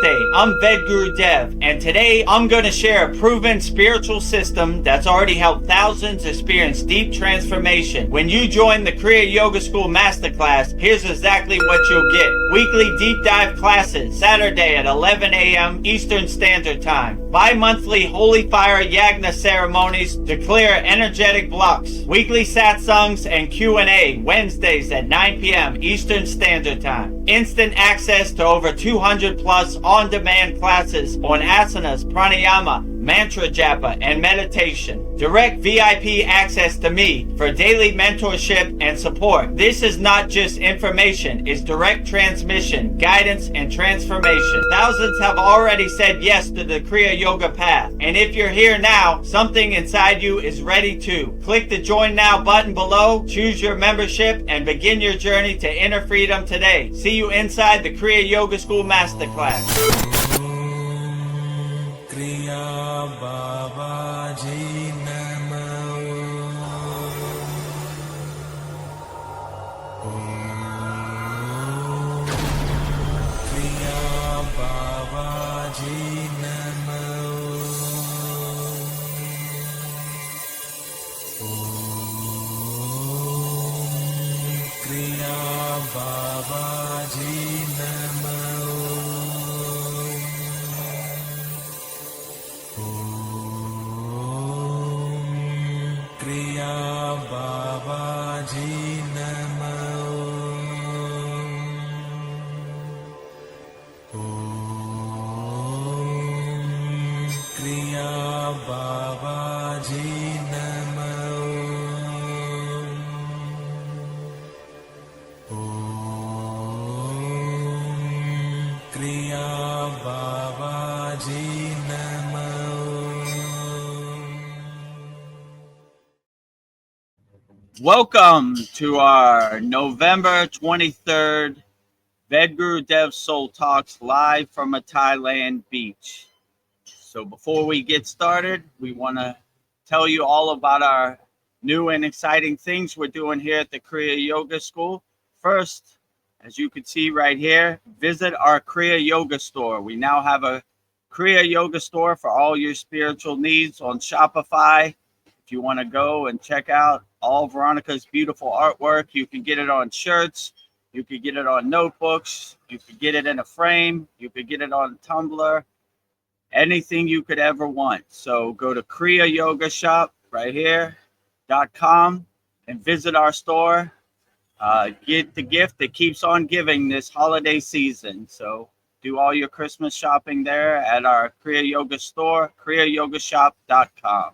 Namaste, I'm VEDAGURUDEV, and today I'm going to share a proven spiritual system that's already helped thousands experience deep transformation. When you join the Kriya Yoga School Masterclass, here's exactly what you'll get. Weekly deep dive classes, Saturday at 11 a.m. Eastern Standard Time. Bi-monthly Holy Fire Yagna ceremonies to clear energetic blocks. Weekly satsangs and Q&A, Wednesdays at 9 p.m. Eastern Standard Time. Instant access to over 200 plus on-demand classes on asanas, pranayama, mantra japa, and meditation. Direct VIP access to me for daily mentorship and support. This is not just information, it's direct transmission, guidance, and transformation. Thousands have already said yes to the Kriya Yoga path. And if you're here now, something inside you is ready to. Click the Join Now button below, choose your membership, and begin your journey to inner freedom today. See you inside the Kriya Yoga School Masterclass. Kriya Babaji Namo. Kriya Babaji Namo. Kriya Babaji Namo. Kriya Babaji Namo. Kriya Babaji Namo. Kriya Babaji Namo. Welcome to our November 23rd VEDAGURUDEV'S Soul Talks live from a Thailand beach. So before we get started, we want to tell you all about our new and exciting things we're doing here at the Kriya Yoga School. First, as you can see right here, visit our Kriya Yoga store. We now have a Kriya Yoga store for all your spiritual needs on Shopify. If you want to go and check out all Veronica's beautiful artwork, you can get it on shirts, you could get it on notebooks, you could get it in a frame, you could get it on Tumblr, anything you could ever want. So go to kriyayogashop right here.com and visit our store. Get the gift that keeps on giving this holiday season. So do all your Christmas shopping there at our Kriya Yoga store, kriyayogashop.com.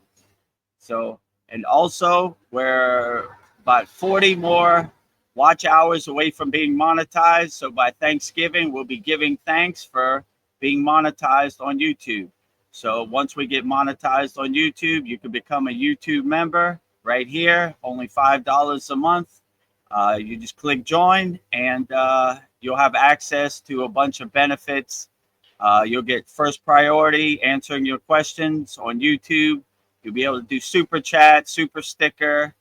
So, and also we're about 40 more watch hours away from being monetized. So by Thanksgiving, we'll be giving thanks for being monetized on YouTube. So once we get monetized on YouTube, you can become a YouTube member right here, only $5 a month. You just click join and you'll have access to a bunch of benefits. You'll get first priority answering your questions on YouTube. You'll be able to do super chat, super sticker,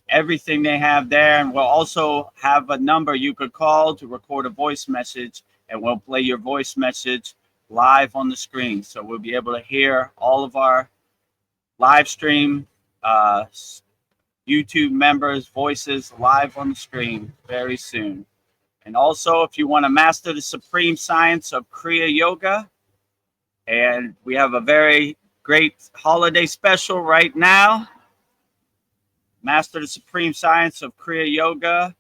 everything they have there. And we'll also have a number you could call to record a voice message, and we'll play your voice message live on the screen. So we'll be able to hear all of our live stream YouTube members' voices live on the screen very soon. And also, if you want to master the supreme science of Kriya Yoga, and we have a very great holiday special right now. Master the supreme science of Kriya Yoga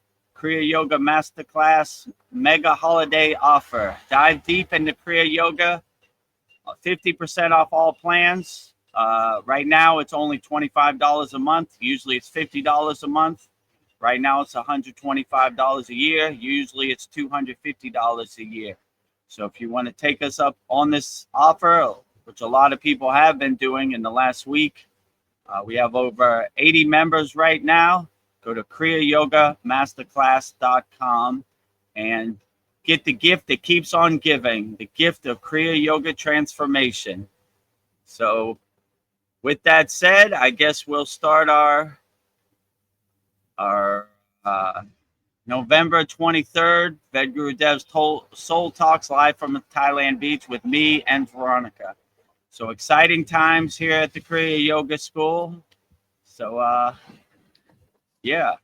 Masterclass mega holiday offer. Dive deep into Kriya Yoga, 50% off all plans. Right now, it's only $25 a month. Usually it's $50 a month. Right now, it's $125 a year. Usually it's $250 a year. So if you want to take us up on this offer, which a lot of people have been doing in the last week, we have over 80 members right now. Go to kriyayogamasterclass.com and get the gift that keeps on giving, the gift of Kriya Yoga transformation. So with that said, I guess we'll start our November 23rd, VEDAGURUDEV'S Soul Talks live from Thailand Beach with me and Veronica. So exciting times here at the Kriya Yoga School. So, yeah,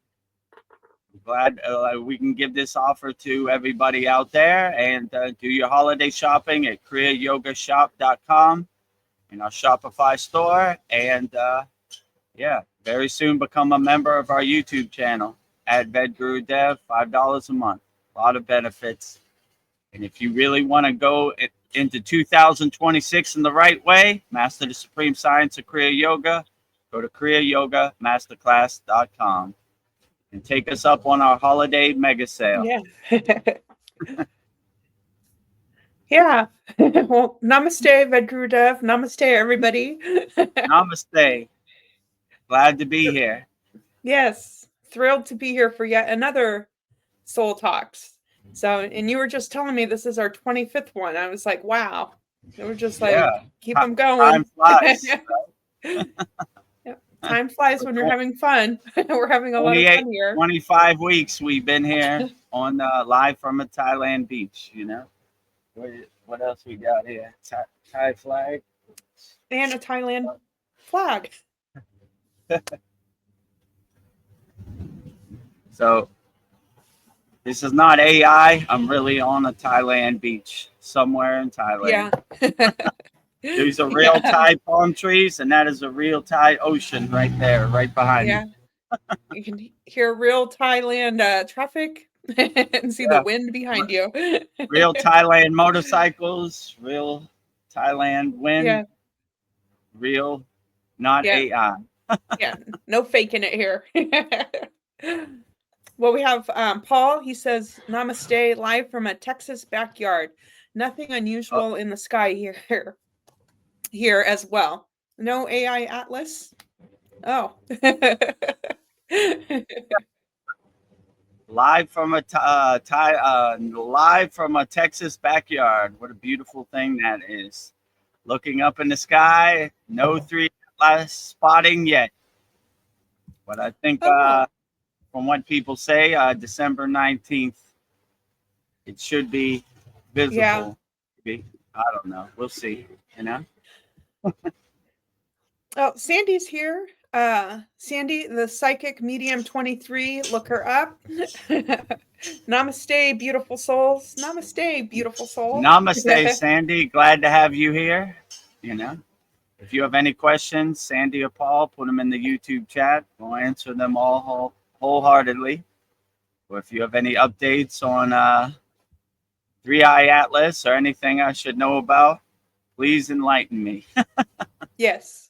glad we can give this offer to everybody out there, and do your holiday shopping at kriyayogamasterclass.com in our Shopify store. And yeah, very soon become a member of our YouTube channel at VEDGuruDev, $5 a month. A lot of benefits. And if you really want to go into 2026 in the right way, master the supreme science of Kriya Yoga, go to kriyayogamasterclass.com and take us up on our holiday mega sale. Yeah. Yeah. Well, namaste, VEDGurudev. Namaste, everybody. Namaste. Glad to be here. Yes. Thrilled to be here for yet another Soul Talks. So, and you were just telling me this is our 25th one. I was like, wow. They were just like, keep them going. Time flies. Yep. Time flies when you're having fun. We're having a lot of fun here. 25 weeks we've been here on live from a Thailand beach, you know. What else we got here? Thai flag. And a Thailand flag. So this is not AI. I'm really on a Thailand beach somewhere in Thailand. Yeah. These are real Thai palm trees, and that is a real Thai ocean right there, right behind me. You can hear real Thailand traffic and see the wind behind you. Real Thailand motorcycles, real Thailand wind, real, not AI. Yeah, no faking it here. Well, we have Paul. He says, namaste, live from a Texas backyard. Nothing unusual in the sky here as well. No AI Atlas. Oh. Live from a live from a Texas backyard. What a beautiful thing that is. Looking up in the sky, no 3 Atlas spotting yet. But I think from what people say, December 19th, it should be visible. Yeah. Maybe. I don't know. We'll see, you know. Oh, Sandy's here. Sandy, the psychic medium 23. Look her up. Namaste, beautiful souls. Namaste, beautiful soul. Namaste, Sandy. Glad to have you here. You know, if you have any questions, Sandy or Paul, put them in the YouTube chat. We'll answer them all wholeheartedly. Or if you have any updates on 3i Atlas or anything I should know about, please enlighten me. Yes.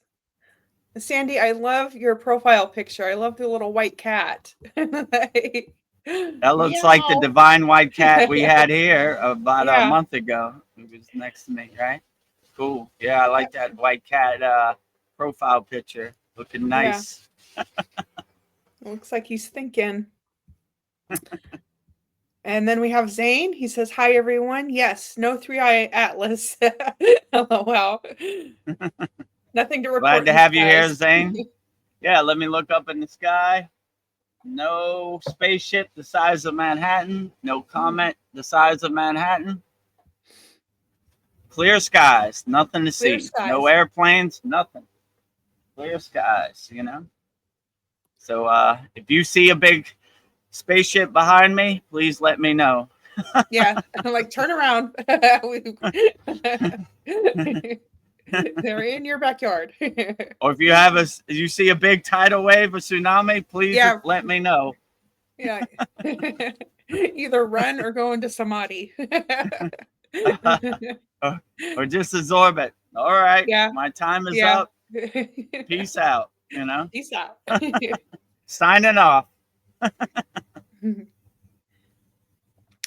Sandy, I love your profile picture. I love the little white cat. That looks like the divine white cat we had here about a month ago. It was next to me, right? Cool. Yeah, I like that white cat profile picture. Looking nice. Yeah. Looks like he's thinking. And then we have Zane. He says, hi, everyone. Yes, no 3i Atlas. LOL. Nothing to report. Glad to have you here, Zane. Yeah, let me look up in the sky. No spaceship the size of Manhattan. No comet the size of Manhattan. Clear skies. Nothing to see. No airplanes. Nothing. Clear skies, you know. So if you see a big spaceship behind me, please let me know. Yeah, like turn around. They're in your backyard. Or if you see a big tidal wave or tsonaami, please let me know. Yeah. Either run or go into samadhi. or just absorb it. All right. Yeah. My time is up. Peace out. You know. Peace out. Signing off.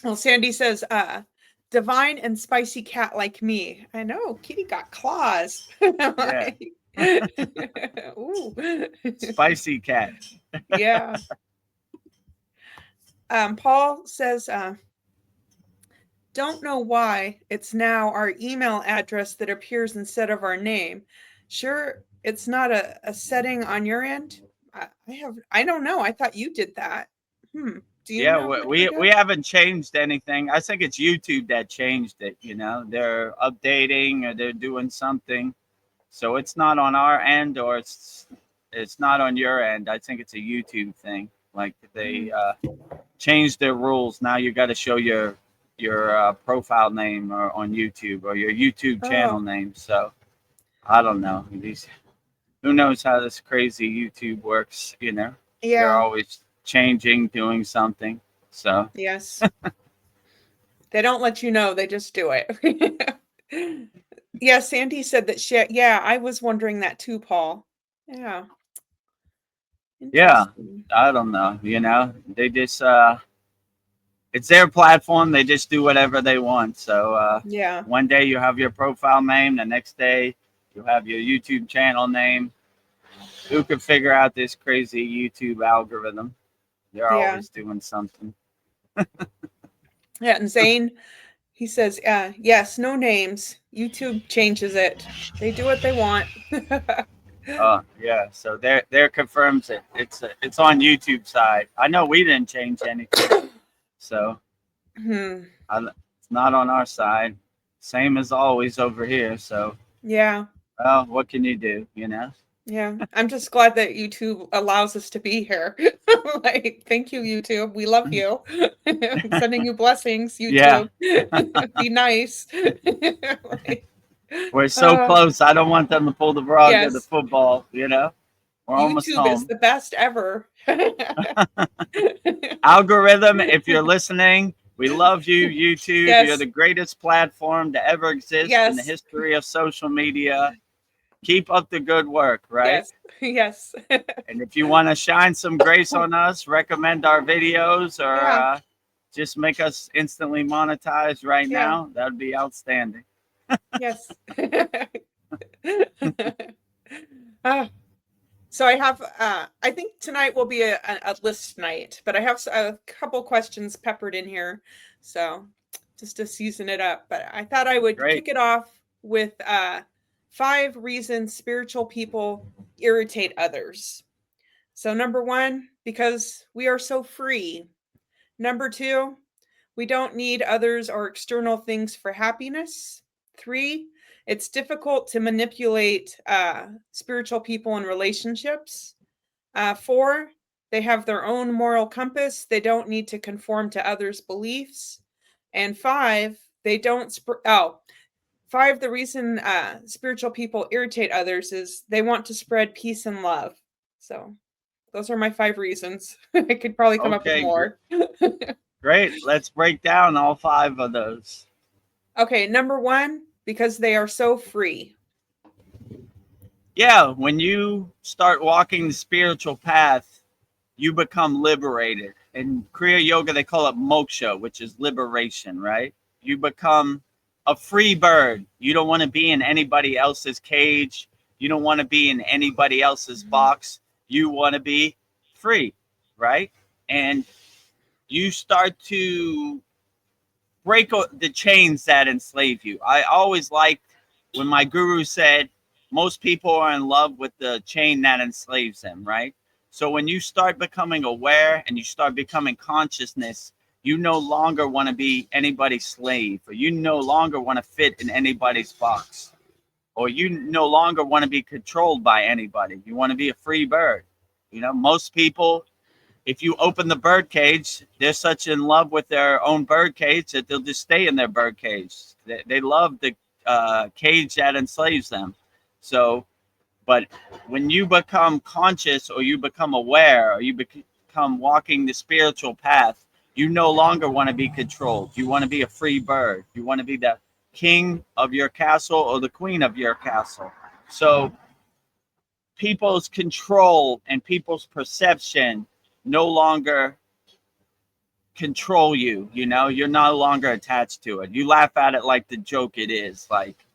Well, Sandy says, divine and spicy cat like me. I know, Kitty got claws. Yeah. Ooh. Spicy cat. Yeah. Paul says, don't know why it's now our email address that appears instead of our name. Sure, it's not a setting on your end. I don't know. I thought you did that. Do you Yeah, know what we to we do? haven't changed anything. I think it's YouTube that changed it. They're updating or they're doing something, so it's not on our end, or it's not on your end. I think it's a YouTube thing. Like they changed their rules. Now you got to show your profile name or on YouTube or your YouTube channel Oh, name. So I don't know. Who knows how this crazy YouTube works? They're yeah. always changing, doing something. So Yes. They don't let you know. They just do it. Yeah, Sandy said that yeah, I was wondering that too, Paul. Yeah. yeah, Interesting. I don't know. They just it's their platform. They just do whatever they want. So Yeah. one day you have your profile name, the next day you have your YouTube channel name. Who could figure out this crazy YouTube algorithm? They're Yeah. always doing something. Yeah. And Zane, he says, yes, no names. YouTube changes it. They do what they want. Yeah. So there confirms it. It's on YouTube side. I know we didn't change anything, so Hmm. it's not on our side. Same as always over here. So Yeah. well, what can you do? Yeah. I'm just glad that YouTube allows us to be here. Like, thank you, YouTube. We love you. I'm sending you blessings, Yeah. YouTube. Be nice. Like, We're so uh, close. I don't want them to pull the rug of the yes. football. We're almost YouTube is home. the best ever. Algorithm, if you're listening, we love you, YouTube. You're Yes. the greatest platform to ever exist in the Yes. history of social media. Keep up the good work, right? Yes. Yes. And if you want to shine some grace on us, recommend our videos or Yeah. just make us instantly monetized right Yeah. now, that would be outstanding. Yes. Ah, so I have I think tonight will be a list night, but I have a couple questions peppered in here. So just to season it up, but I thought I would Great. kick it off with 5 reasons spiritual people irritate others. So number 1, because we are so free. Number 2, we don't need others or external things for happiness. 3, it's difficult to manipulate spiritual people in relationships. 4, they have their own moral compass. They don't need to conform to others' beliefs. And 5, they don't. 5, the reason spiritual people irritate others is they want to spread peace and love. So those are my 5 reasons. I could probably come up with Okay, more. great. Let's break down all 5 of those. Okay, number 1, because they are so free. Yeah, when you start walking the spiritual path, you become liberated. In Kriya Yoga, they call it moksha, which is liberation, right? You become a free bird. You don't want to be in anybody else's cage. You don't want to be in anybody else's box. You want to be free, right? And you start to break the chains that enslave you. I always liked when my guru said, most people are in love with the chain that enslaves them, right? So when you start becoming aware and you start becoming consciousness, you no longer want to be anybody's slave, or you no longer want to fit in anybody's box, or you no longer want to be controlled by anybody. You want to be a free bird. Most people, if you open the bird cage, they're such in love with their own bird cage that they'll just stay in their bird cage. They love the cage that enslaves them. So, but when you become conscious or you become aware or you become walking the spiritual path, you no longer want to be controlled. You want to be a free bird. You want to be the king of your castle or the queen of your castle. So people's control and people's perception no longer control you. You're no longer attached to it. You laugh at it like the joke it is. Like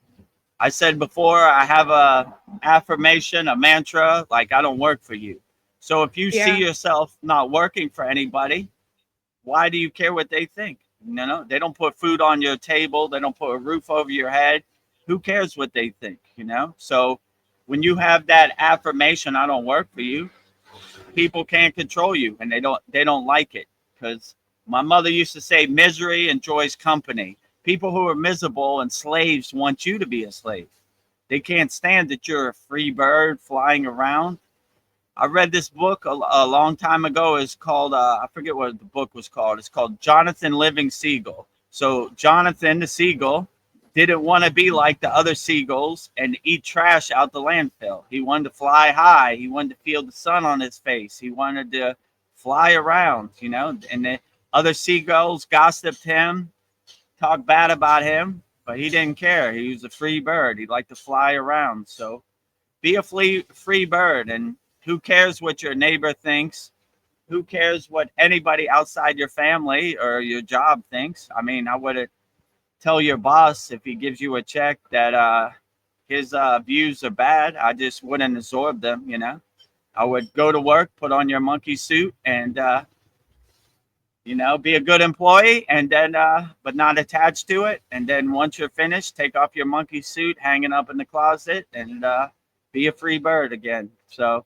I said before, I have a affirmation, a mantra, like I don't work for you. So if you see Yeah. yourself not working for anybody, why do you care what they think? They don't put food on your table, they don't put a roof over your head. Who cares what they think? So when you have that affirmation, I don't work for you, people can't control you, and they don't like it. because my mother used to say misery enjoys company. People who are miserable and slaves want you to be a slave. They can't stand that you're a free bird flying around. I read this book a long time ago. It's called, I forget what the book was called. It's called Jonathan Living Seagull. So Jonathan, the seagull, didn't want to be like the other seagulls and eat trash out the landfill. He wanted to fly high. He wanted to feel the sun on his face. He wanted to fly around, you know, and the other seagulls gossiped him, talked bad about him, but he didn't care. He was a free bird. He liked to fly around. So be a free bird, and who cares what your neighbor thinks? Who cares what anybody outside your family or your job thinks? I mean, I wouldn't tell your boss if he gives you a check that his views are bad. I just wouldn't absorb them, you know. I would go to work, put on your monkey suit, and you know, be a good employee, and then but not attached to it. And then once you're finished, take off your monkey suit, hang it up in the closet, and be a free bird again. So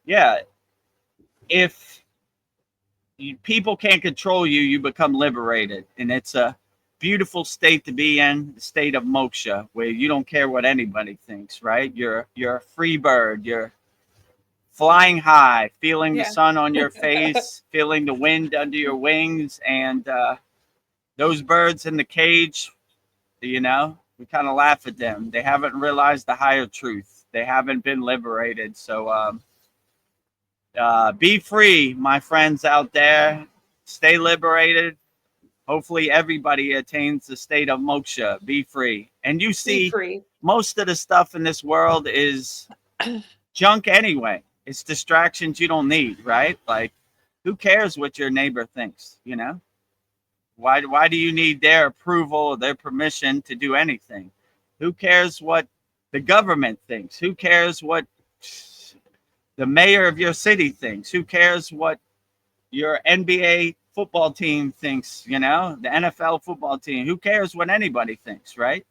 yeah, if people can't control you, you become liberated, and it's a beautiful state to be in, the state of moksha, where you don't care what anybody thinks, right? You're a free bird. You're flying high, feeling the sun on your face, feeling the wind under your wings, and those birds in the cage, you know, we kind of laugh at them. They haven't realized the higher truth. They haven't been liberated. So be free, my friends out there. Stay liberated. Hopefully everybody attains the state of moksha. Be free. And you see, most of the stuff in this world is junk anyway. It's distractions you don't need, right? Like, who cares what your neighbor thinks, you know? Why do you need their approval or their permission to do anything? Who cares what the government thinks? Who cares what the mayor of your city thinks? Who cares what your NBA football team thinks, you know, the NFL football team? Who cares what anybody thinks, right?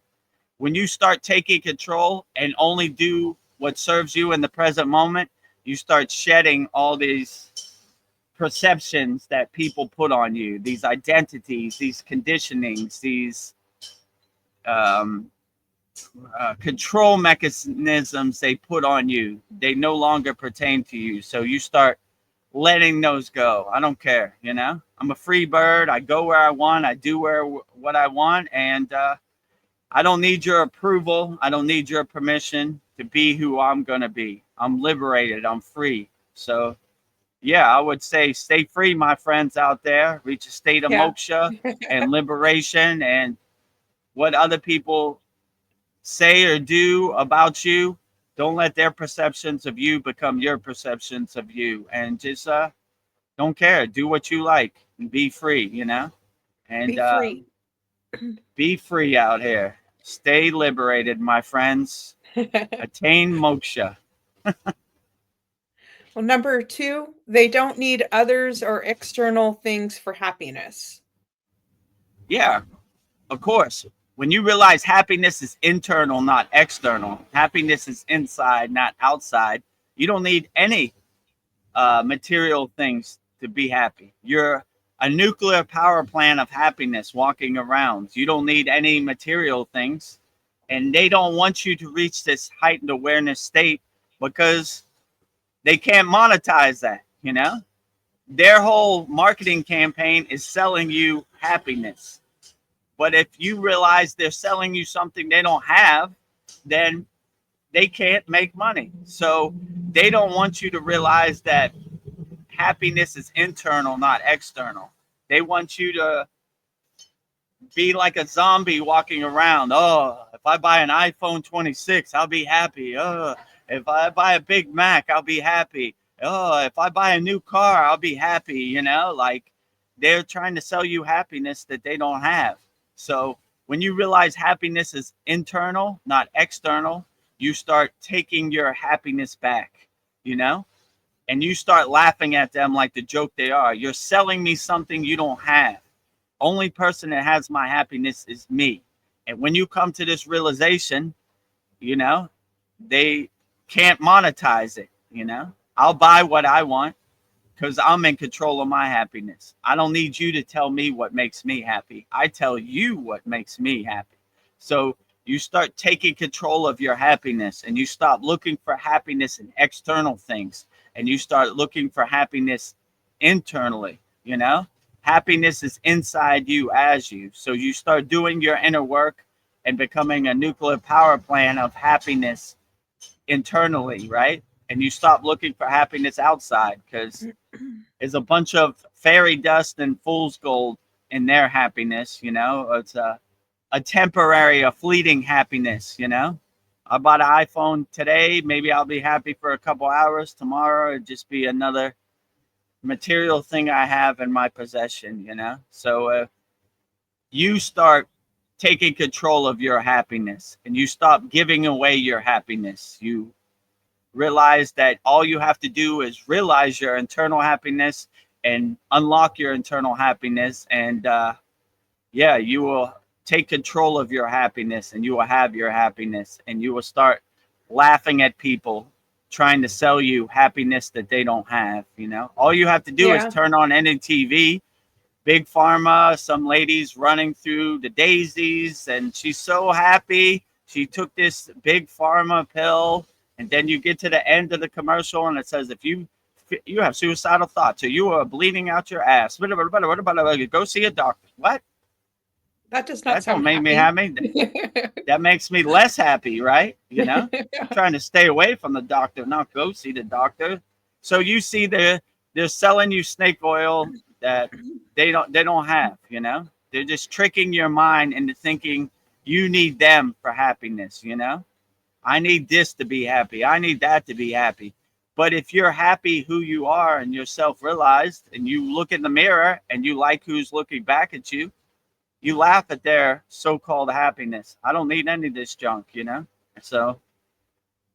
When you start taking control and only do what serves you in the present moment, you start shedding all these perceptions that people put on you, these identities, these conditionings, these control mechanisms they put on you. They no longer pertain to you. So you start letting those go. I don't care, you know? I'm a free bird. I go where I want. I do what I want. And I don't need your approval. I don't need your permission to be who I'm going to be. I'm liberated. I'm free. So, yeah, I would say stay free, my friends out there. Reach a state of moksha and liberation. And what other people say or do about you, don't let their perceptions of you become your perceptions of you. And just don't care. Do what you like and be free, you know? And be free. Be free out here. Stay liberated, my friends. Attain moksha. Well, number 2, they don't need others or external things for happiness. Yeah, of course. When you realize happiness is internal, not external, happiness is inside, not outside, you don't need any material things to be happy. You're a nuclear power plant of happiness walking around. You don't need any material things. And they don't want you to reach this heightened awareness state because they can't monetize that, you know? Their whole marketing campaign is selling you happiness. But if you realize they're selling you something they don't have, then they can't make money. So they don't want you to realize that happiness is internal, not external. They want you to be like a zombie walking around. Oh, if I buy an iPhone 26, I'll be happy. Oh, if I buy a Big Mac, I'll be happy. Oh, if I buy a new car, I'll be happy. You know, like they're trying to sell you happiness that they don't have. So when you realize happiness is internal, not external, you start taking your happiness back, you know, and you start laughing at them like the joke they are. You're selling me something you don't have. Only person that has my happiness is me. And when you come to this realization, you know, they can't monetize it, you know. I'll buy what I want because I'm in control of my happiness. I don't need you to tell me what makes me happy. I tell you what makes me happy. So you start taking control of your happiness, and you stop looking for happiness in external things, and you start looking for happiness internally. You know, happiness is inside you as you. So you start doing your inner work and becoming a nuclear power plant of happiness internally, right? And you stop looking for happiness outside, because there's a bunch of fairy dust and fool's gold in their happiness. You know, it's a temporary, a fleeting happiness. You know, I bought an iPhone today. Maybe I'll be happy for a couple hours. Tomorrow it'd just be another material thing I have in my possession. You know, so you start taking control of your happiness, and you stop giving away your happiness. You realize that all you have to do is realize your internal happiness and unlock your internal happiness, and yeah, you will take control of your happiness, and you will have your happiness, and you will start laughing at people trying to sell you happiness that they don't have. You know, all you have to do is turn on any TV. Big Pharma, some ladies running through the daisies, and she's so happy. She took this Big Pharma pill, and then you get to the end of the commercial, and it says, if you have suicidal thoughts, or you are bleeding out your ass, go see a doctor. What? That does not sound make me happy. That makes me less happy, right? You know, I'm trying to stay away from the doctor, not go see the doctor. So you see they're selling you snake oil that they don't have. You know, they're just tricking your mind into thinking you need them for happiness. You know, I need this to be happy, I need that to be happy. But if you're happy who you are, and you're self-realized, and you look in the mirror and you like who's looking back at you, you laugh at their so-called happiness. I don't need any of this junk, you know. So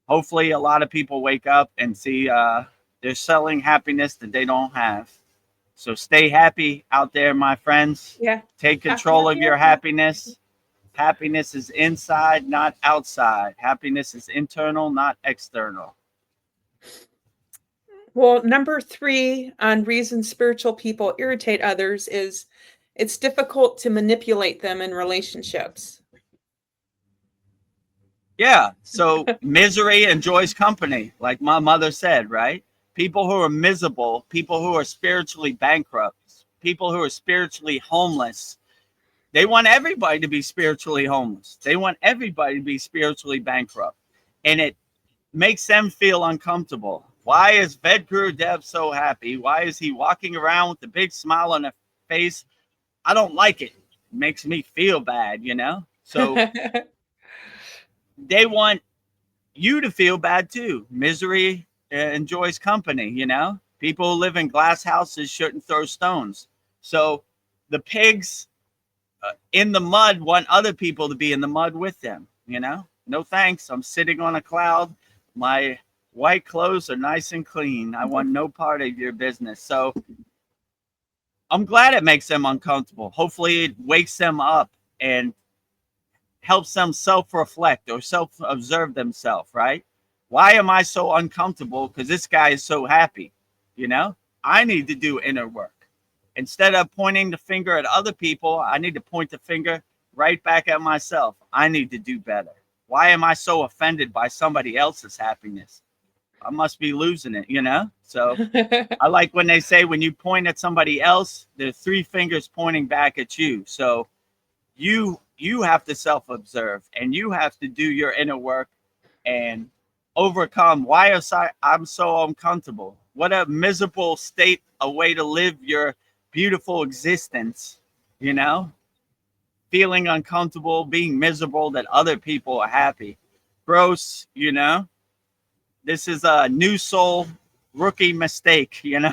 hopefully a lot of people wake up and see they're selling happiness that they don't have. So stay happy out there, my friends. Yeah. Take control of your happiness. Happiness is inside, not outside. Happiness is internal, not external. Well, number 3 on reasons spiritual people irritate others is it's difficult to manipulate them in relationships. Yeah. So misery enjoys company, like my mother said, right? People who are miserable, people who are spiritually bankrupt, people who are spiritually homeless, they want everybody to be spiritually homeless. They want everybody to be spiritually bankrupt. And it makes them feel uncomfortable. Why is VEDAGURUDEV so happy? Why is he walking around with a big smile on his face? I don't like it. It makes me feel bad, you know? So they want you to feel bad too. Misery enjoys company, you know? People who live in glass houses shouldn't throw stones. So the pigs in the mud want other people to be in the mud with them, you know? No thanks. I'm sitting on a cloud. My white clothes are nice and clean. I want no part of your business. So I'm glad it makes them uncomfortable. Hopefully it wakes them up and helps them self-reflect or self-observe themselves, right? Why am I so uncomfortable? Because this guy is so happy, you know? I need to do inner work. Instead of pointing the finger at other people, I need to point the finger right back at myself. I need to do better. Why am I so offended by somebody else's happiness? I must be losing it, you know? So I like when they say when you point at somebody else, there's 3 fingers pointing back at you. So you have to self-observe, and you have to do your inner work and overcome why I'm so uncomfortable. What a miserable state, a way to live your beautiful existence, you know? Feeling uncomfortable, being miserable that other people are happy. Gross, you know? This is a new soul rookie mistake, you know?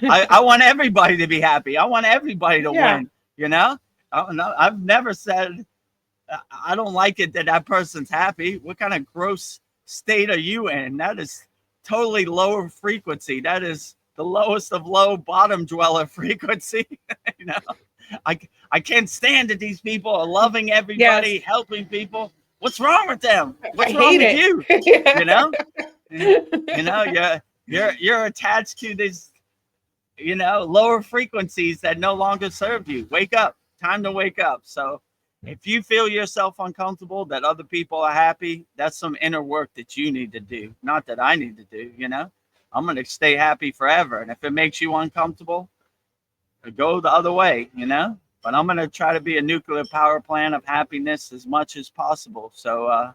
I want everybody to be happy. I want everybody to win, you know? I've never said I don't like it that person's happy. What kind of gross state are you in? That is totally lower frequency. That is the lowest of low bottom dweller frequency. You know, I can't stand that these people are loving everybody, helping people. What's wrong with them? What's wrong with you? You know, you know, You're attached to this, lower frequencies that no longer serve you. Wake up. Time to wake up. So if you feel yourself uncomfortable, that other people are happy, that's some inner work that you need to do. Not that I need to do, I'm going to stay happy forever. And if it makes you uncomfortable, go the other way, But I'm going to try to be a nuclear power plant of happiness as much as possible. So,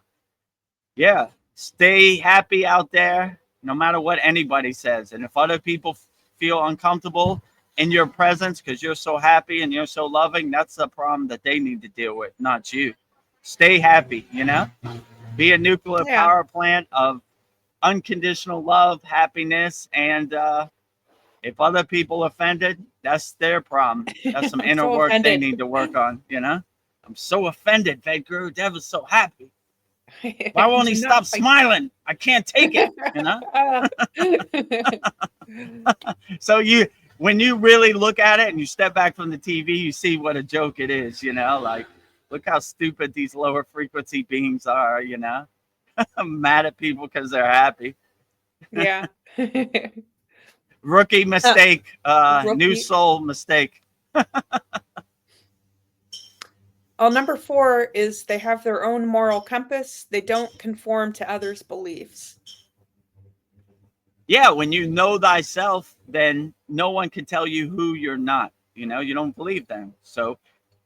yeah, stay happy out there, no matter what anybody says. And if other people feel uncomfortable in your presence because you're so happy and you're so loving, that's a problem that they need to deal with, not you. Stay happy, Be a nuclear power plant of unconditional love, happiness, and if other people offended, that's their problem. That's some inner so work offended. They need to work on, I'm so offended. VEDGURUDEV is so happy. Why won't he stop smiling? I can't take it, So when you really look at it and you step back from the TV, you see what a joke it is, like, look how stupid these lower frequency beings are, I'm mad at people because they're happy. Yeah. Rookie mistake, Rookie. New soul mistake. Number 4 is they have their own moral compass. They don't conform to others' beliefs. Yeah, when you know thyself, then no one can tell you who you're not. You don't believe them. So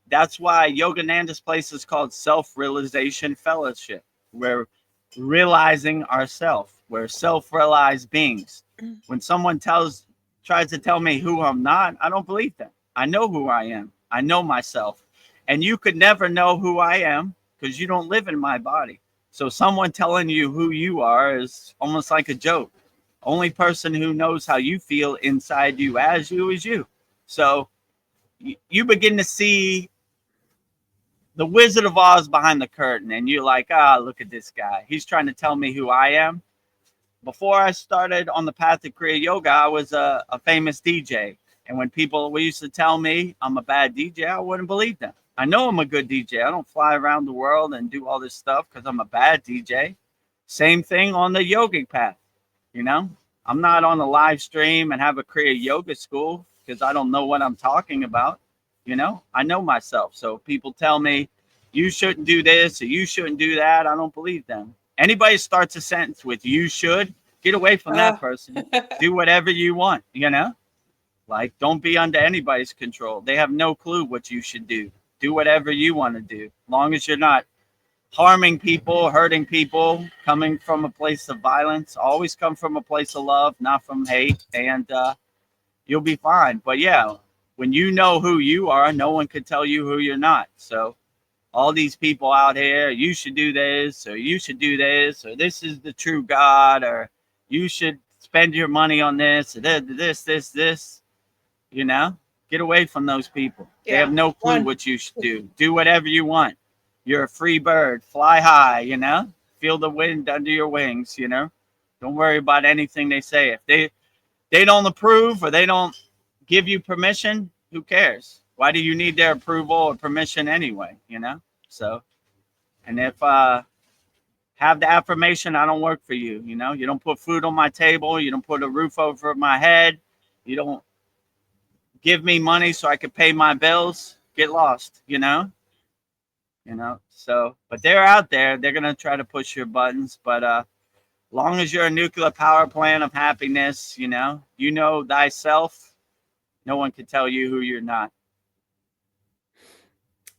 that's why Yogananda's place is called Self-Realization Fellowship. We're realizing ourselves. We're self-realized beings. When someone tries to tell me who I'm not, I don't believe them. I know who I am. I know myself. And you could never know who I am because you don't live in my body. So someone telling you who you are is almost like a joke. Only person who knows how you feel inside you as you is you. So you begin to see the Wizard of Oz behind the curtain, and you're like, look at this guy. He's trying to tell me who I am. Before I started on the path of Kriya Yoga, I was a famous DJ. And when people used to tell me I'm a bad DJ, I wouldn't believe them. I know I'm a good DJ. I don't fly around the world and do all this stuff because I'm a bad DJ. Same thing on the yogic path. I'm not on a live stream and have a Kriya Yoga school because I don't know what I'm talking about. I know myself. So people tell me you shouldn't do this or you shouldn't do that. I don't believe them. Anybody starts a sentence with you should, get away from that person. Do whatever you want, Like, don't be under anybody's control. They have no clue what you should do. Do whatever you want to do. As long as you're not harming people, hurting people, coming from a place of violence. Always come from a place of love, not from hate, and you'll be fine. But yeah, when you know who you are, no one can tell you who you're not. So all these people out here, you should do this, or you should do this, or this is the true God, or you should spend your money on this, or this, get away from those people. Yeah. They have no clue what you should do. Do whatever you want. You're a free bird. Fly high, feel the wind under your wings, Don't worry about anything they say. If they don't approve or they don't give you permission, who cares? Why do you need their approval or permission anyway, So, and if have the affirmation, I don't work for you, you don't put food on my table, you don't put a roof over my head, you don't give me money so I can pay my bills, get lost, So, but they're out there, they're going to try to push your buttons, but long as you're a nuclear power plant of happiness, you know thyself, no one can tell you who you're not.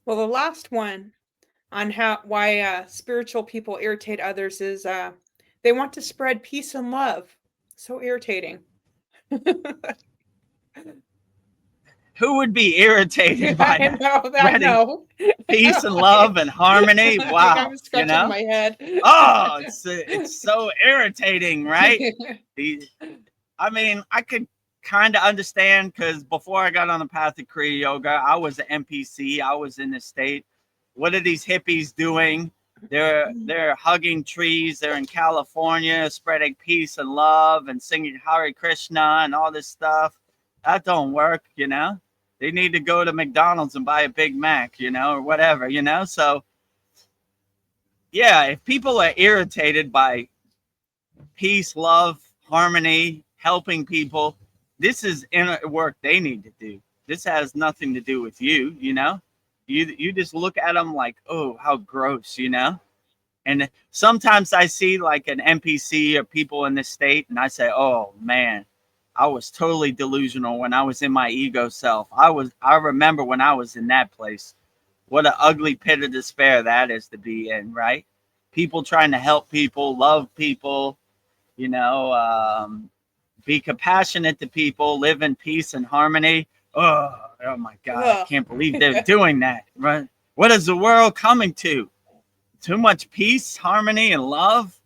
Well, the last one on why spiritual people irritate others is they want to spread peace and love. So irritating. Who would be irritated by that? I know. Peace and love and harmony. Wow. I'm scratching my head. Oh, it's so irritating, right? I mean, I could kind of understand because before I got on the path of Kriya Yoga, I was an NPC. I was in the state. What are these hippies doing? They're hugging trees. They're in California, spreading peace and love and singing Hare Krishna and all this stuff. That don't work, They need to go to McDonald's and buy a Big Mac, or whatever, So, yeah, if people are irritated by peace, love, harmony, helping people. This is inner work they need to do. This has nothing to do with you, you know? You just look at them like, oh, how gross, you know? And sometimes I see like an NPC or people in this state, and I say, oh man, I was totally delusional when I was in my ego self. I remember when I was in that place. What an ugly pit of despair that is to be in, right? People trying to help people, love people, you know, be compassionate to people, live in peace and harmony. Oh my God, I Ugh. can't believe they're doing that, right? What is the world coming to? Too much peace, harmony, and love?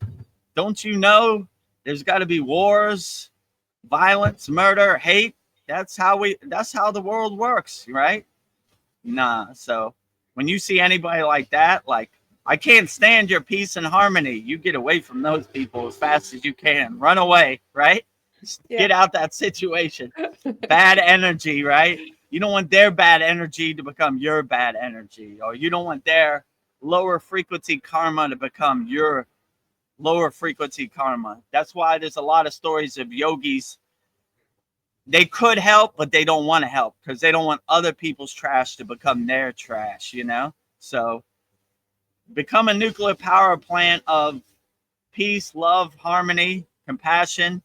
Don't you know there's got to be wars, violence, murder, hate? That's how the world works, right? Nah. So when you see anybody like that, like, I can't stand your peace and harmony. You get away from those people as fast as you can. Run away, right? Get out that situation. Bad energy, right? You don't want their bad energy to become your bad energy, or you don't want their lower frequency karma to become your lower frequency karma. That's why there's a lot of stories of yogis. They could help, but they don't want to help because they don't want other people's trash to become their trash, you know? So become a nuclear power plant of peace, love, harmony, compassion,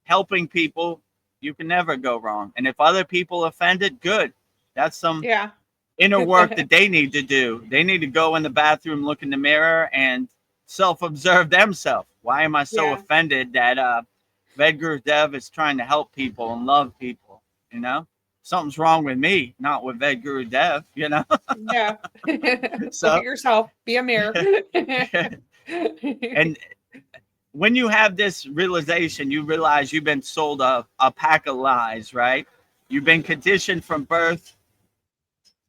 helping people. You can never go wrong. And if other people offended, good. That's some inner work that they need to do. They need to go in the bathroom, look in the mirror, and self-observe themselves. Why am I so offended that VEDGURUDEV is trying to help people and love people? You know, something's wrong with me, not with VEDGURUDEV. You know. Yeah. So look at yourself. Be a mirror. And when you have this realization, you realize you've been sold a pack of lies, right? You've been conditioned from birth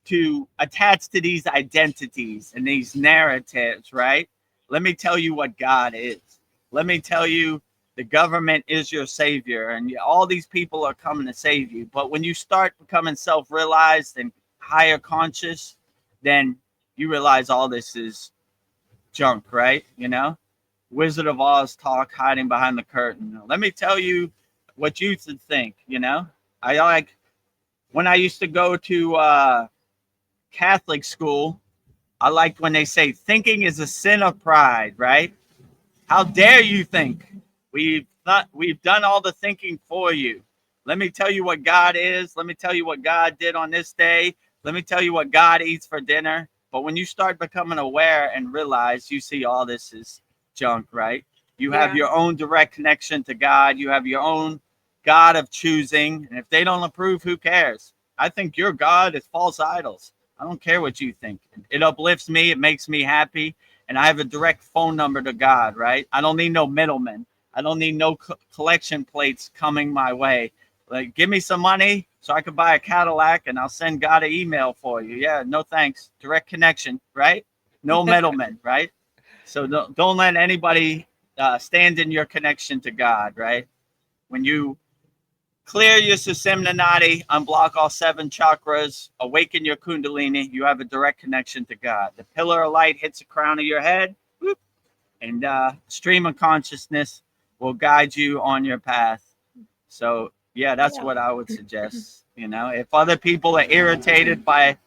to attach to these identities and these narratives, right? Let me tell you what God is. Let me tell you the government is your savior and all these people are coming to save you. But when you start becoming self-realized and higher conscious, then you realize all this is junk, right? You know, Wizard of Oz talk, hiding behind the curtain. Let me tell you what you should think, you know? I like when I used to go to Catholic school, I liked when they say thinking is a sin of pride, right? How dare you think? We've done all the thinking for you. Let me tell you what God is. Let me tell you what God did on this day. Let me tell you what God eats for dinner. But when you start becoming aware and realize, you see all this is junk, right? You have your own direct connection to God. You have your own God of choosing. And if they don't approve, who cares? I think your God is false idols. I don't care what you think. It uplifts me. It makes me happy. And I have a direct phone number to God, right? I don't need no middlemen. I don't need no collection plates coming my way. Like, give me some money so I can buy a Cadillac and I'll send God an email for you. Yeah, no thanks. Direct connection, right? No middlemen, right? So don't let anybody stand in your connection to God, right? When you clear your Sushumna, unblock all 7 chakras, awaken your Kundalini, you have a direct connection to God. The pillar of light hits the crown of your head, whoop, and stream of consciousness will guide you on your path. So, yeah, that's what I would suggest. You know, if other people are irritated by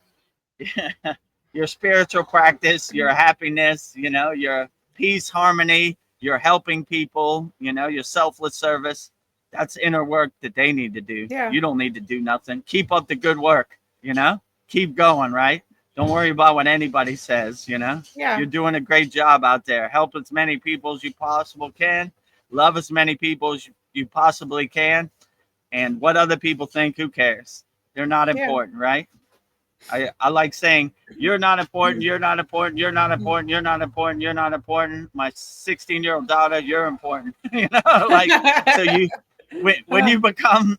your spiritual practice, your happiness, you know, your peace, harmony, your helping people, you know, your selfless service, that's inner work that they need to do. You don't need to do nothing. Keep up the good work, you know, keep going, right? Don't worry about what anybody says, you know. You're doing a great job out there. Help as many people as you possibly can. Love as many people as you possibly can. And what other people think, who cares? They're not important, right? I like saying, you're not important, you're not important, you're not important, you're not important, you're not important. My 16-year-old daughter, you're important. You know, like, so when you become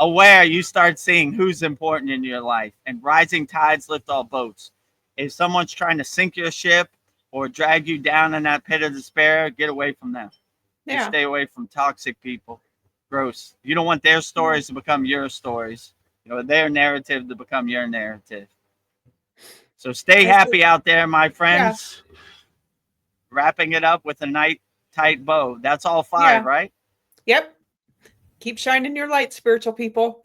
aware, you start seeing who's important in your life. And rising tides lift all boats. If someone's trying to sink your ship or drag you down in that pit of despair, get away from them. Just stay away from toxic people. Gross. You don't want their stories to become your stories. You know, their narrative to become your narrative. So stay happy out there, my friends. Wrapping it up with a nice tight bow. That's all 5, right? Yep. Keep shining your light, spiritual people.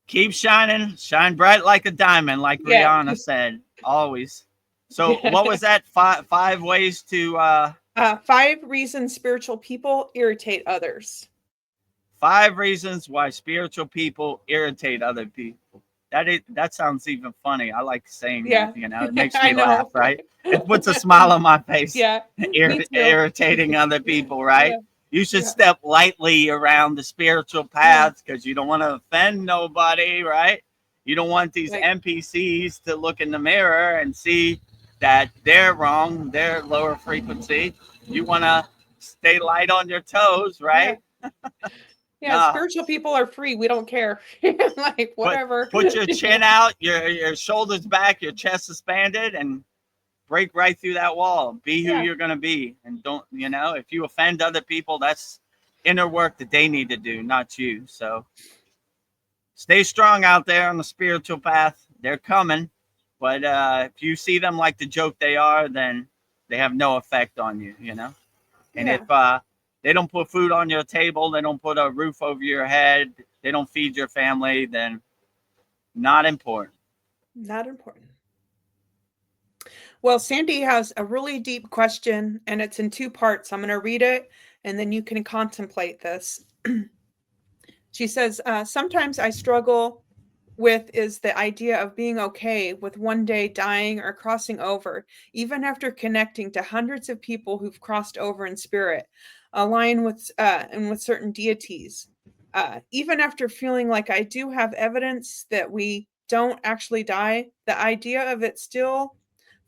Keep shining, shine bright like a diamond, like Yeah. Rihanna said, always. So what was that? Five ways to 5 reasons spiritual people irritate others. 5 reasons why spiritual people irritate other people. That sounds even funny. I like saying Yeah. that, you know. It makes I me laugh, know. right? It puts a smile on my face. Yeah. Me too. Irritating other people, right? Yeah. You should Yeah. step lightly around the spiritual path because you don't want to offend nobody, right? You don't want these Like, NPCs to look in the mirror and see that they're wrong, they're lower frequency. You want to stay light on your toes, right? yeah, Nah, spiritual people are free. We don't care. Like, whatever. put your chin out, your shoulders back, your chest expanded, and break right through that wall. Be who Yeah. you're gonna be, and don't, you know, if you offend other people, that's inner work that they need to do, not you. So stay strong out there on the spiritual path. They're coming, but if you see them like the joke they are, then they have no effect on you, you know. And Yeah. if they don't put food on your table, they don't put a roof over your head, they don't feed your family, then not important. Not important. Well, Sandy has a really deep question, and it's in 2 parts. I'm going to read it, and then you can contemplate this. She says, sometimes I struggle with is the idea of being okay with one day dying or crossing over, even after connecting to hundreds of people who've crossed over in spirit, align with and with certain deities. Even after feeling like I do have evidence that we don't actually die, the idea of it still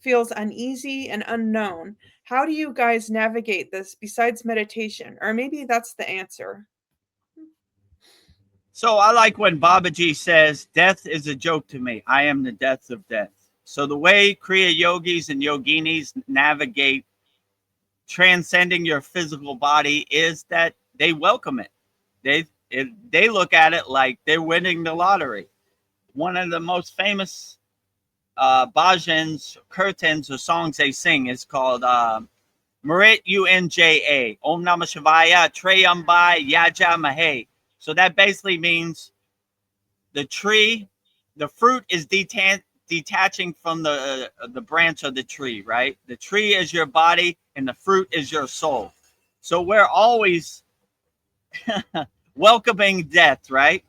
feels uneasy and unknown. How do you guys navigate this besides meditation? Or maybe that's the answer. So I like when Babaji says, death is a joke to me. I am the death of death. So the way Kriya yogis and yoginis navigate transcending your physical body is that they welcome it. They look at it like they're winning the lottery. One of the most famous bhajans, kirtans, or songs they sing is called Marit Unja. Om Namah Shivaya Trayambai Yaja Mahe. So that basically means the tree, the fruit is detaching from the branch of the tree, right? The tree is your body and the fruit is your soul. So we're always welcoming death, right?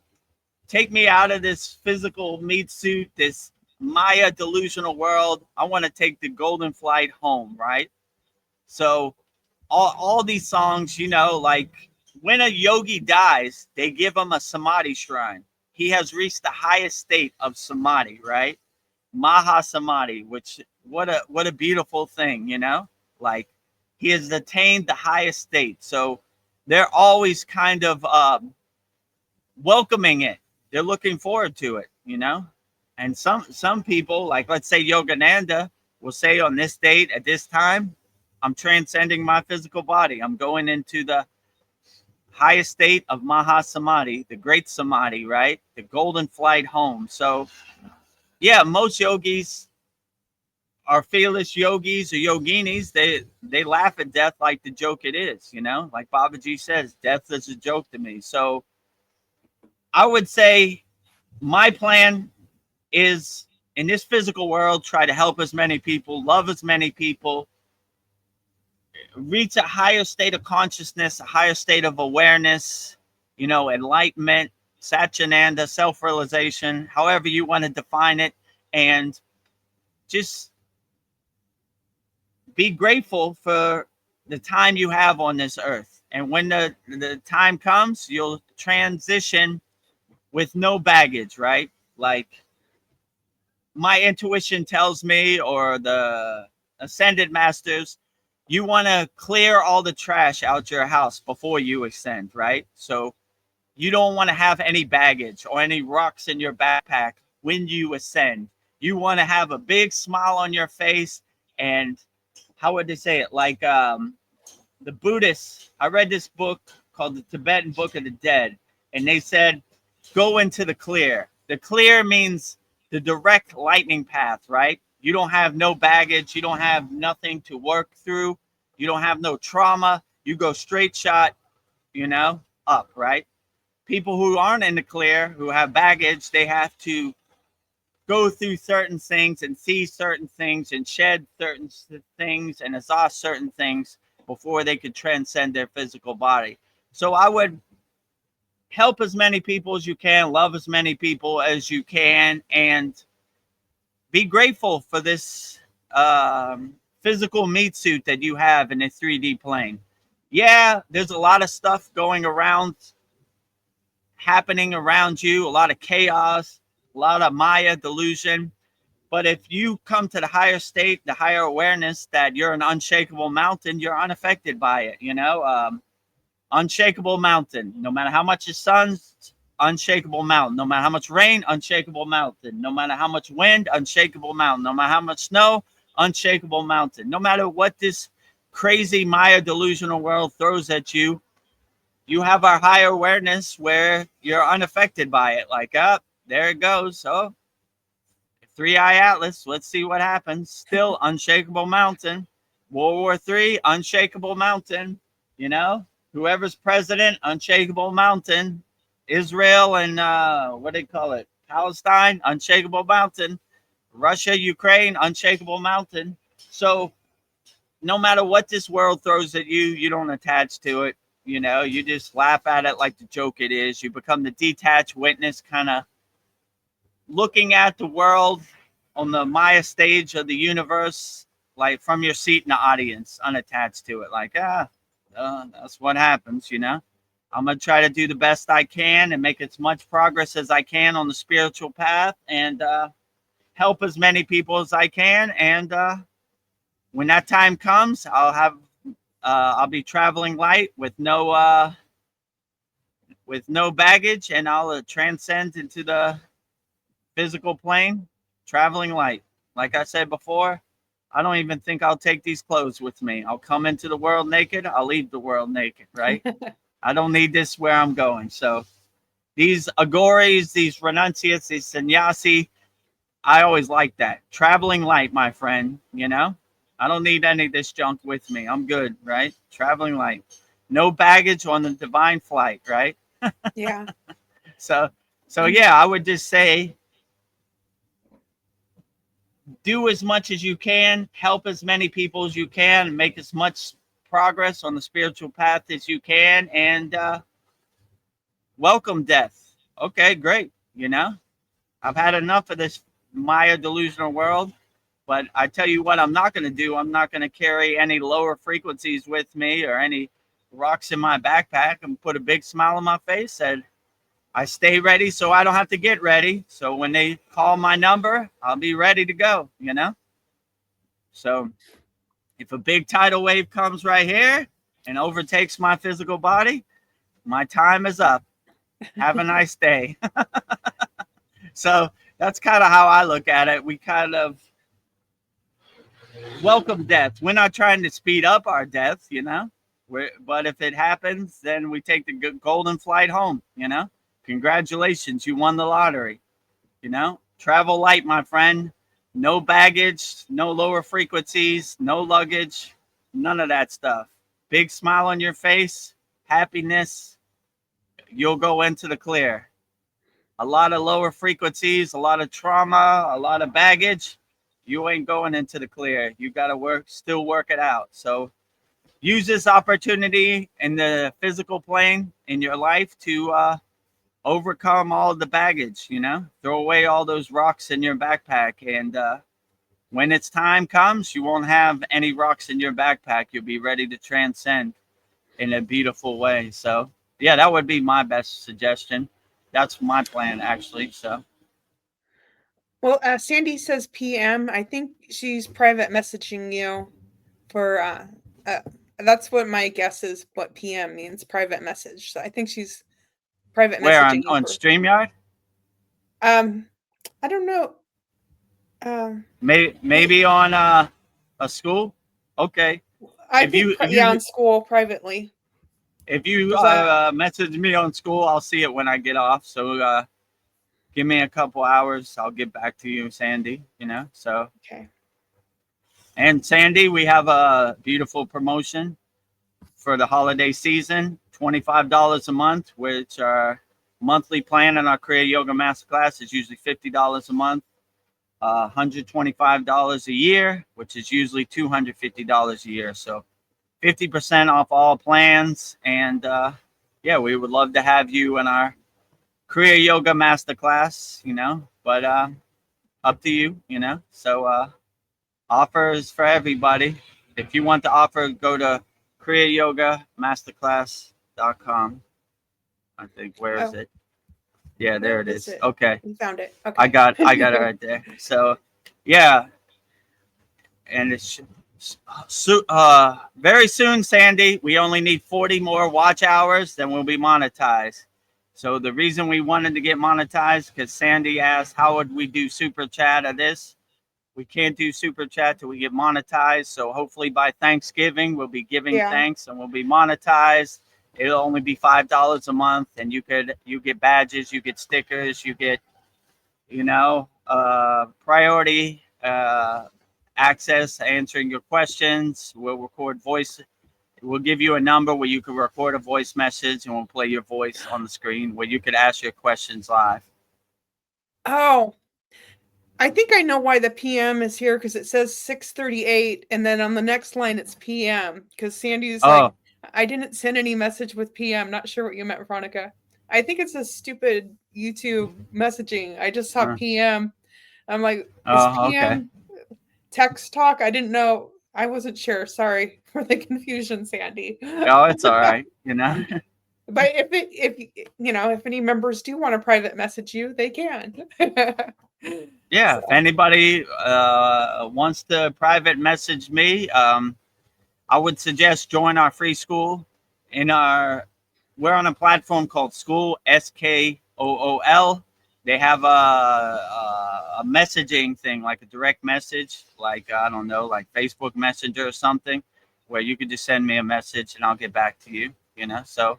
Take me out of this physical meat suit, this Maya delusional world. I want to take the golden flight home, right? So all these songs, you know, like when a yogi dies, they give him a samadhi shrine. He has reached the highest state of samadhi, right? Maha samadhi, which what a beautiful thing, you know? Like he has attained the highest state. So they're always kind of welcoming it. They're looking forward to it, you know? And some people, like let's say Yogananda, will say on this date at this time, I'm transcending my physical body. I'm going into the highest state of Maha Samadhi, the great Samadhi, right? The golden flight home. So, yeah, most yogis are fearless yogis or yoginis. They laugh at death like the joke it is, you know? Like Babaji says, death is a joke to me. So, I would say my plan is in this physical world, try to help as many people, love as many people, reach a higher state of consciousness, a higher state of awareness, you know, enlightenment, satchinanda, self-realization, however you want to define it, and just be grateful for the time you have on this earth. And when the time comes, you'll transition with no baggage, right? Like my intuition tells me, or the ascended masters, you want to clear all the trash out your house before you ascend, right? So you don't want to have any baggage or any rocks in your backpack when you ascend. You want to have a big smile on your face. And how would they say it? Like the Buddhists, I read this book called the Tibetan Book of the Dead, and they said, go into the clear. The clear means the direct lightning path, right? You don't have no baggage. You don't have nothing to work through. You don't have no trauma. You go straight shot. you know, up, right? People who aren't in the clear, who have baggage, they have to go through certain things and see certain things and shed certain things and exhaust certain things before they could transcend their physical body. So I would help as many people as you can, love as many people as you can, and be grateful for this physical meat suit that you have in a 3D plane. Yeah, there's a lot of stuff going around, happening around you, a lot of chaos, a lot of Maya delusion. But if you come to the higher state, the higher awareness that you're an unshakable mountain, you're unaffected by it, you know? Unshakable mountain. No matter how much the sun's, unshakable mountain. No matter how much rain, unshakable mountain. No matter how much wind, unshakable mountain. No matter how much snow, unshakable mountain. No matter what this crazy Maya delusional world throws at you, you have our higher awareness where you're unaffected by it. Like, up, there it goes. Oh, Three-Eye Atlas. Let's see what happens. Still unshakable mountain. World War III, unshakable mountain. You know, whoever's president, unshakable mountain. Israel and what do they call it? Palestine, unshakable mountain. Russia, Ukraine, unshakable mountain. So no matter what this world throws at you, you don't attach to it. You know, you just laugh at it like the joke it is. You become the detached witness, kind of looking at the world on the Maya stage of the universe, like from your seat in the audience, unattached to it. Like, that's what happens, you know. I'm going to try to do the best I can and make as much progress as I can on the spiritual path and help as many people as I can. And when that time comes, I'll be traveling light with no baggage, and I'll transcend into the physical plane, traveling light. Like I said before, I don't even think I'll take these clothes with me. I'll come into the world naked. I'll leave the world naked, right? I don't need this where I'm going. So these agoris, these renunciates, these sannyasi, I always like that. Traveling light, my friend, you know? I don't need any of this junk with me. I'm good, right? Traveling light. No baggage on the divine flight, right? Yeah. So yeah, I would just say do as much as you can, help as many people as you can, make as much progress on the spiritual path as you can, and welcome death. Okay, great. You know, I've had enough of this Maya delusional world, but I tell you what I'm not going to do. I'm not going to carry any lower frequencies with me or any rocks in my backpack and put a big smile on my face. And I stay ready so I don't have to get ready. So when they call my number, I'll be ready to go, you know? So if a big tidal wave comes right here and overtakes my physical body, my time is up. Have a nice day. So that's kind of how I look at it. We kind of welcome death. We're not trying to speed up our death, you know? But if it happens, then we take the golden flight home, you know? Congratulations, you won the lottery. You know, travel light, my friend. No baggage, no lower frequencies, no luggage, none of that stuff. Big smile on your face, happiness. You'll go into the clear. A lot of lower frequencies, a lot of trauma, a lot of baggage. You ain't going into the clear. You got to still work it out. So use this opportunity in the physical plane in your life to overcome all the baggage, you know, throw away all those rocks in your backpack. And when its time comes, you won't have any rocks in your backpack. You'll be ready to transcend in a beautiful way. So yeah, that would be my best suggestion. That's my plan, actually. So Well, Sandy says PM. I think she's private messaging you for that's what my guess is what PM means, private message. So I think she's private where messaging you on for StreamYard? I don't know. Maybe on a SKOOL. Okay. I If think you on SKOOL privately. if you Does message me on SKOOL, I'll see it when I get off. So give me a couple hours. I'll get back to you, Sandy. You know. So okay. and Sandy, we have a beautiful promotion for the holiday season. $25 a month, which our monthly plan in our Kriya Yoga Masterclass is usually $50 a month. $125 a year, which is usually $250 a year. So 50% off all plans. And yeah, we would love to have you in our Kriya Yoga Masterclass, but up to you, So offers for everybody. If you want the offer, go to kriyayogamasterclass.com. I think, where is it? Yeah, there it is. Okay. You found it. Okay. I got it right there. So, yeah. And it's very soon, Sandy, we only need 40 more watch hours, then we'll be monetized. So the reason we wanted to get monetized, because Sandy asked, how would we do super chat of this? We can't do super chat till we get monetized. So hopefully by Thanksgiving, we'll be giving thanks and we'll be monetized. It'll only be $5 a month, and you get badges, you get stickers, you get, priority access answering your questions. We'll record voice. We'll give you a number where you can record a voice message, and we'll play your voice on the screen where you could ask your questions live. Oh, I think I know why the PM is here, because it says 6:38, and then on the next line it's PM, because Sandy's like, I didn't send any message with PM. Not sure what you meant, Veronica. I think it's a stupid YouTube messaging. I just saw PM. I'm like, is PM text talk? I didn't know. I wasn't sure. Sorry for the confusion, Sandy. Oh, it's all right. But if any members do want to private message you, they can. Yeah. So. If anybody wants to private message me, I would suggest join our free school. We're on a platform called SKOOL, SKOOL. They have a messaging thing, like a direct message, like, I don't know, like Facebook Messenger or something, where you could just send me a message and I'll get back to you, So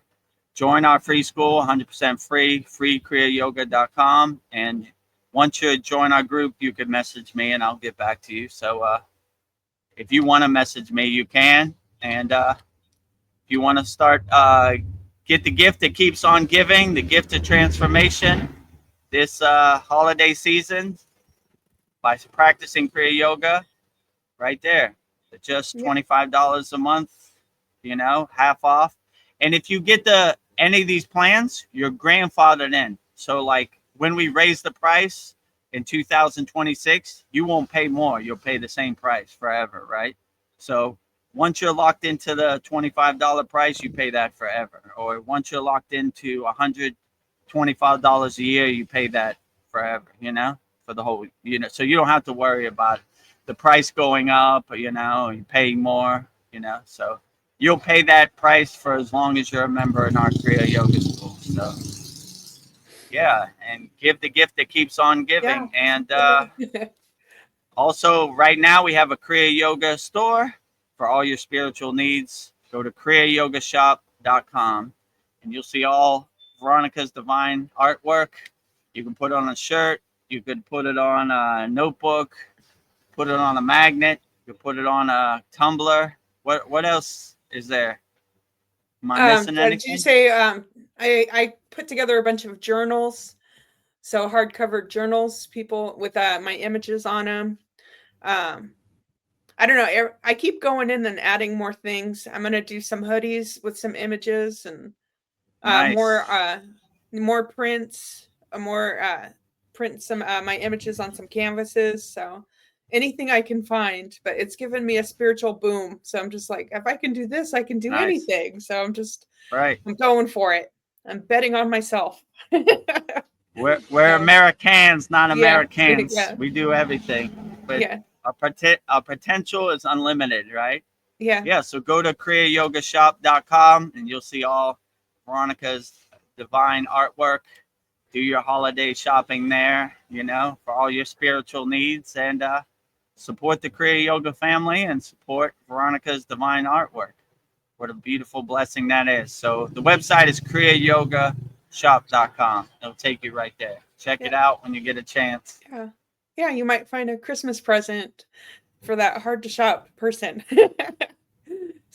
join our free school, 100% free, kriyayogamasterclass.com. And once you join our group, you can message me and I'll get back to you. So if you want to message me, you can. And if you want to start, get the gift that keeps on giving, the gift of transformation this holiday season by practicing Kriya Yoga, right there. Just $25 a month, half off. And if you get any of these plans, you're grandfathered in. So like when we raise the price in 2026, you won't pay more. You'll pay the same price forever, right? So once you're locked into the $25 price, you pay that forever. Or once you're locked into $125 a year, you pay that forever, for the whole, so you don't have to worry about the price going up, you're paying more, so you'll pay that price for as long as you're a member in our Kriya Yoga school. So yeah, and give the gift that keeps on giving. And also right now we have a Kriya Yoga store for all your spiritual needs. Go to kriyayogamasterclass.com and you'll see all Veronica's divine artwork. You can put it on a shirt, you could put it on a notebook, put it on a magnet, you could put it on a tumbler. What else is there? Am I missing anything? Did you say I put together a bunch of journals, so hardcover journals, people with my images on them. I don't know. I keep going in and adding more things. I'm gonna do some hoodies with some images and Nice. more prints, print some my images on some canvases. So anything I can find, but it's given me a spiritual boom. So I'm just like, if I can do this, I can do anything. So I'm going for it. I'm betting on myself. We're Americans, not Americans. Yeah. We do everything. But our potential is unlimited, right? Yeah. Yeah. So go to kriyayogamasterclass.com and you'll see all Veronica's divine artwork. Do your holiday shopping there, for all your spiritual needs, and support the Kriya Yoga family and support Veronica's divine artwork. What a beautiful blessing that is. So the website is kriyayogamasterclass.com. It'll take you right there. Check it out when you get a chance. Yeah. Yeah, you might find a Christmas present for that hard to shop person.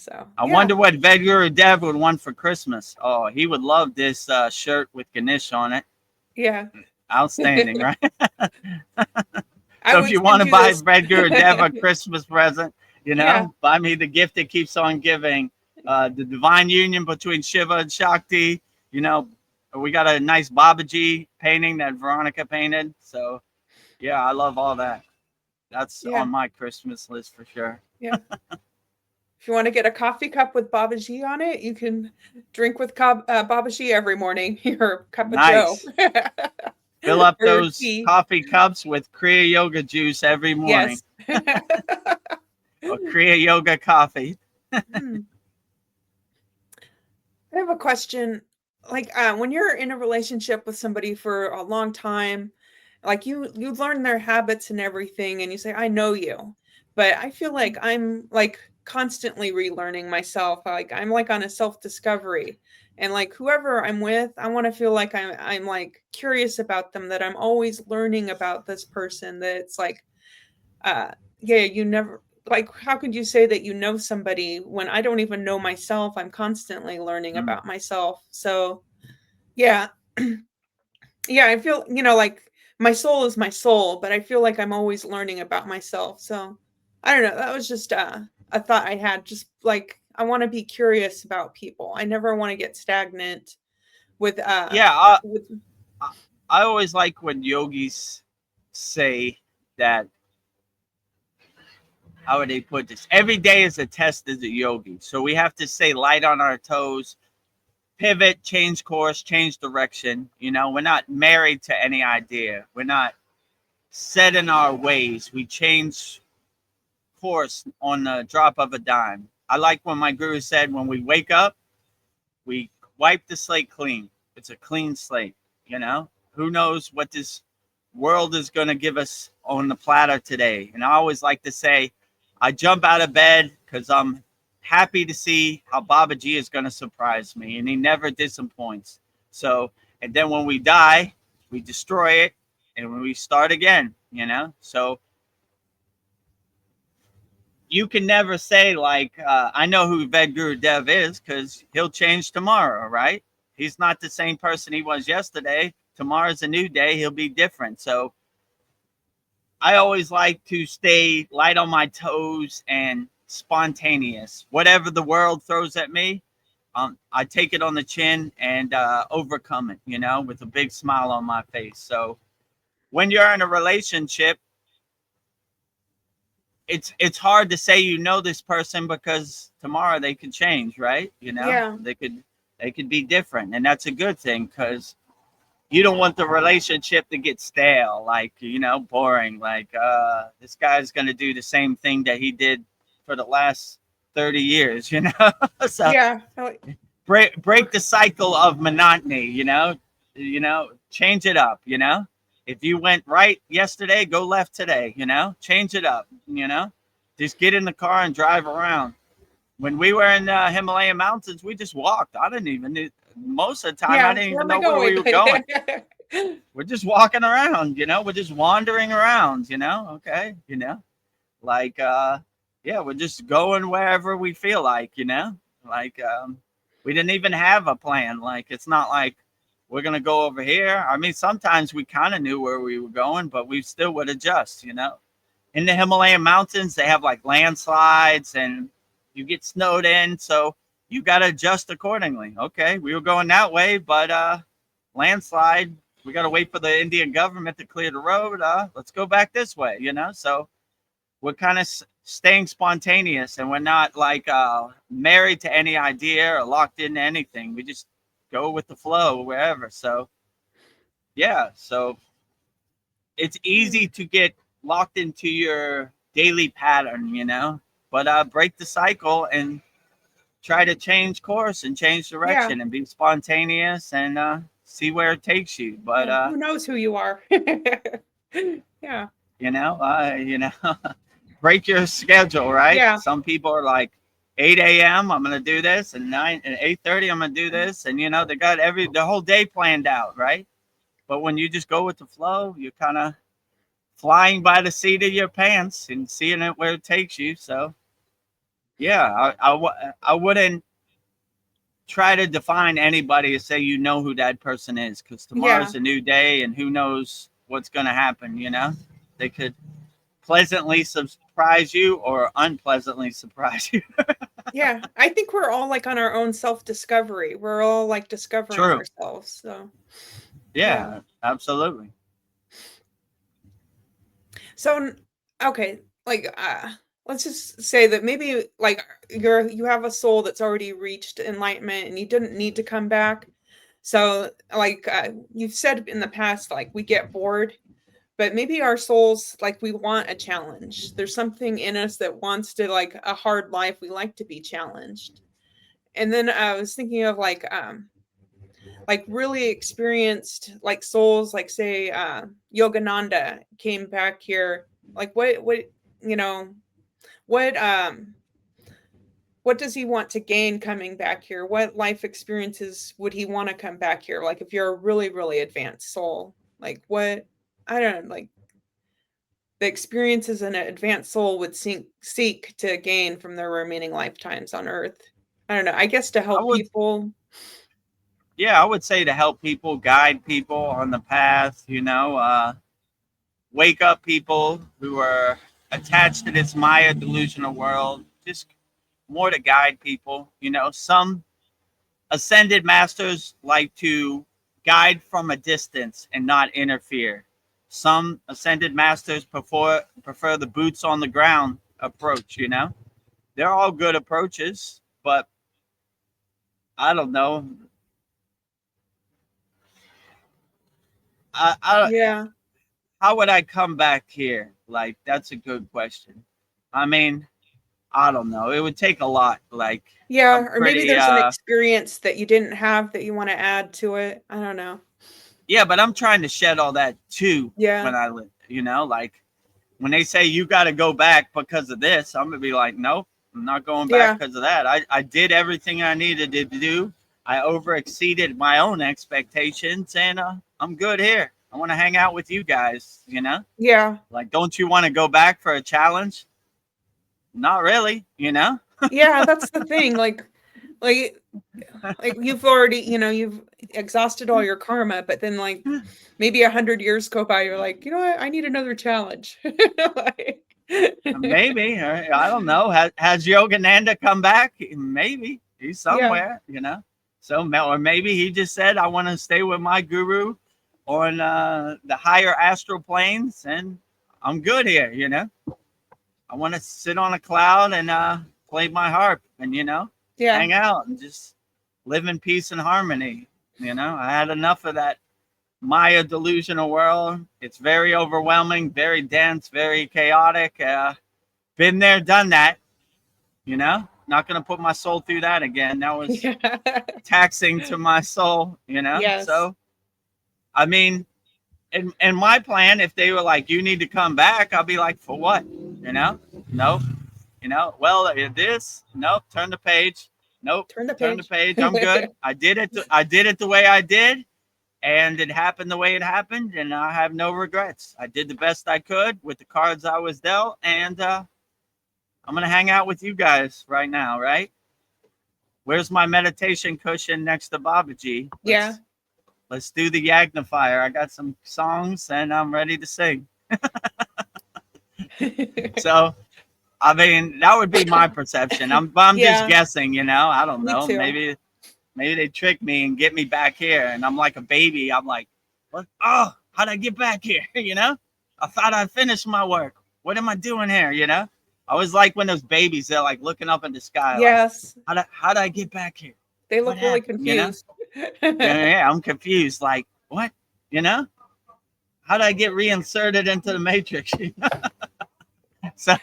So I yeah. wonder what VEDAGURUDEV would want for Christmas. Oh, he would love this shirt with Ganesh on it. Yeah. Outstanding, right? I So if would you want send to you buy this. VEDAGURUDEV a Christmas present, Yeah. buy me the gift that keeps on giving. The divine union between Shiva and Shakti. We got a nice Babaji painting that Veronica painted. So yeah, I love all that. That's Yeah. on my Christmas list for sure. Yeah. If you want to get a coffee cup with Babaji on it, you can drink with Babaji every morning. Your cup of Joe. Nice. Fill up Or your those tea. coffee cups with Kriya Yoga juice every morning. Yes. Or Kriya Yoga coffee. I have a question. Like, when you're in a relationship with somebody for a long time, like you learn their habits and everything, and you say, "I know you," but I feel like I'm like constantly relearning myself. Like I'm like on a self discovery, and like whoever I'm with, I want to feel like I'm like curious about them. That I'm always learning about this person. That it's like, yeah, you never like how could you say that you know somebody when I don't even know myself? I'm constantly learning Mm. about myself. So yeah. Yeah, I feel, like my soul is my soul, but I feel like I'm always learning about myself. So I don't know. That was just a thought I had. Just like I want to be curious about people. I never want to get stagnant with Yeah, with I always like when yogis say that, how would they put this? Every day is a test as a yogi. So we have to stay light on our toes, pivot, change course, change direction. We're not married to any idea. We're not set in our ways. We change course on the drop of a dime. I like when my guru said, when we wake up, we wipe the slate clean. It's a clean slate. Who knows what this world is going to give us on the platter today. And I always like to say, I jump out of bed because I'm happy to see how Babaji is going to surprise me, and he never disappoints. So, and then when we die, we destroy it, and when we start again. So you can never say like, I know who VEDGURUDEV is because he'll change tomorrow, right? He's not the same person he was yesterday. Tomorrow's a new day. He'll be different. So I always like to stay light on my toes and spontaneous. Whatever the world throws at me, I take it on the chin and overcome it, with a big smile on my face. So when you're in a relationship, it's hard to say this person because tomorrow they could change, right? yeah. They could be different, and that's a good thing because you don't want the relationship to get stale, like boring. Like this guy's gonna do the same thing that he did for the last 30 years, So Yeah. break the cycle of monotony, change it up, If you went right yesterday, go left today, change it up, just get in the car and drive around. When we were in the Himalayan mountains, we just walked. I didn't even, most of the time, I Yeah. didn't Where even am I know where we going? were going. We're just walking around, we're just wandering around, okay, like, yeah, we're just going wherever we feel like, like, we didn't even have a plan. Like, it's not like we're going to go over here. I mean, sometimes we kind of knew where we were going, but we still would adjust, In the Himalayan mountains, they have like landslides and you get snowed in. So you got to adjust accordingly. Okay. We were going that way, but landslide, we got to wait for the Indian government to clear the road. Let's go back this way, So we're kind of staying spontaneous, and we're not like married to any idea or locked into anything. We just go with the flow wherever. So yeah, so it's easy to get locked into your daily pattern, but break the cycle and try to change course and change Yeah. direction and be spontaneous and see where it takes you. But Yeah. Who knows who you are? Yeah. you know, you know, break your schedule, right? Yeah. Some people are like 8 a.m. I'm gonna do this, and 8:30 I'm gonna do this, and they got the whole day planned out, right? But when you just go with the flow, you're kind of flying by the seat of your pants and seeing it where it takes you. So Yeah, I wouldn't try to define anybody to say you know who that person is, because tomorrow's Yeah. a new day and who knows what's going to happen. They could pleasantly surprise you or unpleasantly surprise you. Yeah. I think we're all like on our own self-discovery. We're all like discovering True. ourselves. So yeah. Yeah, absolutely. So okay, like let's just say that maybe like you have a soul that's already reached enlightenment and you didn't need to come back. So like you've said in the past, like we get bored, but maybe our souls, like we want a challenge. There's something in us that wants to, like a hard life. We like to be challenged. And then I was thinking of like really experienced like souls, like say Yogananda came back here. Like what you know what does he want to gain coming back here? What life experiences would he want to come back here? Like if you're a really, really advanced soul, like what, I don't know, like the experiences an advanced soul would seek to gain from their remaining lifetimes on Earth. I don't know. I guess to I help would, people. yeah, I would say to help people, guide people on the path. Wake up people who are attached to this Maya delusional world. Just more to guide people. Some ascended masters like to guide from a distance and not interfere. Some ascended masters prefer the boots on the ground approach. They're all good approaches, but I don't know. I Yeah. How would I come back here? Like, that's a good question. I mean, I don't know. It would take a lot. Like, Yeah. I'm Or maybe pretty there's an experience that you didn't have that you want to add to it. I don't know. yeah, but I'm trying to shed all that too Yeah. when I live. Like when they say you got to go back because of this, I'm gonna be like, nope, I'm not going back Yeah. because of that. I did everything I needed to do. I over exceeded my own expectations, and I'm good here. I want to hang out with you guys. Yeah. Like, don't you want to go back for a challenge? Not really. Yeah. That's the thing. Like you've already, you've exhausted all your karma, but then like maybe 100 years go by, you're like, you know what, I need another challenge. Like, Maybe. I don't know. Has Yogananda come back? Maybe he's yeah. somewhere. So, or maybe he just said, I want to stay with my guru on the higher astral planes, and I'm good here. I want to sit on a cloud and play my harp and, Yeah. hang out and just live in peace and harmony. I had enough of that Maya delusional world. It's very overwhelming, very dense, very chaotic. Been there, done that. Not going to put my soul through that again. That was Yeah. taxing to my soul. Yes. So, I mean, in my plan, if they were like, you need to come back, I'll be like, for what? Nope. Well, this, nope, turn the page. Nope, Turn the turn the page. page. I'm good. I did it the way I did, and it happened the way it happened, and I have no regrets. I did the best I could with the cards I was dealt, and I'm gonna hang out with you guys right now, right? Where's my meditation cushion next to Babaji? Yeah. Let's do the Yagnifier. I got some songs, and I'm ready to sing. So, I mean, that would be my perception. I'm Yeah. just guessing, I don't Me know. too. Maybe they trick me and get me back here, and I'm like a baby. I'm like, what? Oh, how'd I get back here? I thought I finished my work. What am I doing here? I always like when those babies, they're like looking up in the sky. Yes. Like, how'd I get back here? They What look really happened? confused. Yeah, I'm confused. Like, what? How'd I get reinserted into the matrix? So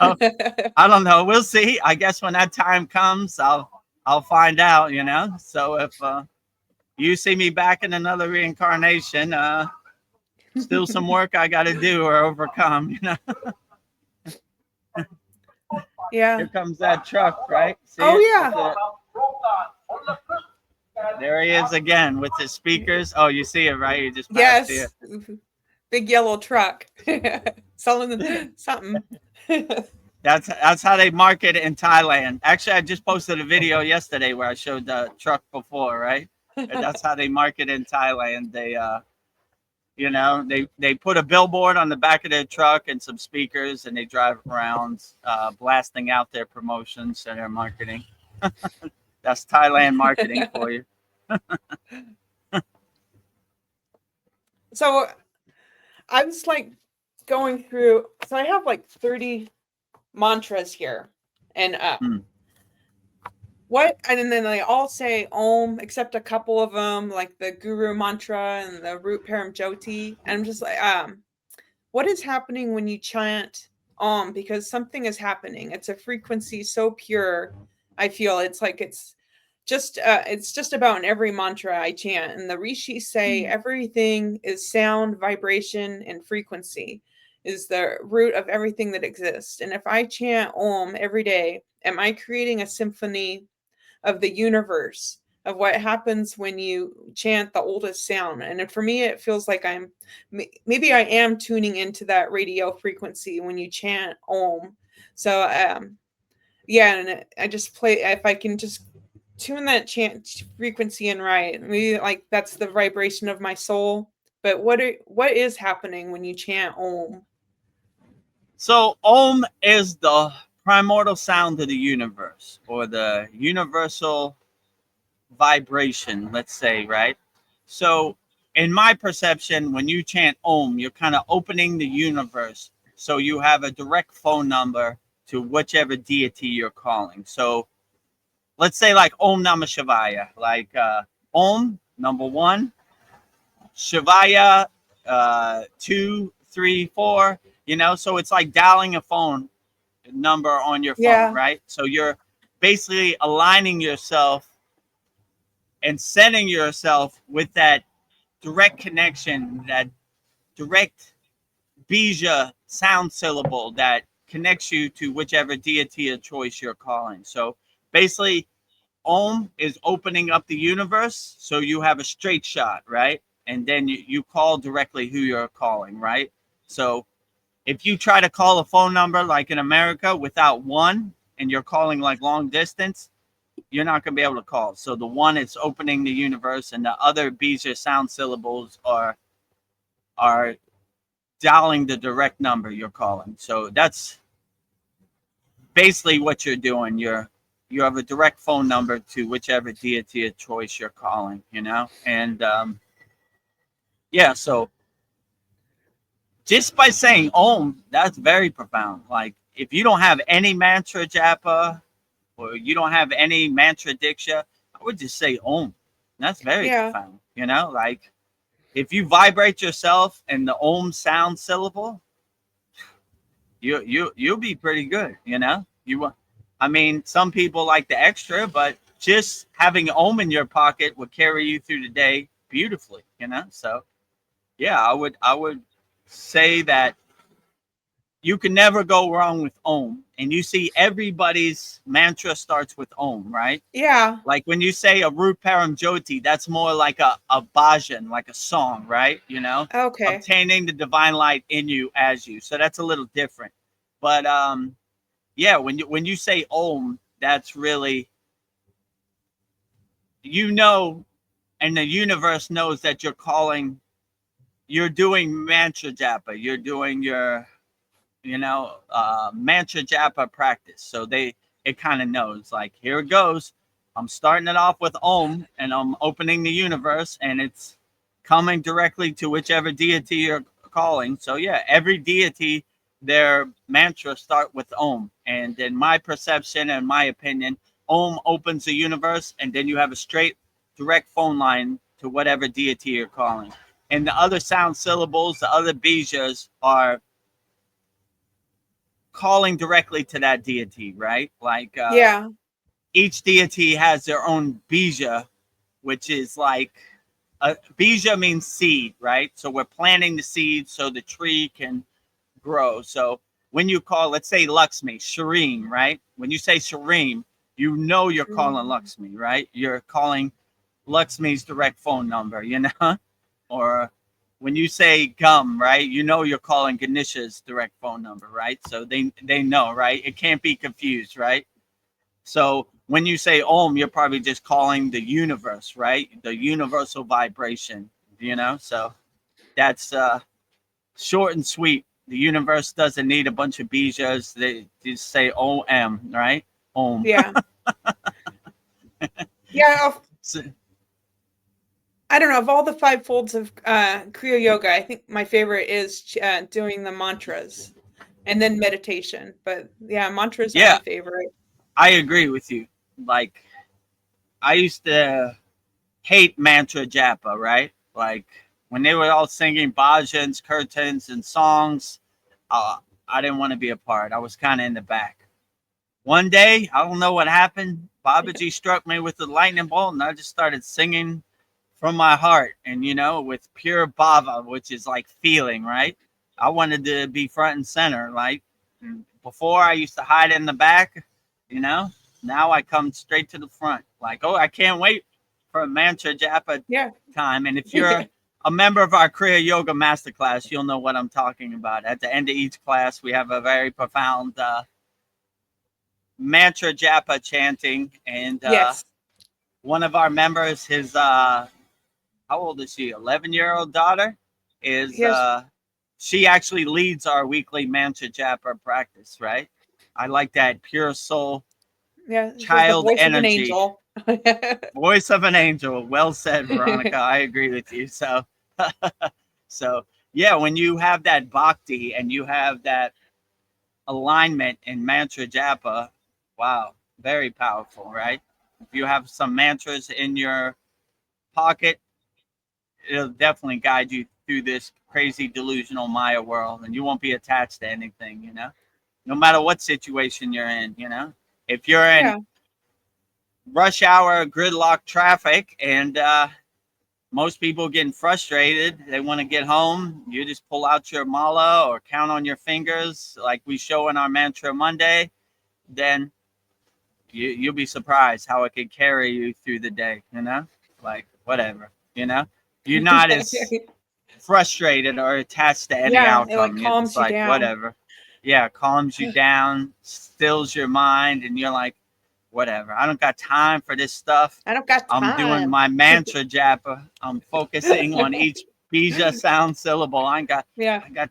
I don't know. We'll see. I guess when that time comes, I'll find out. So if you see me back in another reincarnation, still some work I got to do or overcome. Yeah. Here comes that truck, right? See Oh, it? yeah. There he is again with his speakers. Oh, you see it, right? You just passed Yes. it. Big yellow truck. Selling something. That's how they market it in Thailand. Actually, I just posted a video yesterday where I showed the truck before, right? And that's how they market in Thailand. They they put a billboard on the back of their truck and some speakers, and they drive around blasting out their promotions and their marketing. That's Thailand marketing for you. So I was like going through, so I have like 30 mantras here. And and then they all say Om, except a couple of them, like the Guru mantra and the Root Param Jyoti. And I'm just like, what is happening when you chant Om? Because something is happening. It's a frequency so pure. I feel it's like it's just about in every mantra I chant. And the rishis say everything is sound, vibration, and frequency is the root of everything that exists. And if I chant Om every day, am I creating a symphony of the universe of what happens when you chant the oldest sound? And for me, it feels like maybe I am tuning into that radio frequency when you chant Om. So yeah, and I just play, if I can just tune that chant frequency in right, maybe like that's the vibration of my soul. But what is happening when you chant Om? So Om is the primordial sound of the universe, or the universal vibration, let's say, right? So in my perception, when you chant Om, you're kind of opening the universe. So you have a direct phone number to whichever deity you're calling. So let's say like Om Namah Shivaya, like Om, number 1, Shivaya, 2, 3, 4, so it's like dialing a phone number on your phone, right? So you're basically aligning yourself and centering yourself with that direct connection, that direct bija sound syllable that connects you to whichever deity of choice you're calling. So basically, Om is opening up the universe, so you have a straight shot, right? And then you call directly who you're calling, right? So if you try to call a phone number like in America without 1, and you're calling like long distance, you're not going to be able to call. So the 1 is opening the universe, and the other bija sound syllables are dialing the direct number you're calling. So that's basically what you're doing. You have a direct phone number to whichever deity of choice you're calling, and yeah, so just by saying Om, that's very profound. Like if you don't have any mantra japa, or you don't have any mantra diksha, I would just say Om. That's very profound. Like if you yourself in the Om sound syllable, you'll be pretty good. I mean, some people like the extra, but just having Om in your pocket would carry you through the day beautifully. So yeah, I would say that you can never go wrong with Om. And you see everybody's mantra starts with Om, right? Yeah. Like when you say a Root Param Jyoti, that's more like a bhajan, like a song, right? Okay. Obtaining the divine light in you as you. So that's a little different. But yeah, when you say Om, that's really, and the universe knows that you're doing mantra japa, you're doing your mantra japa practice. So it kind of knows, like, here it goes. I'm starting it off with Om, and I'm opening the universe, and it's coming directly to whichever deity you're calling. So yeah, every deity, their mantra start with Om. And in my perception and my opinion, Om opens the universe, and then you have a straight, direct phone line to whatever deity you're calling. And the other sound syllables, the other bijas, are calling directly to that deity, right? Like each deity has their own bija, which is like bija means seed, right? So we're planting the seed so the tree can grow. So when you call, let's say Lakshmi, Shreem, right? When you say Shreem, you're calling Lakshmi, right? You're calling Lakshmi's direct phone number, or when you say gum, right, you know you're calling Ganesha's direct phone number, right? So they know, right? It can't be confused, right? So when you say Om, you're probably just calling the universe, right? The universal vibration, you know? So that's short and sweet. The universe doesn't need a bunch of bijas. They just say OM, right? Om. Yeah. Yeah. So, I don't know. Of all the 5 folds of Kriya Yoga, I think my favorite is doing the mantras and then meditation. But yeah, mantras are yeah, my favorite. I agree with you. Like, I used to hate mantra japa, right? Like, when they were all singing bhajans, kirtans, and songs, I didn't want to be a part. I was kind of in the back. One day, I don't know what happened. Babaji struck me with the lightning bolt, and I just started singing from my heart, and with pure bhava, which is like feeling, right? I wanted to be front and center. Like, before, I used to hide in the back. Now I come straight to the front. Like, oh, I can't wait for a mantra japa Yeah. time. And if you're a member of our Kriya Yoga Masterclass, you'll know what I'm talking about. At the end of each class, we have a very profound mantra japa chanting, and Yes. one of our members, his how old is she? 11-year-old daughter is she actually leads our weekly mantra japa practice, right? I like that pure soul, Yeah. child The voice energy. of an angel. Voice of an angel. Well said, Veronica. I agree with you. So yeah, when you have that bhakti and you have that alignment in mantra japa, wow, very powerful, right? If you have some mantras in your pocket, it'll definitely guide you through this crazy delusional Maya world, and you won't be attached to anything, no matter what situation you're in. If you're in Yeah. rush hour gridlock traffic and most people getting frustrated, they want to get home, you just pull out your mala or count on your fingers like we show in our mantra Monday, then you'll be surprised how it can carry you through the day, like whatever, you're not as frustrated or attached to any Yeah, it like outcome. You're calms just you like, down. whatever. Yeah, calms you down, stills your mind, and you're like, whatever. I don't got time for this stuff. I don't got I'm doing time. my mantra japa. I'm focusing on each bija sound syllable. I ain't got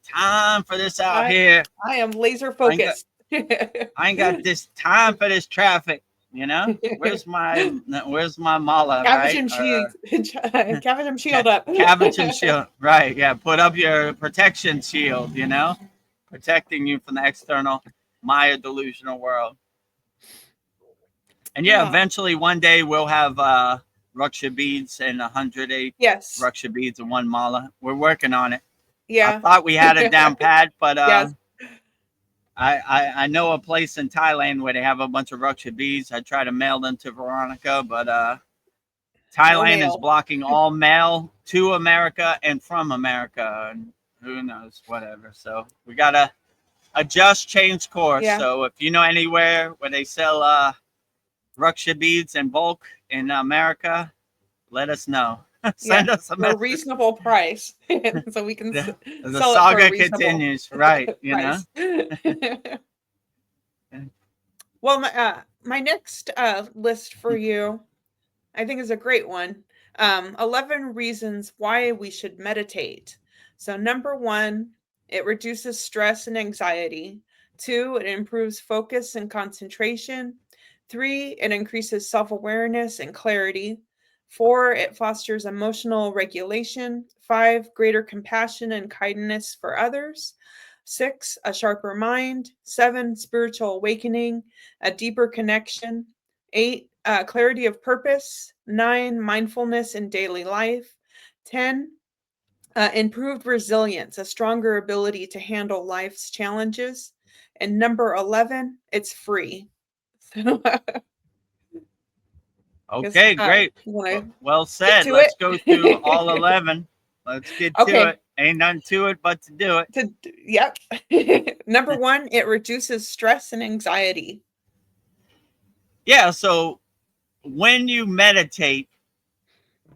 time for this out here. I am laser focused. I ain't got this time for this traffic. Where's my mala, right? Cavacham shield up. Cavacham shield, right? Yeah, put up your protection shield. Protecting you from the external Maya delusional world. And yeah, eventually one day we'll have Raksha beads and 108 Raksha beads and 1 mala. We're working on it. Yeah. I thought we had it down pat, but yes. I know a place in Thailand where they have a bunch of Raksha beads. I try to mail them to Veronica, but Thailand is blocking all mail to America and from America, and who knows, whatever. So we gotta adjust, change course. Yeah. So if you know anywhere where they sell Raksha beads in bulk in America, let us know. Send us a for a reasonable price, so we can the sell saga it for a continues, right? Well, my next list for you, I think, is a great one. 11 reasons why we should meditate. So number 1, it reduces stress and anxiety. 2, it improves focus and concentration. 3, it increases self-awareness and clarity. 4, it fosters emotional regulation. 5, greater compassion and kindness for others. 6, a sharper mind. 7, spiritual awakening, a deeper connection. 8, clarity of purpose. 9, mindfulness in daily life. 10, improved resilience, a stronger ability to handle life's challenges. And number 11, it's free. Okay, great. Well said. Let's go through all 11. Let's get to it. Ain't nothing to it but to do it. Yep. Number 1, it reduces stress and anxiety. Yeah, so when you meditate,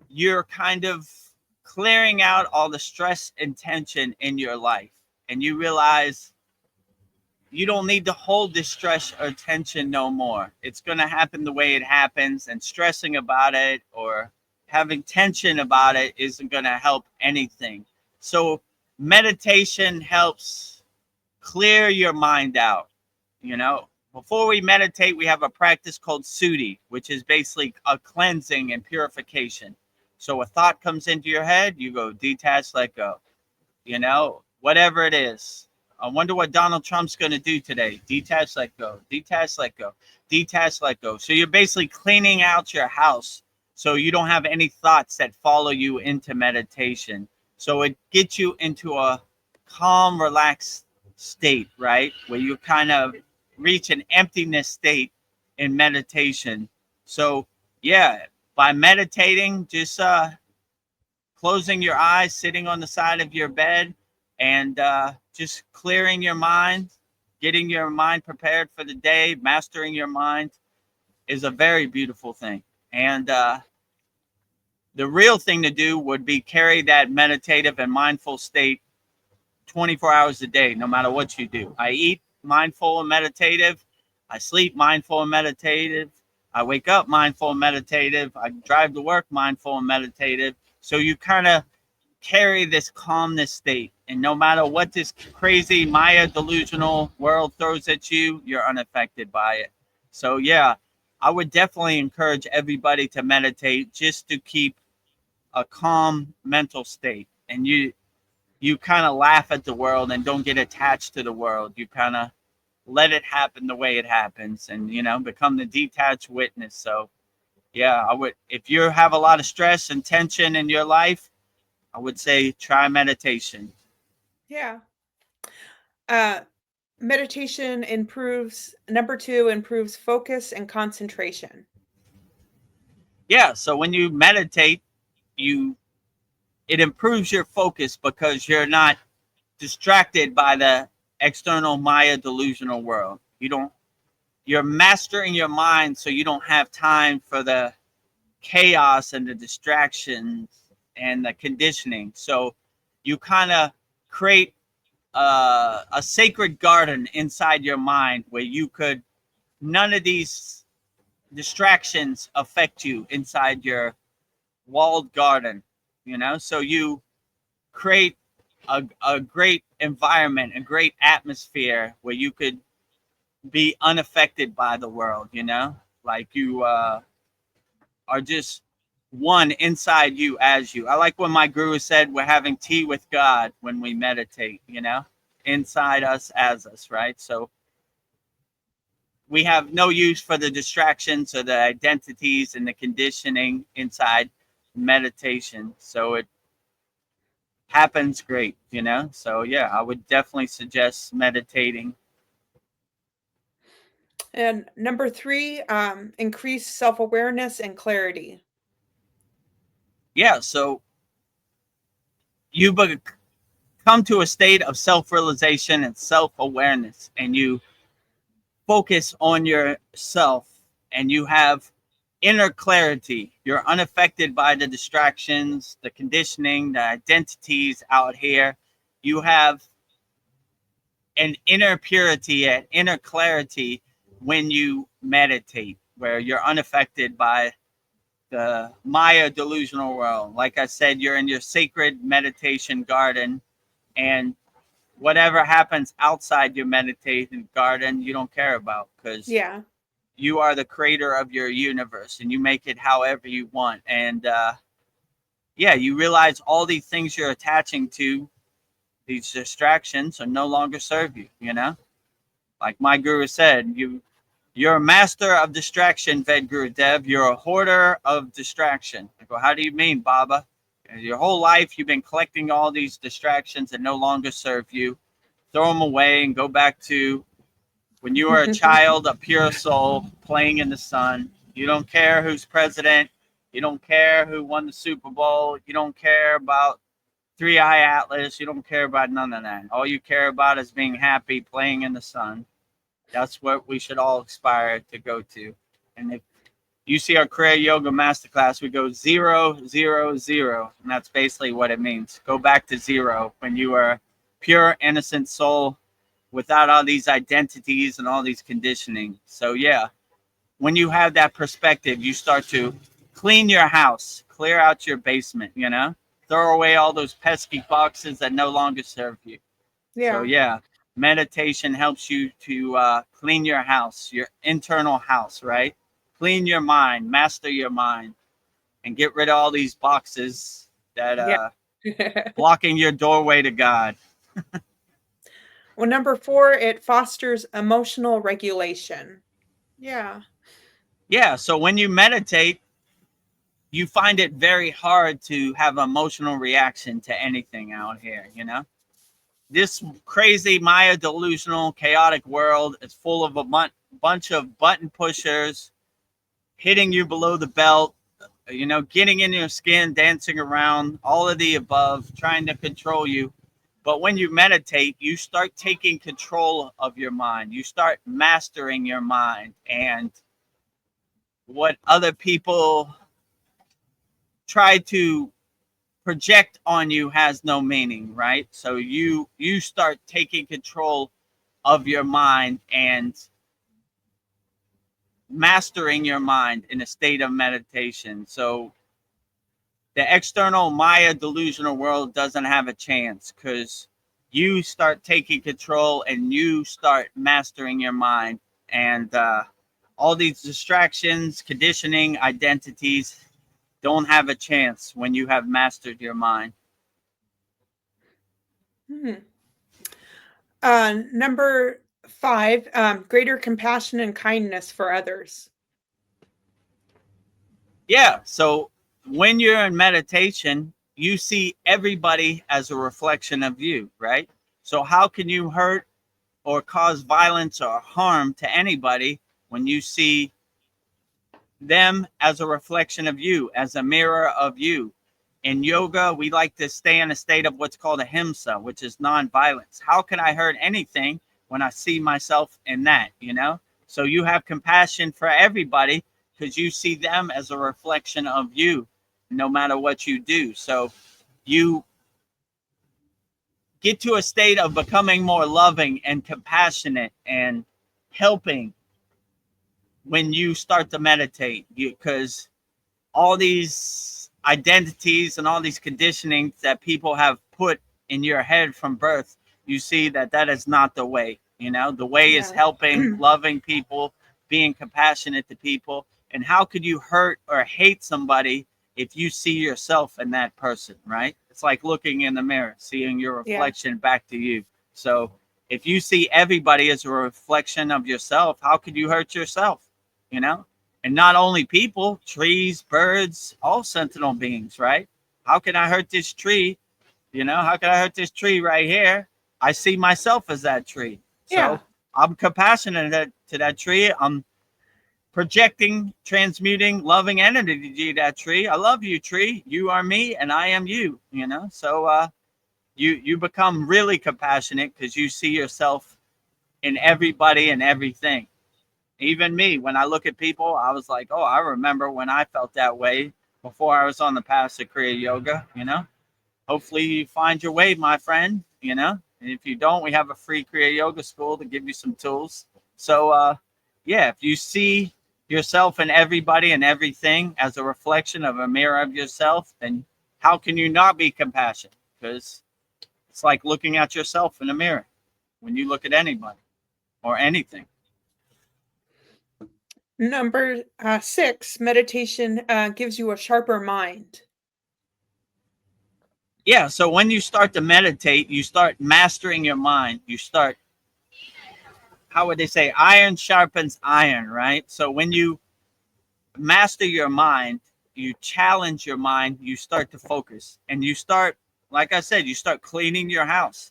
you're kind of clearing out all the stress and tension in your life. And you realize you don't need to hold this stress or tension no more. It's going to happen the way it happens, and stressing about it or having tension about it isn't going to help anything. So meditation helps clear your mind out. You know, before we meditate, we have a practice called Sudi, which is basically a cleansing and purification. So a thought comes into your head, you go detach, let go. You know, whatever it is. I wonder what Donald Trump's going to do today. Detach, let go. Detach, let go. Detach, let go. So you're basically cleaning out your house so you don't have any thoughts that follow you into meditation. So it gets you into a calm, relaxed state, right? Where you kind of reach an emptiness state in meditation. So, yeah, by meditating, just closing your eyes, sitting on the side of your bed, and just clearing your mind, getting your mind prepared for the day, mastering your mind is a very beautiful thing. And the real thing to do would be carry that meditative and mindful state 24 hours a day, no matter what you do. I eat mindful and meditative. I sleep mindful and meditative. I wake up mindful and meditative. I drive to work mindful and meditative. So you kind of carry this calmness state, and no matter what this crazy Maya delusional world throws at you, you're unaffected by it. So yeah, I would definitely encourage everybody to meditate just to keep a calm mental state. And you kind of laugh at the world and don't get attached to the world. You kind of let it happen the way it happens, and you know, become the detached witness. So yeah, I would, if you have a lot of stress and tension in your life, I would say try meditation. Yeah. Meditation improves, number 2, improves focus and concentration. Yeah, so when you meditate, you it improves your focus because you're not distracted by the external Maya delusional world. You're mastering your mind so you don't have time for the chaos and the distractions and the conditioning. So you kind of create a sacred garden inside your mind where you could, none of these distractions affect you inside your walled garden, you know? So you create a great environment, a great atmosphere where you could be unaffected by the world, you know? Like you are just one inside you as you. I like when my guru said we're having tea with God when we meditate, you know? Inside us as us, right? So we have no use for the distractions or the identities and the conditioning inside meditation. So it happens great, you know? So yeah, I would definitely suggest meditating. And number 3, increase self-awareness and clarity. Yeah, so you come to a state of self-realization and self-awareness, and you focus on yourself, and you have inner clarity. You're unaffected by the distractions, the conditioning, the identities out here. You have an inner purity and inner clarity when you meditate, where you're unaffected by the Maya delusional world. Like I said, you're in your sacred meditation garden, and whatever happens outside your meditation garden, you don't care about, because Yeah. you are the creator of your universe and you make it however you want. And yeah, you realize all these things you're attaching to, these distractions, are no longer serve you, you know? Like my guru said, you're a master of distraction, VEDAGURUDEV. You're a hoarder of distraction. I go, how do you mean, Baba? Your whole life you've been collecting all these distractions that no longer serve you. Throw them away and go back to when you were a child, a pure soul, playing in the sun. You don't care who's president. You don't care who won the Super Bowl. You don't care about Three Eye Atlas. You don't care about none of that. All you care about is being happy, playing in the sun. That's what we should all aspire to go to. And if you see our Kriya Yoga Masterclass, we go 0, 0, 0. And that's basically what it means. Go back to 0 when you are pure, innocent soul without all these identities and all these conditioning. So, yeah, when you have that perspective, you start to clean your house, clear out your basement, you know, throw away all those pesky boxes that no longer serve you. Yeah. So, yeah, meditation helps you to clean your house, your internal house, right? Clean your mind, master your mind, and get rid of all these boxes that blocking your doorway to God. Well, number 4, it fosters emotional regulation. Yeah. Yeah, so when you meditate, you find it very hard to have emotional reaction to anything out here, you know? This crazy Maya delusional chaotic world is full of a bunch of button pushers hitting you below the belt, you know, getting in your skin, dancing around, all of the above, trying to control you. But when you meditate, you start taking control of your mind. You start mastering your mind, and what other people try to project on you has no meaning, right? So you start taking control of your mind and mastering your mind in a state of meditation. So the external Maya delusional world doesn't have a chance, because you start taking control and you start mastering your mind, and all these distractions, conditioning, identities don't have a chance when you have mastered your mind. Number 5, greater compassion and kindness for others. Yeah, so when you're in meditation, you see everybody as a reflection of you, right? So how can you hurt or cause violence or harm to anybody when you see them as a reflection of you, as a mirror of you? In yoga, we like to stay in a state of what's called ahimsa, which is nonviolence. How can I hurt anything when I see myself in that, you know? So you have compassion for everybody because you see them as a reflection of you, no matter what you do. So you get to a state of becoming more loving and compassionate and helping when you start to meditate, because all these identities and all these conditionings that people have put in your head from birth, you see that is not the way. You know, the way is helping, loving people, being compassionate to people. And how could you hurt or hate somebody if you see yourself in that person, right? It's like looking in the mirror, seeing your reflection back to you. So if you see everybody as a reflection of yourself, how could you hurt yourself? You know? And not only people, trees, birds, all sentinel beings, right? How can I hurt this tree? You know, how can I hurt this tree right here? I see myself as that tree. So I'm compassionate to that tree. I'm projecting, transmuting, loving energy to that tree. I love you, tree. You are me and I am you, you know? So you become really compassionate because you see yourself in everybody and everything. Even me, when I look at people, I was like, oh, I remember when I felt that way before I was on the path to Kriya Yoga, you know? Hopefully you find your way, my friend, you know? And if you don't, we have a free Kriya Yoga school to give you some tools. So, yeah, if you see yourself and everybody and everything as a reflection of a mirror of yourself, then how can you not be compassionate? Because it's like looking at yourself in a mirror when you look at anybody or anything. Number 6, meditation gives you a sharper mind. Yeah, so when you start to meditate, you start mastering your mind. You start, how would they say, iron sharpens iron, right? So when you master your mind, you challenge your mind, you start to focus. And you start, like I said, you start cleaning your house.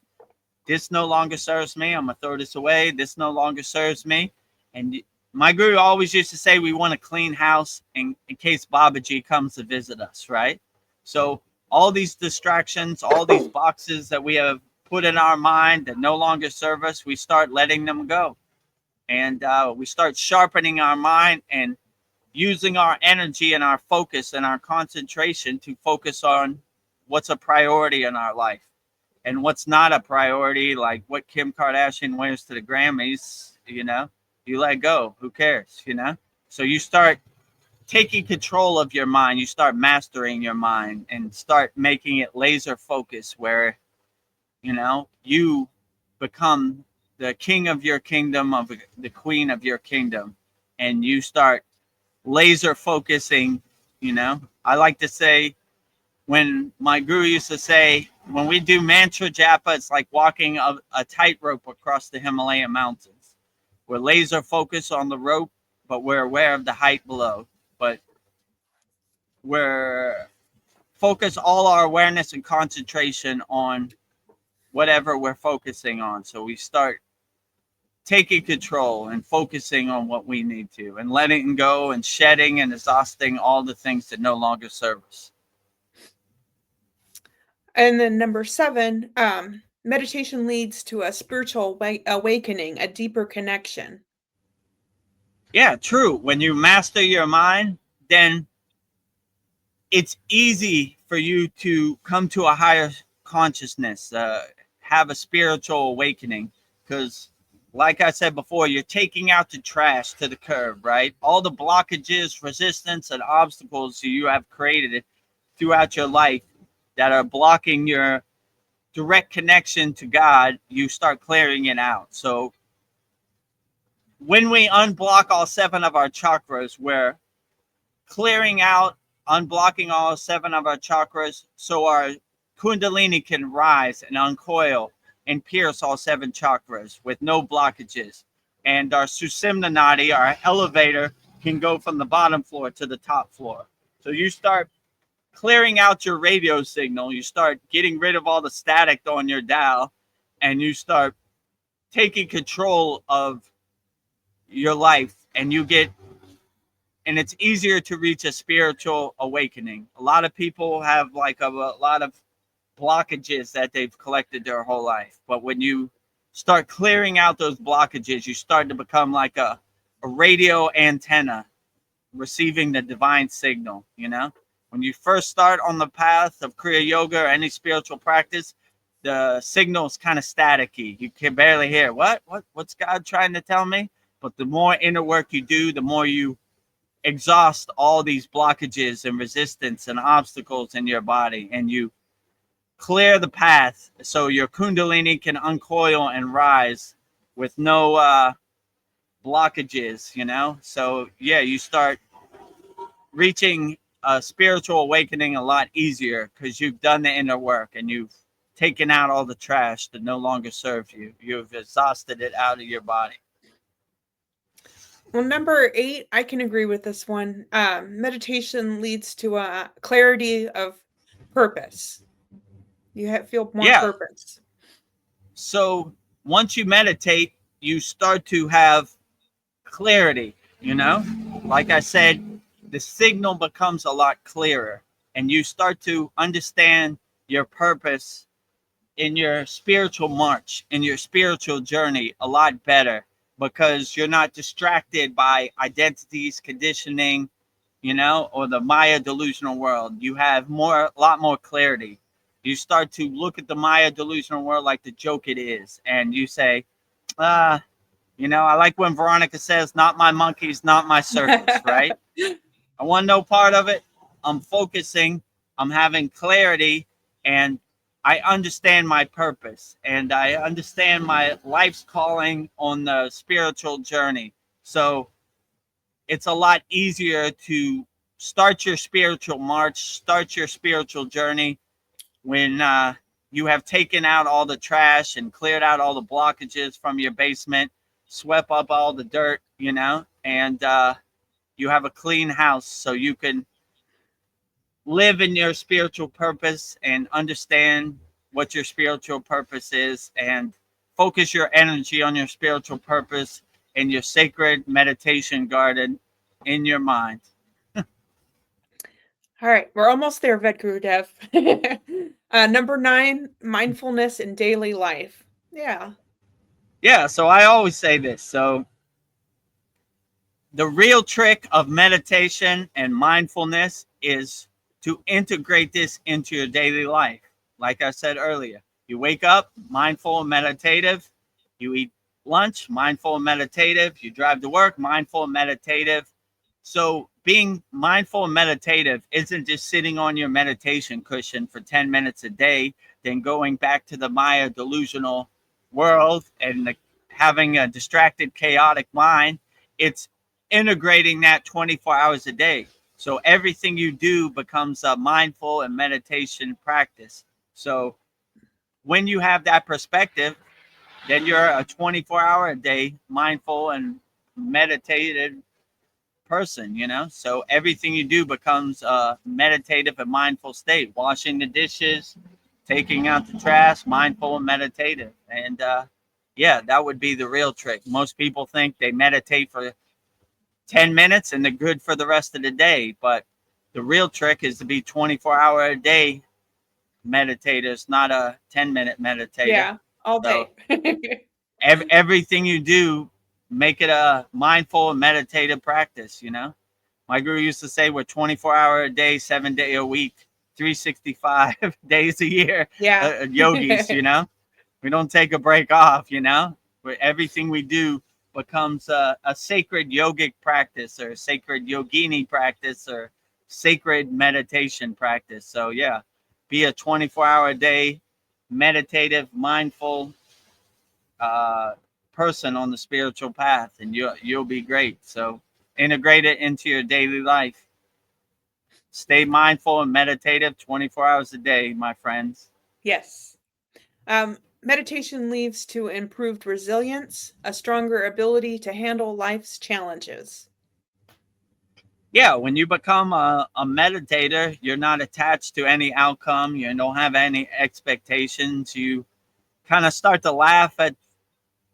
This no longer serves me. I'm going to throw this away. This no longer serves me. And my guru always used to say we want a clean house in case Babaji comes to visit us, right? So all these distractions, all these boxes that we have put in our mind that no longer serve us, we start letting them go. And we start sharpening our mind and using our energy and our focus and our concentration to focus on what's a priority in our life and what's not a priority, like what Kim Kardashian wears to the Grammys, you know, you let go. Who cares, you know? So you start taking control of your mind. You start mastering your mind and start making it laser focus where, you know, you become the king of your kingdom, of the queen of your kingdom, and you start laser focusing. You know, I like to say, when my guru used to say, when we do mantra japa, it's like walking a tightrope across the Himalayan mountains. We're laser focused on the rope, but we're aware of the height below. But we're focus all our awareness and concentration on whatever we're focusing on. So we start taking control and focusing on what we need to, and letting go and shedding and exhausting all the things that no longer serve us. And then number 7, meditation leads to a spiritual awakening, a deeper connection. Yeah, true. When you master your mind, then it's easy for you to come to a higher consciousness, have a spiritual awakening, because like I said before, you're taking out the trash to the curb, right? All the blockages, resistance, and obstacles you have created throughout your life that are blocking your direct connection to God, you start clearing it out. So when we unblock all 7 of our chakras, we're clearing out, unblocking all 7 of our chakras so our kundalini can rise and uncoil and pierce all 7 chakras with no blockages. And our Sushumna Nadi, our elevator, can go from the bottom floor to the top floor. So you start clearing out your radio signal, you start getting rid of all the static on your dial, and you start taking control of your life, and it's easier to reach a spiritual awakening. A lot of people have like a lot of blockages that they've collected their whole life. But when you start clearing out those blockages, you start to become like a radio antenna receiving the divine signal, you know? When you first start on the path of Kriya Yoga or any spiritual practice, the signal is kind of staticky. You can barely hear, what's God trying to tell me? But the more inner work you do, the more you exhaust all these blockages and resistance and obstacles in your body, and you clear the path so your kundalini can uncoil and rise with no blockages, you know? So yeah, you start reaching a spiritual awakening a lot easier because you've done the inner work and you've taken out all the trash that no longer serves you. You've exhausted it out of your body. Well, number 8, I can agree with this one. Meditation leads to a clarity of purpose. You feel more purpose. So once you meditate, you start to have clarity, you know? Like I said, the signal becomes a lot clearer, and you start to understand your purpose in your spiritual march, in your spiritual journey a lot better, because you're not distracted by identities, conditioning, you know, or the Maya delusional world. You have a lot more clarity. You start to look at the Maya delusional world like the joke it is, and you say, you know, I like when Veronica says, not my monkeys, not my circus, right? I want no part of it. I'm focusing, I'm having clarity, and I understand my purpose, and I understand my life's calling on the spiritual journey. So it's a lot easier to start your spiritual march, start your spiritual journey when you have taken out all the trash and cleared out all the blockages from your basement, swept up all the dirt, you know, and you have a clean house so you can live in your spiritual purpose and understand what your spiritual purpose is, and focus your energy on your spiritual purpose in your sacred meditation garden in your mind. All right, we're almost there, Vedgurudev. Number 9, mindfulness in daily life. Yeah. Yeah, so I always say this. So the real trick of meditation and mindfulness is to integrate this into your daily life. Like I said earlier, you wake up mindful and meditative, you eat lunch, mindful and meditative, you drive to work, mindful and meditative. So being mindful and meditative isn't just sitting on your meditation cushion for 10 minutes a day, then going back to the Maya delusional world and having a distracted, chaotic mind. It's integrating that 24 hours a day. So everything you do becomes a mindful and meditation practice. So when you have that perspective, then you're a 24-hour a day mindful and meditated person, you know? So everything you do becomes a meditative and mindful state. Washing the dishes, taking out the trash, mindful and meditative. And yeah, that would be the real trick. Most people think they meditate for 10 minutes and they're good for the rest of the day. But the real trick is to be 24-hour a day meditators, not a 10-minute meditator. Yeah, all So day. everything you do, make it a mindful and meditative practice, you know? My guru used to say we're 24-hour a day, 7 day a week, 365 days a year, Yeah. yogis, you know? We don't take a break off, you know? Where everything we do becomes a sacred yogic practice or sacred yogini practice or sacred meditation practice. So yeah, be a 24-hour a day meditative, mindful person on the spiritual path, and you'll be great. So integrate it into your daily life. Stay mindful and meditative 24 hours a day, my friends. Yes. Meditation leads to improved resilience, a stronger ability to handle life's challenges. Yeah, when you become a meditator, you're not attached to any outcome. You don't have any expectations. You kind of start to laugh at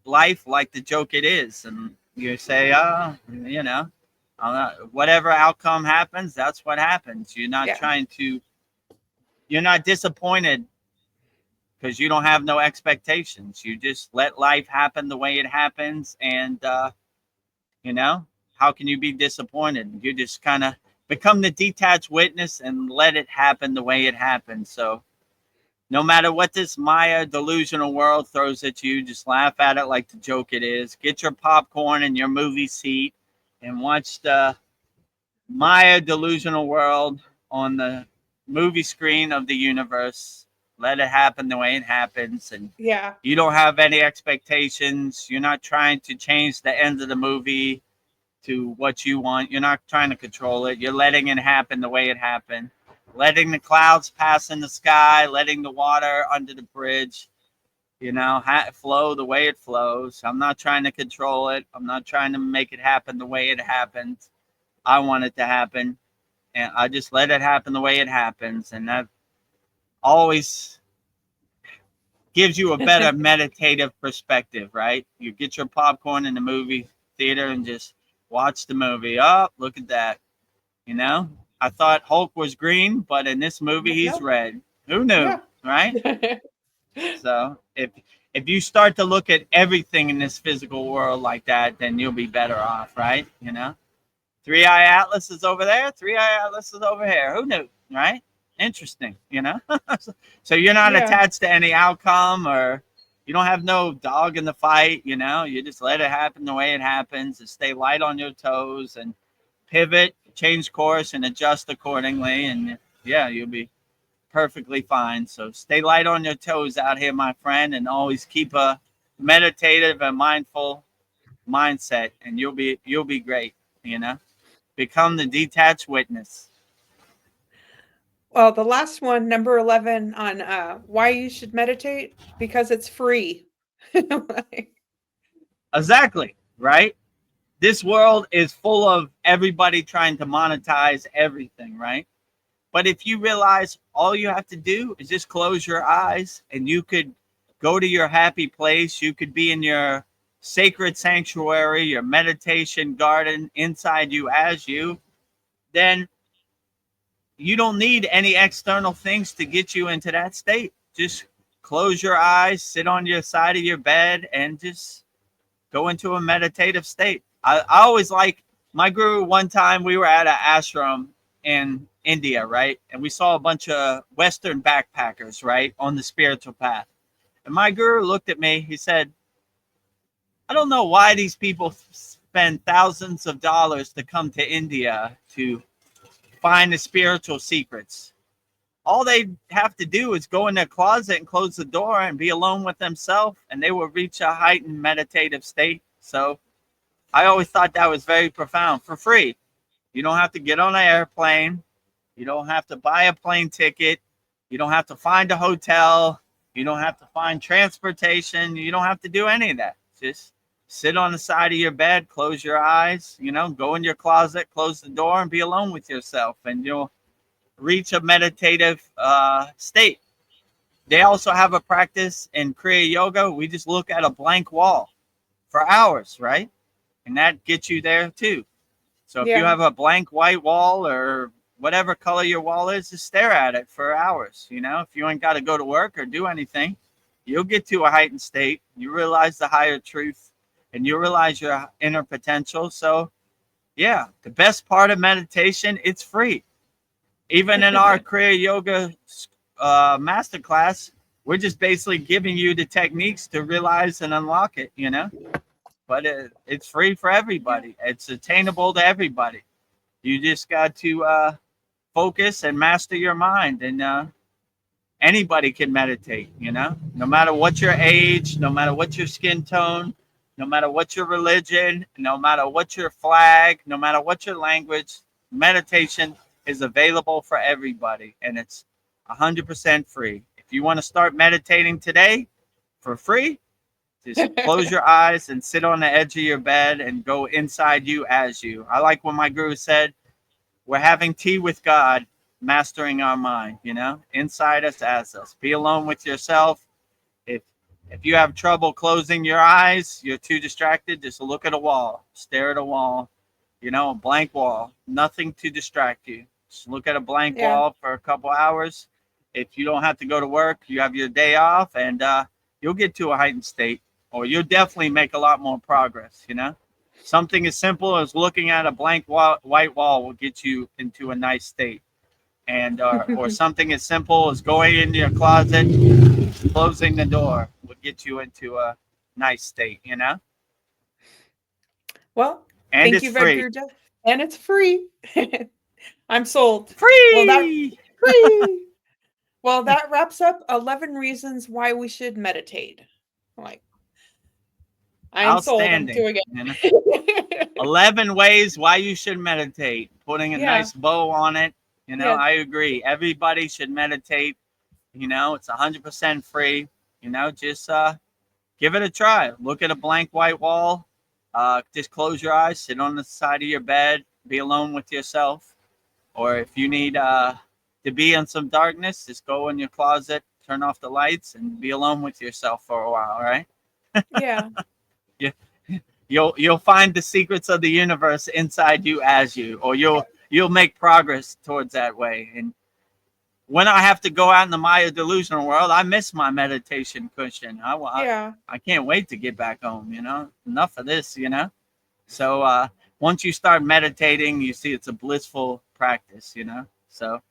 life like the joke it is. And you say, oh, you know, whatever outcome happens, that's what happens. You're not you're not disappointed because you don't have no expectations. You just let life happen the way it happens. And, you know, how can you be disappointed? You just kind of become the detached witness and let it happen the way it happens. So no matter what this Maya delusional world throws at you, just laugh at it like the joke it is. Get your popcorn and your movie seat and watch the Maya delusional world on the movie screen of the universe. Let it happen the way it happens. And Yeah. you don't have any expectations. You're not trying to change the end of the movie to what you want. You're not trying to control it. You're letting it happen the way it happened. Letting the clouds pass in the sky, letting the water under the bridge, you know, flow the way it flows. I'm not trying to control it. I'm not trying to make it happen the way it happens. I want it to happen. And I just let it happen the way it happens. And that always gives you a better meditative perspective, right? You get your popcorn in the movie theater and just watch the movie. Oh, look at that. You know, I thought Hulk was green, but in this movie he's Nope. red. Who knew, Yeah. right? So if you start to look at everything in this physical world like that, then you'll be better off, right? You know, 3-eye Atlas is over there, 3-eye Atlas is over here. Who knew, right? Interesting, you know. So you're not Yeah. attached to any outcome, or you don't have no dog in the fight. You know, you just let it happen the way it happens, and stay light on your toes and pivot, change course, and adjust accordingly. And yeah, you'll be perfectly fine. So stay light on your toes out here, my friend, and always keep a meditative and mindful mindset, and you'll be great. You know, become the detached witness. Well, the last one, number 11, on why you should meditate, because it's free. Exactly, right? This world is full of everybody trying to monetize everything, right? But if you realize all you have to do is just close your eyes and you could go to your happy place, you could be in your sacred sanctuary, your meditation garden inside you as you, then you don't need any external things to get you into that state. Just close your eyes, sit on your side of your bed, and just go into a meditative state. I always like My guru, one time we were at an ashram in India, right? And we saw a bunch of Western backpackers, right, on the spiritual path. And my guru looked at me. He said, I don't know why these people spend thousands of dollars to come to India to find the spiritual secrets. All they have to do is go in their closet and close the door and be alone with themselves, and they will reach a heightened meditative state. So I always thought that was very profound. For free. You don't have to get on an airplane. You don't have to buy a plane ticket. You don't have to find a hotel. You don't have to find transportation. You don't have to do any of that. Just sit on the side of your bed, close your eyes, go in your closet, close the door, and be alone with yourself. And you'll reach a meditative state. They also have a practice in Kriya yoga. We just look at a blank wall for hours, right? And that gets you there too. So if you have a blank white wall or whatever color your wall is, just stare at it for hours. If you ain't got to go to work or do anything, you'll get to a heightened state. You realize the higher truth and you realize your inner potential. So yeah, the best part of meditation, it's free. Even in our Kriya yoga masterclass, we're just basically giving you the techniques to realize and unlock it, but it's free for everybody. It's attainable to everybody. You just got to focus and master your mind, and anybody can meditate, no matter what your age, no matter what your skin tone, no matter what your religion, no matter what your flag, no matter what your language. Meditation is available for everybody, and it's 100% free. If you want to start meditating today for free, just close your eyes and sit on the edge of your bed and go inside you as you. I like when my guru said, we're having tea with God, mastering our mind, inside us as us. Be alone with yourself. If you have trouble closing your eyes, you're too distracted, just look at a wall, stare at a wall, a blank wall, nothing to distract you. Just look at a blank wall for a couple hours. If you don't have to go to work, you have your day off, and you'll get to a heightened state, or you'll definitely make a lot more progress. Something as simple as looking at a blank white wall will get you into a nice state, and or something as simple as going into your closet, closing the door will get you into a nice state. Well, and thank you, VEDAGURUDEV, and it's free. I'm sold. Free. Free. Well, that wraps up 11 reasons why we should meditate. I'm sold. I'm doing it. 11 ways why you should meditate. Putting a nice bow on it. I agree. Everybody should meditate. It's 100% free. Just give it a try. Look at a blank white wall. Just close your eyes. Sit on the side of your bed. Be alone with yourself. Or if you need to be in some darkness, just go in your closet, turn off the lights, and be alone with yourself for a while, right? Yeah. You'll find the secrets of the universe inside you as you, or you'll make progress towards that way. And when I have to go out in the Maya delusional world, I miss my meditation cushion. I can't wait to get back home. Enough of this. So once you start meditating, you see it's a blissful practice. So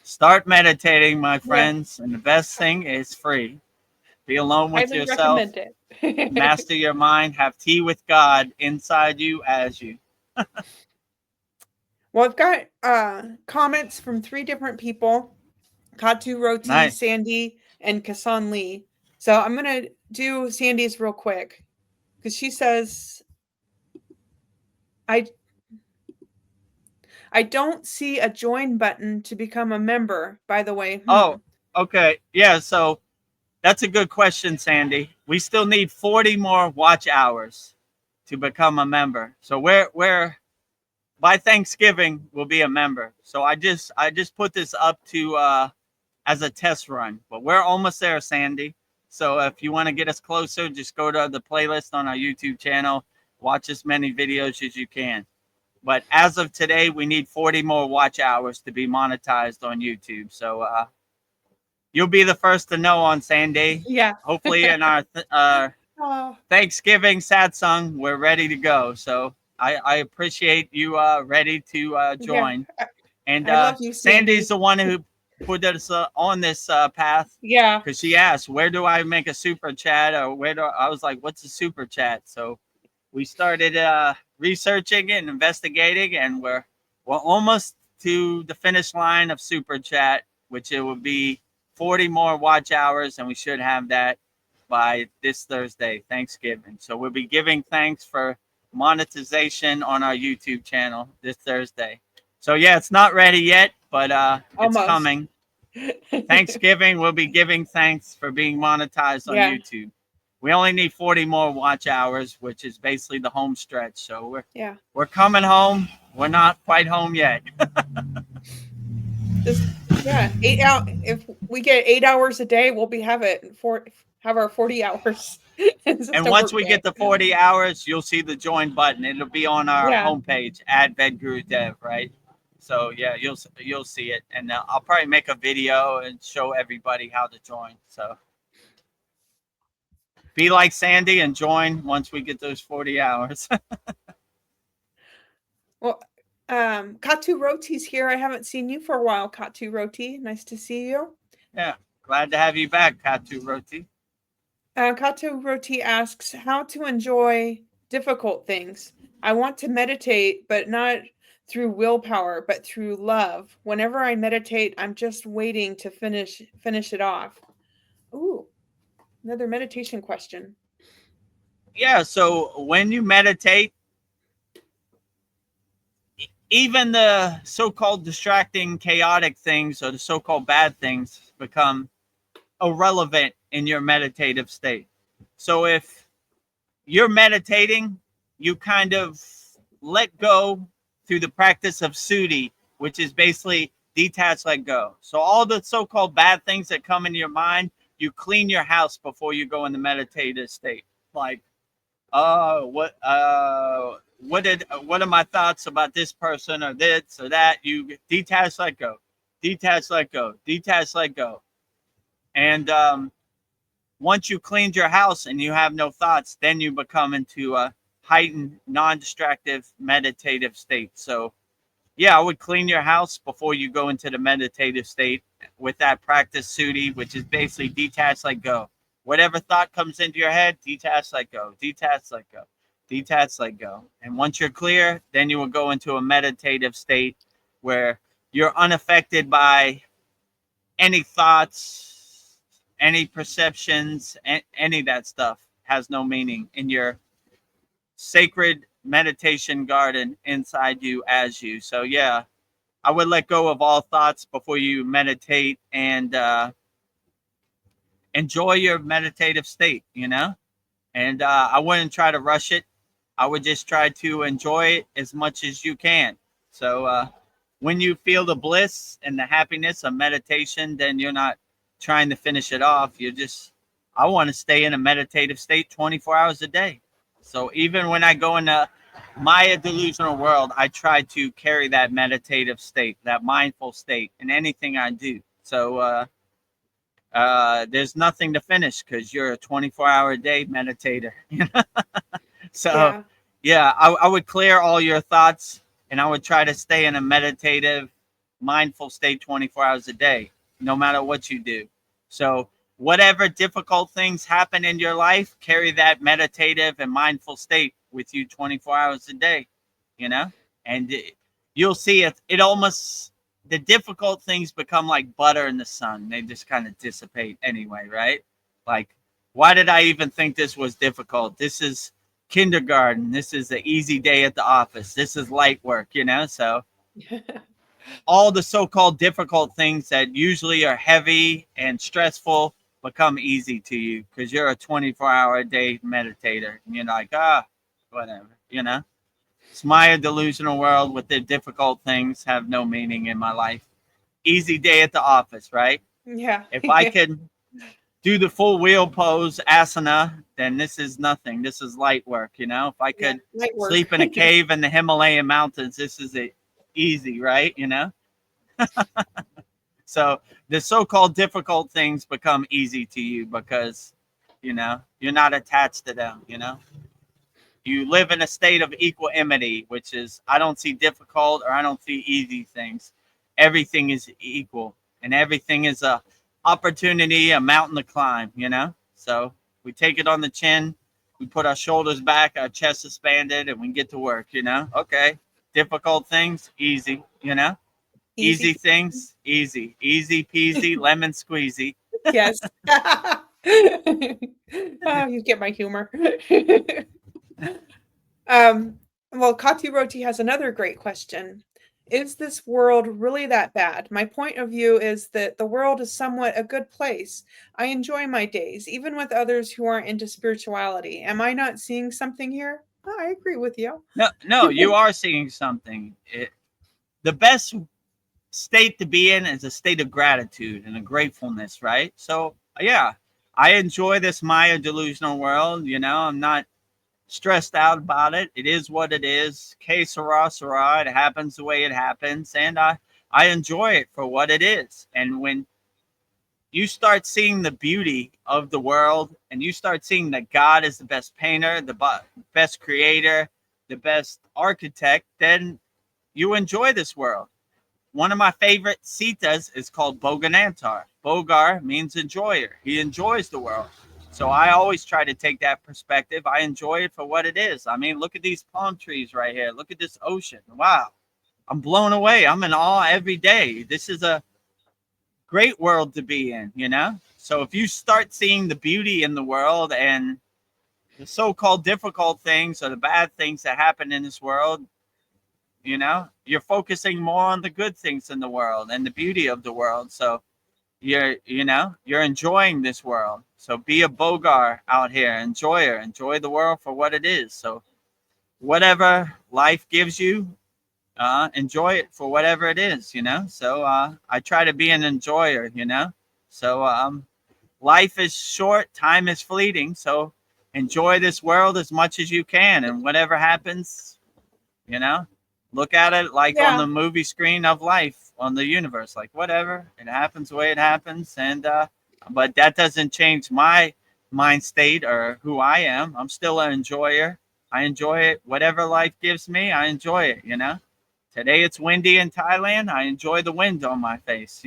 start meditating, my friends, and the best thing is free. Be alone with yourself. Recommend it. Master your mind. Have tea with God inside you as you. Well, I've got comments from 3 different people: Katu Roti, Nice. Sandy, and Kasan Lee. So I'm gonna do Sandy's real quick because she says, I don't see a join button to become a member, by the way. Oh, okay. Yeah, so that's a good question, Sandy. We still need 40 more watch hours to become a member. So we're by Thanksgiving we'll be a member. So I just put this up to as a test run, but we're almost there, Sandy. So if you want to get us closer, just go to the playlist on our YouTube channel, watch as many videos as you can. But as of today, we need 40 more watch hours to be monetized on YouTube. So you'll be the first to know on Sandy. Yeah. Hopefully in our Thanksgiving satsang, we're ready to go. So I appreciate you ready to Yeah. join. And I love you, Sandy's Sandy. the one who put us on this path, Yeah. because she asked, where do I make a super chat, or I was like, what's a super chat? So we started researching it and investigating, and we're almost to the finish line of super chat, which it will be 40 more watch hours, and we should have that by this Thursday, Thanksgiving. So we'll be giving thanks for monetization on our YouTube channel this Thursday. So yeah, it's not ready yet, but it's Almost. coming. Thanksgiving, we'll be giving thanks for being monetized on Yeah. YouTube. We only need 40 more watch hours, which is basically the home stretch. So we're coming home. We're not quite home yet. Just 8 out. If we get 8 hours a day, we'll have our 40 hours. It's just And a once work we day. get to 40 hours, you'll see the join button. It'll be on our Yeah. homepage at VEDGURUDEV, right? So yeah, you'll see it, and I'll probably make a video and show everybody how to join. So be like Sandy and join once we get those 40 hours. Well, Katu Roti's here. I haven't seen you for a while, Katu Roti. Nice to see you. Yeah, glad to have you back, Katu Roti. Katu Roti asks, how to enjoy difficult things. I want to meditate, but not through willpower, but through love. Whenever I meditate, I'm just waiting to finish it off. Ooh, another meditation question. Yeah, so when you meditate, even the so-called distracting, chaotic things, or the so-called bad things, become irrelevant in your meditative state. So if you're meditating, you kind of let go through the practice of sati, which is basically detach, let go. So all the so-called bad things that come into your mind, you clean your house before you go in the meditative state. Like, what are my thoughts about this person or this or that? You detach, let go, detach, let go, detach, let go. And once you cleaned your house and you have no thoughts, then you become into a heightened, non-distractive, meditative state. So yeah, I would clean your house before you go into the meditative state with that practice sati, which is basically detach, let go. Whatever thought comes into your head, detach, let go, detach, let go, detach, let go. And once you're clear, then you will go into a meditative state where you're unaffected by any thoughts, any perceptions, any of that stuff has no meaning in your sacred meditation garden inside you as you. So yeah, I would let go of all thoughts before you meditate and enjoy your meditative state, and I wouldn't try to rush it. I would just try to enjoy it as much as you can. So when you feel the bliss and the happiness of meditation, then you're not trying to finish it off. I want to stay in a meditative state 24 hours a day. So even when I go into my delusional world, I try to carry that meditative state, that mindful state in anything I do. So there's nothing to finish because you're a 24-hour a day meditator. So yeah, I would clear all your thoughts, and I would try to stay in a meditative, mindful state 24 hours a day, no matter what you do. So whatever difficult things happen in your life, carry that meditative and mindful state with you 24 hours a day, and you'll see it almost, the difficult things become like butter in the sun. They just kind of dissipate anyway, right? Like, why did I even think this was difficult? This is kindergarten. This is an easy day at the office. This is light work, so all the so-called difficult things that usually are heavy and stressful become easy to you because you're a 24-hour a day meditator, and you're like, whatever, it's my delusional world with the difficult things have no meaning in my life. Easy day at the office, right? Yeah. If I could do the full wheel pose asana, then this is nothing. This is light work, If I could sleep in a cave in the Himalayan mountains, this is easy, right? So the so-called difficult things become easy to you because, you're not attached to them, you live in a state of equanimity, which is I don't see difficult or I don't see easy things. Everything is equal, and everything is a opportunity, a mountain to climb. So we take it on the chin. We put our shoulders back, our chest expanded, and we get to work. Okay. Difficult things, easy. Easy Easy. things, easy peasy, lemon squeezy. Yes. Oh, you get my humor. Well, Kati Roti has another great question. Is this world really that bad? My point of view is that the world is somewhat a good place. I enjoy my days, even with others who aren't into spirituality. Am I not seeing something here? Oh, I agree with you. No, you are seeing something. The best state to be in is a state of gratitude and a gratefulness, right? So, yeah, I enjoy this Maya delusional world. I'm not stressed out about it. It is what it is. Que sera, sera. It happens the way it happens. And I enjoy it for what it is. And when you start seeing the beauty of the world and you start seeing that God is the best painter, the best creator, the best architect, then you enjoy this world. One of my favorite sitas is called Boganantar. Bogar means enjoyer. He enjoys the world. So I always try to take that perspective. I enjoy it for what it is. I mean, look at these palm trees right here. Look at this ocean. Wow. I'm blown away. I'm in awe every day. This is a great world to be in, So if you start seeing the beauty in the world and the so-called difficult things or the bad things that happen in this world, you're focusing more on the good things in the world and the beauty of the world. So you're enjoying this world. So be a bogar out here, enjoy the world for what it is. So whatever life gives you, enjoy it for whatever it is, So I try to be an enjoyer, So life is short, time is fleeting. So enjoy this world as much as you can, and whatever happens, look at it like on the movie screen of life, on the universe, like whatever, it happens the way it happens. And but that doesn't change my mind state or who I am. I'm still an enjoyer. I enjoy it. Whatever life gives me, I enjoy it, Today it's windy in Thailand. I enjoy the wind on my face,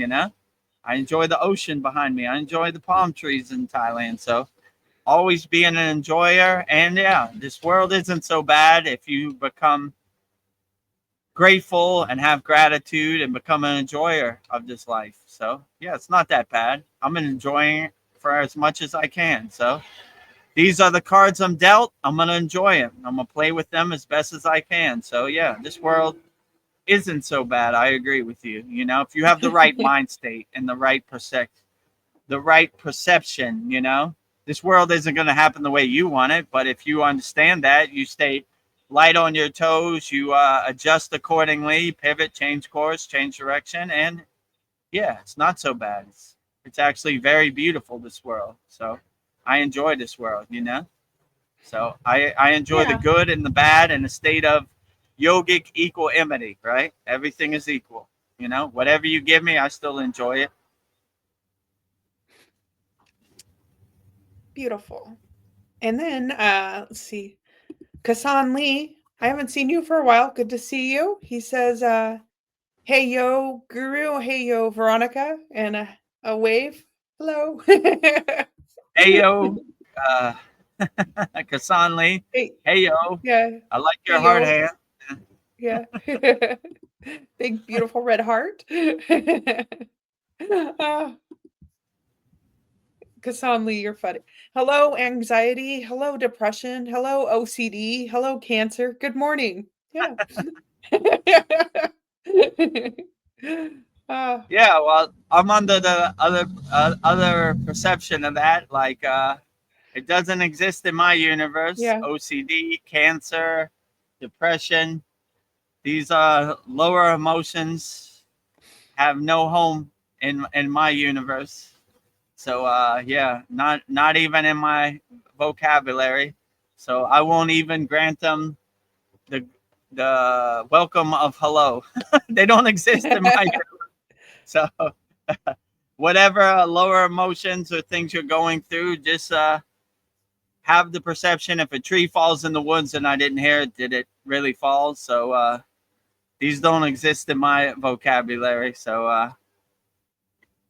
I enjoy the ocean behind me. I enjoy the palm trees in Thailand. So always being an enjoyer. And yeah, this world isn't so bad if you become grateful and have gratitude and become an enjoyer of this life. So yeah, it's not that bad. I'm enjoying it for as much as I can. So these are the cards I'm dealt. I'm going to enjoy them. I'm going to play with them as best as I can. So yeah, this world isn't so bad. I agree with you. If you have the right mind state and the right perception, this world isn't going to happen the way you want it. But if you understand that, you stay light on your toes, you adjust accordingly, pivot, change course, change direction, and yeah, it's not so bad. It's actually very beautiful, this world. So I enjoy this world, So I enjoy the good and the bad in a state of yogic equanimity, right? Everything is equal, whatever you give me, I still enjoy it. Beautiful. And then let's see. Kasan Lee, I haven't seen you for a while. Good to see you. He says, hey yo, Guru, hey yo, Veronica, and a wave. Hello. Hey yo, Kasan Lee. Hey yo. Yeah. I like your heart hand. Yeah. Big beautiful red heart. Kasan Lee, you're funny. Hello, anxiety. Hello, depression. Hello, OCD. Hello, cancer. Good morning. Yeah. Yeah, well, I'm under the other perception of that. Like, it doesn't exist in my universe. Yeah. OCD, cancer, depression. These lower emotions have no home in my universe. So yeah, not even in my vocabulary. So I won't even grant them the welcome of hello. They don't exist in my universe. So whatever lower emotions or things you're going through, just have the perception if a tree falls in the woods and I didn't hear it, did it really fall? So these don't exist in my vocabulary. So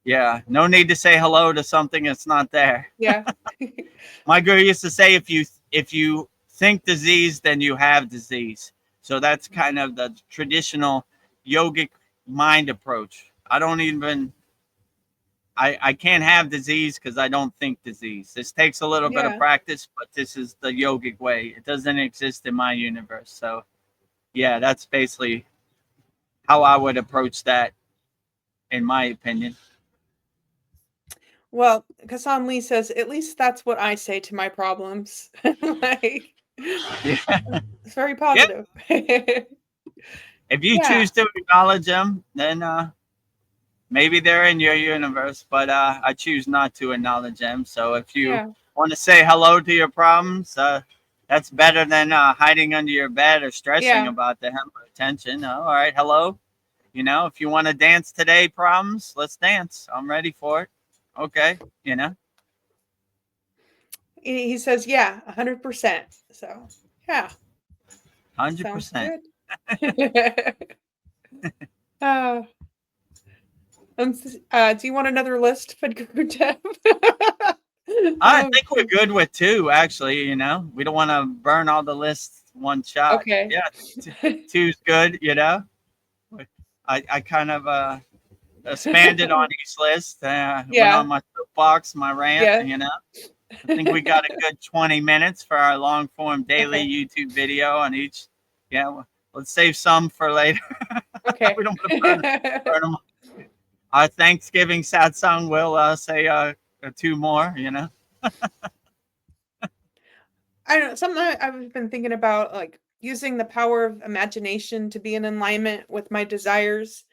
yeah, no need to say hello to something that's not there. Yeah. My guru used to say, if you think disease, then you have disease. So that's kind of the traditional yogic mind approach. I can't have disease because I don't think disease. This takes a little bit of Yeah. practice, but this is the yogic way. It doesn't exist in my universe. So yeah, that's basically how I would approach that, in my opinion. Well, Kassan Lee says, at least that's what I say to my problems. Like, Yeah. it's very positive. If you Yeah. choose to acknowledge them, then maybe they're in your universe, but I choose not to acknowledge them. So if you Yeah. want to say hello to your problems, that's better than hiding under your bed or stressing Yeah. about them or attention. All right, hello. You know, if you want to dance today, problems, let's dance. I'm ready for it. Okay, you know. He says, yeah, 100%. So, yeah, sounds 100%. good. uh, do you want another list, Vedgurudev? I think we're good with two, actually. You know, we don't want to burn all the lists one shot. Okay. Yeah, two's good. You know, I kind of expanded on each list. Went Yeah. on my soapbox, my rant. Yeah. You know, I think we got a good 20 minutes for our long form daily Okay. YouTube video on each. Yeah, well, let's save some for later. Okay. We don't want to burn them. Our Thanksgiving satsang will say two more. You know. I don't know. Something I've been thinking about, like using the power of imagination to be in alignment with my desires,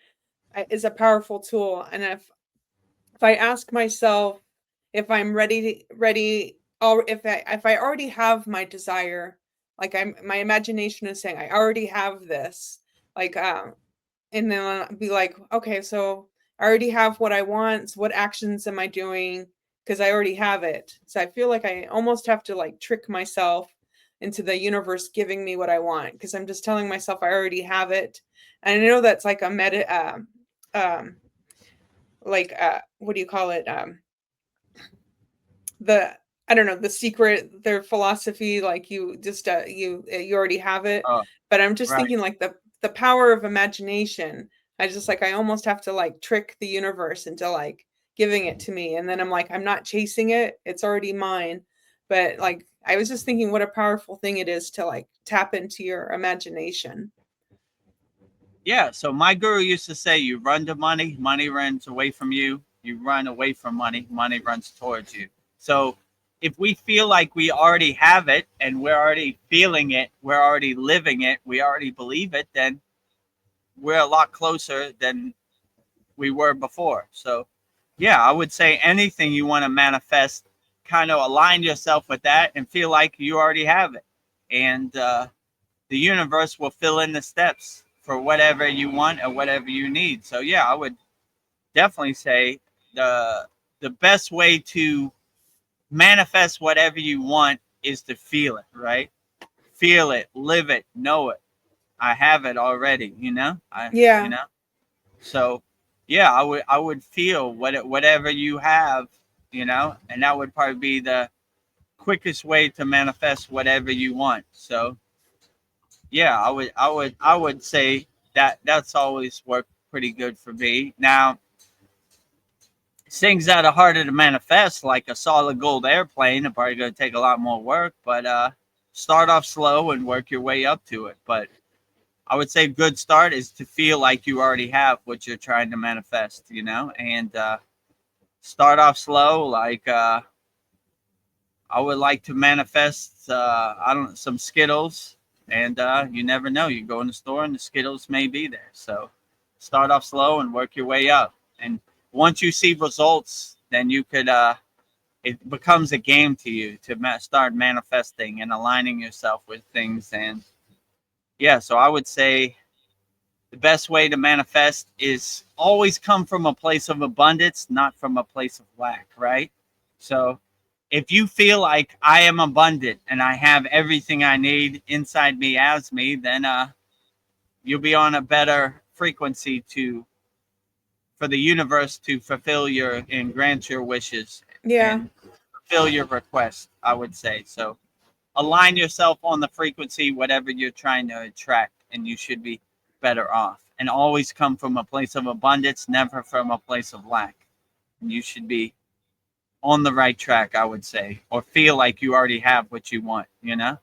is a powerful tool. And if I ask myself if I'm ready, or if I already have my desire, like my imagination is saying I already have this, like and then I'll be like, okay, so I already have what I want. So what actions am I doing? Because I already have it. So I feel like I almost have to like trick myself into the universe giving me what I want, because I'm just telling myself I already have it. And I know that's like a like what do you call it? The I don't know, the secret, their philosophy, like you just you already have it. Oh, But I'm just right. thinking like the power of imagination. I almost have to like trick the universe into like giving it to me, and then I'm like, I'm not chasing it, it's already mine. But like I was just thinking what a powerful thing it is to like tap into your imagination. Yeah. So my guru used to say, you run to money, money runs away from you. You run away from money, money runs towards you. So if we feel like we already have it and we're already feeling it, we're already living it, we already believe it, then we're a lot closer than we were before. So yeah, I would say anything you want to manifest, kind of align yourself with that and feel like you already have it. And the universe will fill in the steps for whatever you want or whatever you need. So yeah, I would definitely say the best way to manifest whatever you want is to feel it, right? Feel it, live it, know it. I have it already, you know? You Yeah. know? So yeah, I would feel whatever you have, you know, and that would probably be the quickest way to manifest whatever you want. So yeah, I would say that's always worked pretty good for me. Now, things that are harder to manifest, like a solid gold airplane, are probably going to take a lot more work. But start off slow and work your way up to it. But I would say good start is to feel like you already have what you're trying to manifest, you know, and start off slow. Like I would like to manifest, I don't know, some Skittles, and you never know. You go in the store and the Skittles may be there. So start off slow and work your way up. And once you see results, then you could, it becomes a game to you to start manifesting and aligning yourself with things. And yeah, so I would say the best way to manifest is always come from a place of abundance, not from a place of lack, right? So if you feel like I am abundant and I have everything I need inside me as me, then you'll be on a better frequency for the universe to fulfill your and grant your wishes Yeah. and fulfill your request, I would say. So align yourself on the frequency, whatever you're trying to attract, and you should be better off. And always come from a place of abundance, never from a place of lack. And you should be on the right track, I would say, or feel like you already have what you want, you know?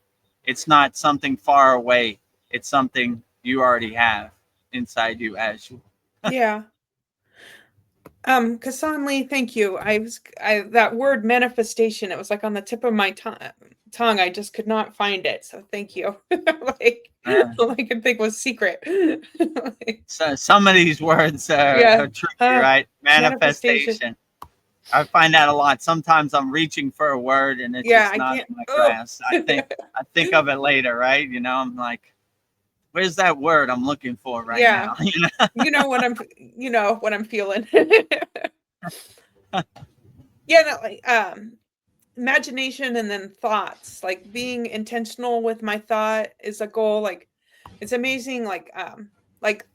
It's not something far away, it's something you already have inside you as you. Yeah. Kassan Lee, thank you. That word manifestation, it was like on the tip of my tongue. I just could not find it. So thank you. Like all I could think was secret. Like, So some of these words yeah. are tricky, right? Manifestation. I find that a lot. Sometimes I'm reaching for a word and it's Yeah, just I not in can't. my Oh. grasp. I think of it later, right? You know, I'm like, where's that word I'm looking for right Yeah. now? You know? You know what I'm feeling. Yeah, no, like, imagination and then thoughts, like being intentional with my thought is a goal. Like it's amazing, like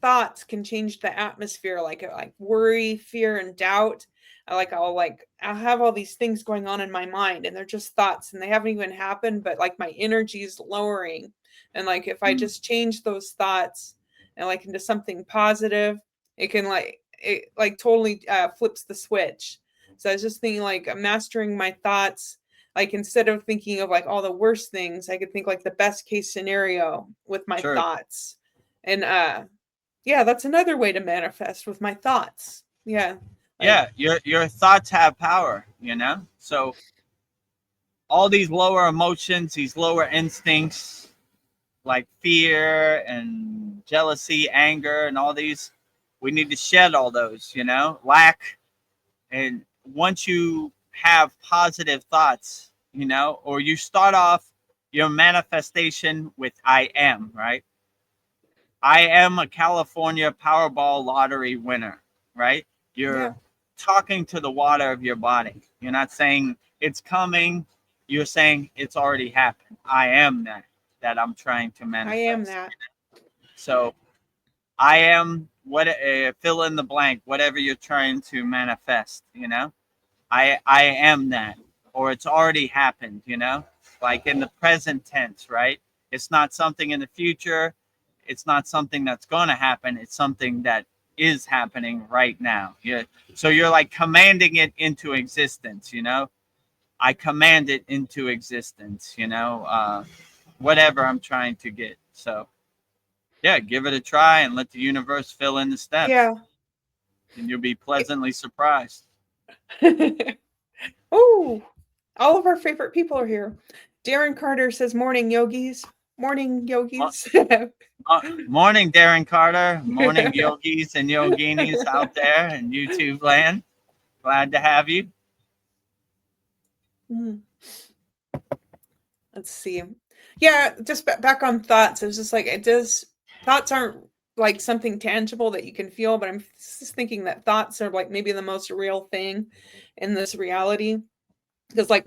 thoughts can change the atmosphere, like worry, fear, and doubt. I'll have all these things going on in my mind and they're just thoughts and they haven't even happened, but like my energy is lowering. And like if I Mm, just change those thoughts and like into something positive, it like totally flips the switch. So I was just thinking like mastering my thoughts, like instead of thinking of like all the worst things, I could think like the best case scenario with my sure. thoughts. And yeah, that's another way to manifest with my thoughts. Yeah. Like Yeah, your thoughts have power, you know? So all these lower emotions, these lower instincts, like fear and jealousy, anger, and all these, we need to shed all those, you know, lack. And once you have positive thoughts, you know, or you start off your manifestation with I am, right? I am a California Powerball lottery winner, right? yeah, You're talking to the water of your body. You're not saying it's coming, you're saying it's already happened. I am that I'm trying to I am manifest. that. So I am what fill in the blank, whatever you're trying to manifest, you know? I am that, or it's already happened, you know, like in the present tense, right? It's not something in the future. It's not something that's going to happen. It's something that is happening right now. So you're like commanding it into existence, you know. I command it into existence, you know, whatever I'm trying to get. So yeah, give it a try and let the universe fill in the steps, Yeah. and you'll be pleasantly surprised. Oh, all of our favorite people are here. Darren Carter says, "Morning, yogis. Morning, yogis." Morning, Darren Carter. Morning, yogis and yoginis out there in YouTube land. Glad to have you. Mhm. Let's see. Yeah, just back on thoughts. It was just like thoughts aren't like something tangible that you can feel, but I'm just thinking that thoughts are like maybe the most real thing in this reality. Because like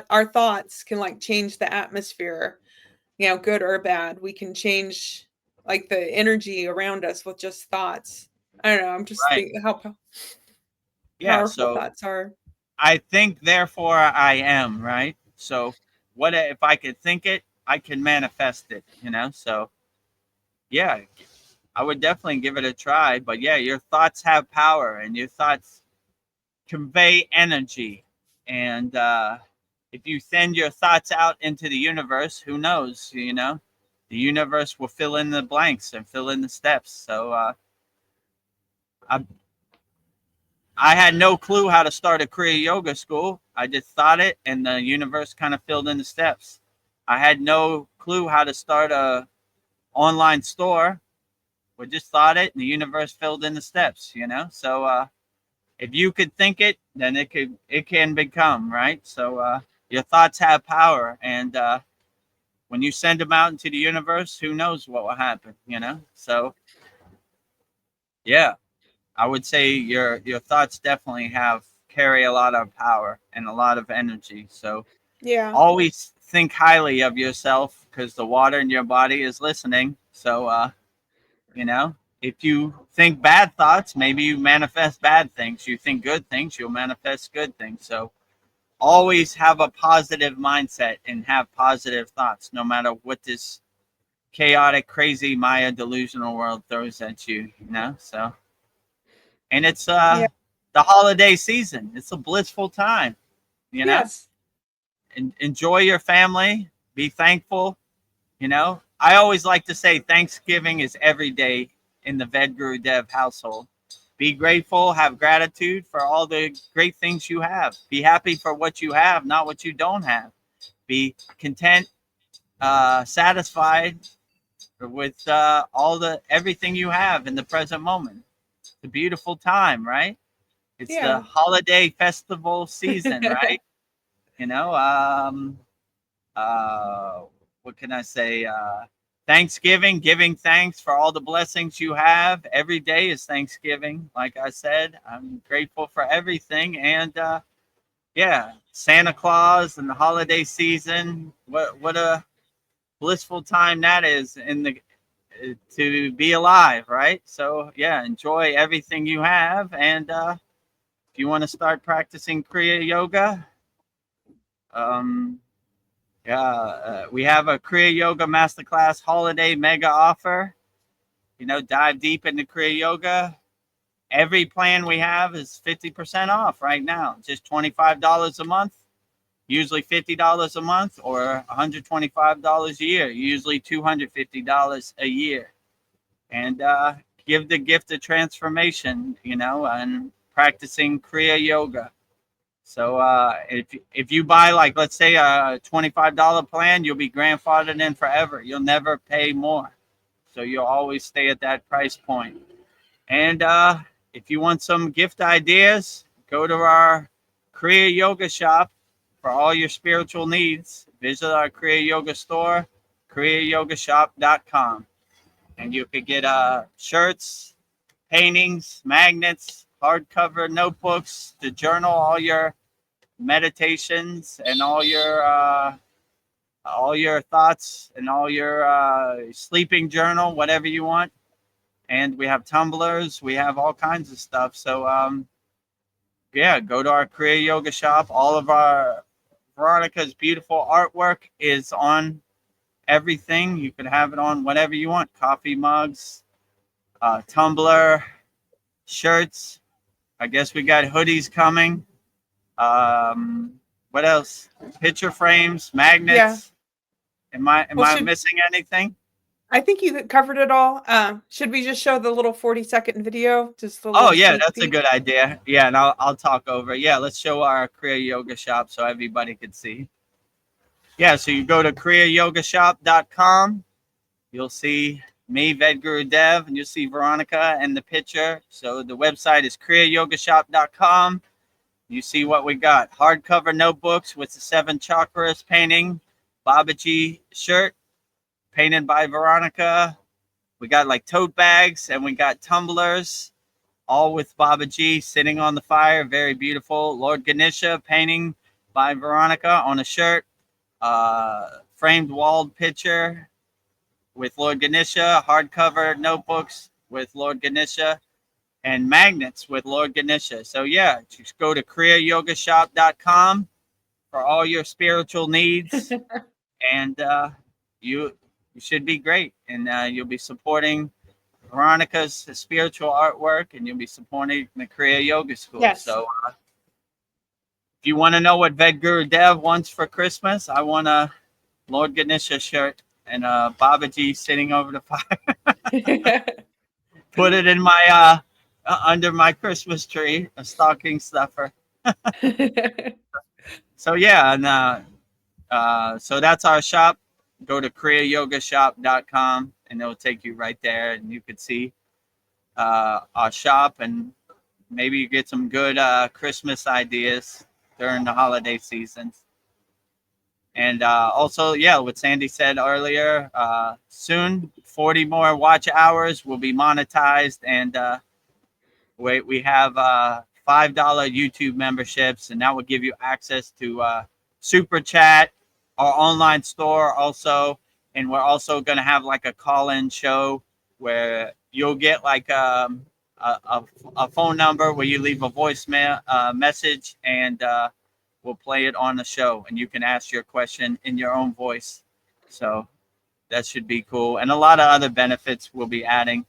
our thoughts can like change the atmosphere, good or bad. We can change like the energy around us with just thoughts. I don't know. I'm just Right. thinking how Yeah. powerful So thoughts are. I think, therefore I am, right? So what if I could think it, I can manifest it, you know? So yeah, I would definitely give it a try. But yeah, your thoughts have power and your thoughts convey energy. And if you send your thoughts out into the universe, who knows, you know? The universe will fill in the blanks and fill in the steps. So I I had no clue how to start a Kriya yoga school. I just thought it, and the universe kind of filled in the steps. I had no clue how to start a online store. We just thought it, and the universe filled in the steps. You know, so if you could think it, then it can become, right. So your thoughts have power, and when you send them out into the universe, who knows what will happen? You know, so yeah, I would say your thoughts definitely have carry a lot of power and a lot of energy. So Yeah. always think highly of yourself, because the water in your body is listening. So, you know, if you think bad thoughts, maybe you manifest bad things. You think good things, you'll manifest good things. So always have a positive mindset and have positive thoughts, no matter what this chaotic, crazy Maya delusional world throws at you, you know? So, and it's Yeah. the holiday season. It's a blissful time, you know? Yes. Enjoy your family, be thankful, you know? I always like to say Thanksgiving is every day in the Vedguru Dev household. Be grateful, have gratitude for all the great things you have. Be happy for what you have, not what you don't have. Be content, satisfied with everything you have in the present moment. It's a beautiful time, right? It's the Yeah. holiday festival season, right? You know, uh, what can I say? Thanksgiving, giving thanks for all the blessings you have. Every day is Thanksgiving. Like I said, I'm grateful for everything. And yeah, Santa Claus and the holiday season. What a blissful time that is in the to be alive, right? So yeah, enjoy everything you have. And if you want to start practicing Kriya Yoga, um, yeah, we have a Kriya Yoga Masterclass holiday mega offer. You know, dive deep into Kriya Yoga. Every plan we have is 50% off right now. Just $25 a month, usually $50 a month, or $125 a year, usually $250 a year. And give the gift of transformation, you know, and practicing Kriya Yoga. So if you buy, like, let's say a $25 plan, you'll be grandfathered in forever. You'll never pay more. So you'll always stay at that price point. And if you want some gift ideas, go to our Kriya Yoga shop for all your spiritual needs. Visit our Kriya Yoga store, kriyayogashop.com. And you could get shirts, paintings, magnets, hardcover notebooks to journal all your meditations and all your thoughts and all your sleeping journal, whatever you want. And we have tumblers, we have all kinds of stuff. So yeah, go to our Kriya Yoga shop. All of our Veronica's beautiful artwork is on everything. You can have it on whatever you want: coffee mugs, tumbler, shirts. I guess we got hoodies coming. What else? Picture frames, Yeah. magnets. Am I Well, missing anything? I think you covered it all. Should we just show the little 40-second video? Just a Oh little yeah, sneak that's a peek? good idea. Yeah, and I'll talk over. Yeah, let's show our Kriya Yoga shop so everybody could see. Yeah, so you go to kriyayogashop.com. You'll see me, Vedguru Dev, and you'll see Veronica in the picture. So the website is kriyayogashop.com. You see what we got: hardcover notebooks with the 7 chakras painting, Babaji shirt painted by Veronica. We got like tote bags, and we got tumblers, all with Babaji sitting on the fire. Very beautiful. Lord Ganesha painting by Veronica on a shirt. Framed walled picture with Lord Ganesha. Hardcover notebooks with Lord Ganesha. And magnets with Lord Ganesha. So yeah, just go to kriyayogashop.com for all your spiritual needs. And you should be great. And you'll be supporting Veronica's spiritual artwork, and you'll be supporting the Kriya Yoga School. Yes. So if you want to know what Vedguru Dev wants for Christmas, I want a Lord Ganesha shirt and a Babaji sitting over the fire. Put it in my under my Christmas tree, a stocking stuffer. So yeah, and so that's our shop. Go to kriyayogashop.com and it'll take you right there, and you could see our shop, and maybe you get some good Christmas ideas during the holiday seasons. And also, yeah, what Sandy said earlier, soon 40 more watch hours will be monetized, and we have $5 YouTube memberships, and that will give you access to Super Chat, our online store also. And we're also going to have like a call-in show where you'll get like a phone number where you leave a voicemail message, and we'll play it on the show, and you can ask your question in your own voice. So that should be cool. And a lot of other benefits we'll be adding.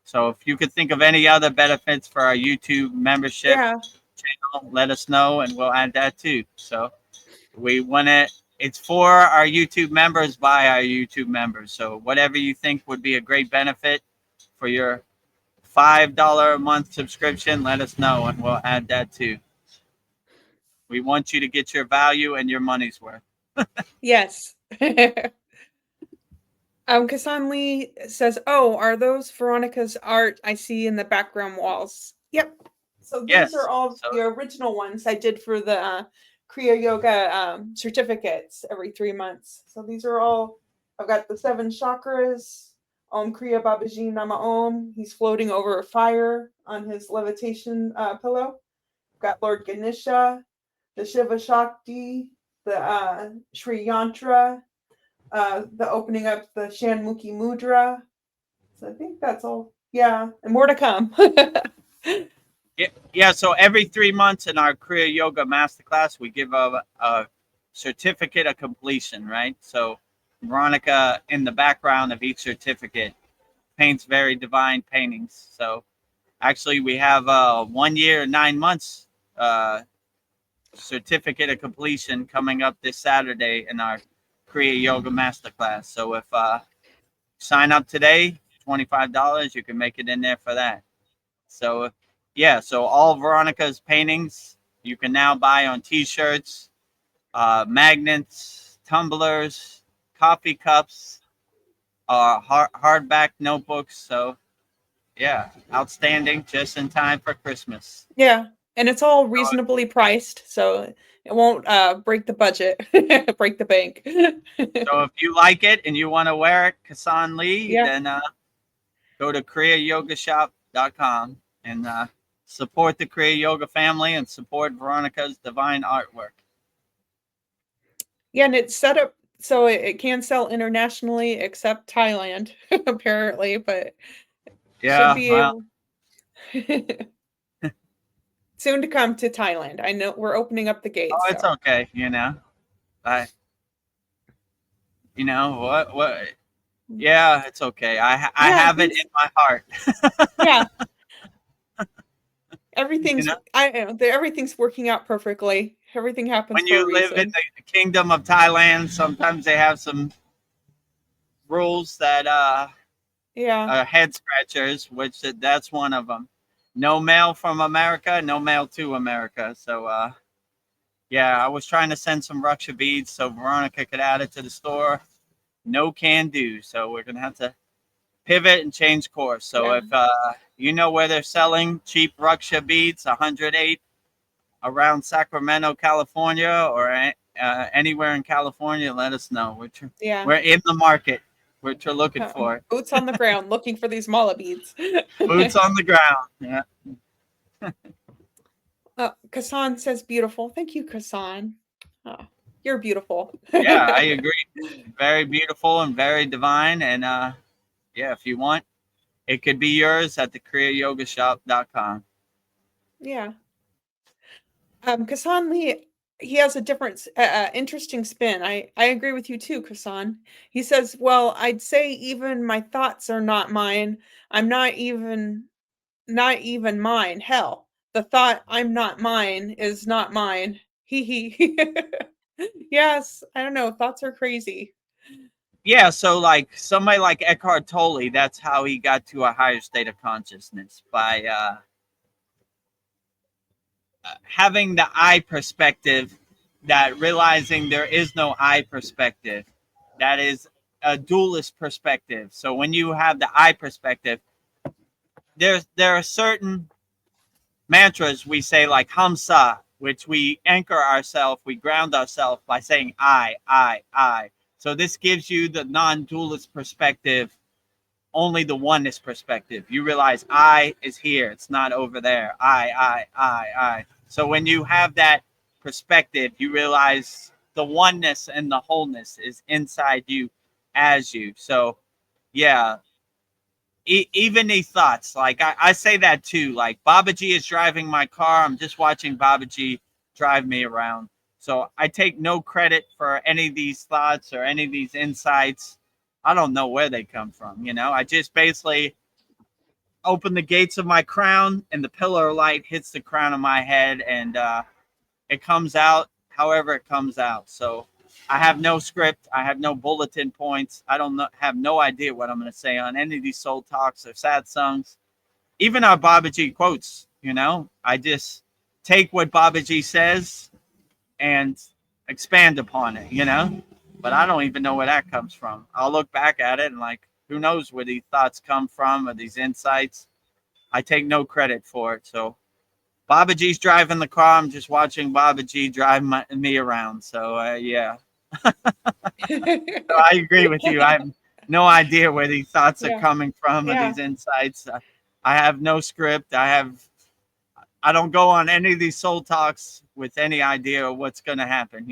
So if you could think of any other benefits for our YouTube membership channel, let us know, and we'll add that too. So we want to, it's for our YouTube members by our YouTube members. So whatever you think would be a great benefit for your $5 a month subscription, let us know, and we'll add that too. We want you to get your value and your money's worth. Yes. Kasan Lee says, "Oh, are those Veronica's art I see in the background walls?" Yep. So these Yes. are all the original ones I did for the Kriya Yoga certificates every 3 months. So these are all, I've got the 7 chakras, Om Kriya Babaji Nama Om. He's floating over a fire on his levitation pillow. I've got Lord Ganesha, the Shiva Shakti, the Sri Yantra, the opening up the Shanmukhi Mudra. So I think that's all. Yeah, and more to come. Yeah, so every 3 months in our Kriya Yoga Masterclass, we give a certificate of completion, right? So Veronica, in the background of each certificate, paints very divine paintings. So actually, we have a 1 year, 9 months certificate of completion coming up this Saturday in our Kriya Yoga Masterclass. So if sign up today, $25, you can make it in there for that. So yeah, so all Veronica's paintings you can now buy on t-shirts, magnets, tumblers, coffee cups, hardback notebooks. So yeah, outstanding, just in time for Christmas. Yeah, and it's all reasonably priced, so it won't break the budget, break the bank. So if you like it and you want to wear it, Kasan Lee, Yeah. then go to kriyayogamasterclass.com and support the Kriya Yoga family and support Veronica's divine artwork. Yeah, and it's set up so it can sell internationally except Thailand, apparently, but Yeah, should be able soon to come to Thailand. I know we're opening up the gates. Oh, it's so. okay, you know. You know what? Yeah, it's okay. I have it in my heart. Yeah. Everything's You know? everything's working out perfectly. Everything happens When for a you live reason. in the kingdom of Thailand, sometimes they have some rules that are head scratchers, which that's one of them. No mail from America, no mail to America. So yeah, I was trying to send some Raksha beads so Veronica could add it to the store. No can do. So we're gonna have to pivot and change course. So if you know where they're selling cheap Raksha beads, 108 around Sacramento, California, or anywhere in California, let us know. We're in the market. We're looking for it. Boots on the ground, looking for these mala beads. Boots on the ground. Yeah. Kasan says beautiful. Thank you, Kasan. Oh, you're beautiful. Yeah, I agree. Very beautiful and very divine. And yeah, if you want, it could be yours at the kriyayogashop.com. Yeah. Kasan Lee, he has a different, interesting spin. I agree with you too, Kasan. He says, well, I'd say even my thoughts are not mine. I'm not even mine. Hell, the thought I'm not mine is not mine. Hee. Yes, I don't know. Thoughts are crazy. Yeah, so like somebody like Eckhart Tolle, that's how he got to a higher state of consciousness, by having the I perspective, that realizing there is no I perspective. That is a dualist perspective. So when you have the I perspective, there are certain mantras we say, like Hamsa, which we anchor ourselves, we ground ourselves by saying I. So this gives you the non-dualist perspective only the oneness perspective. You realize I is here. It's not over there. I. So when you have that perspective, you realize the oneness and the wholeness is inside you as you. So yeah, even these thoughts, like I say that too. Like Babaji is driving my car. I'm just watching Babaji drive me around. So I take no credit for any of these thoughts or any of these insights. I don't know where they come from. I just basically open the gates of my crown and the pillar of light hits the crown of my head, and it comes out however it comes out. So I have no script. I have no bulletin points. I don't have no idea what I'm going to say on any of these soul talks or sad songs. Even our Babaji quotes, I just take what Babaji says and expand upon it. But I don't even know where that comes from. I'll look back at it and like, who knows where these thoughts come from or these insights. I take no credit for it. So Babaji's driving the car. I'm just watching Babaji drive me around. So yeah. So I agree with you. I have no idea where these thoughts are coming from or these insights. I have no script. I don't go on any of these soul talks with any idea of what's going to happen.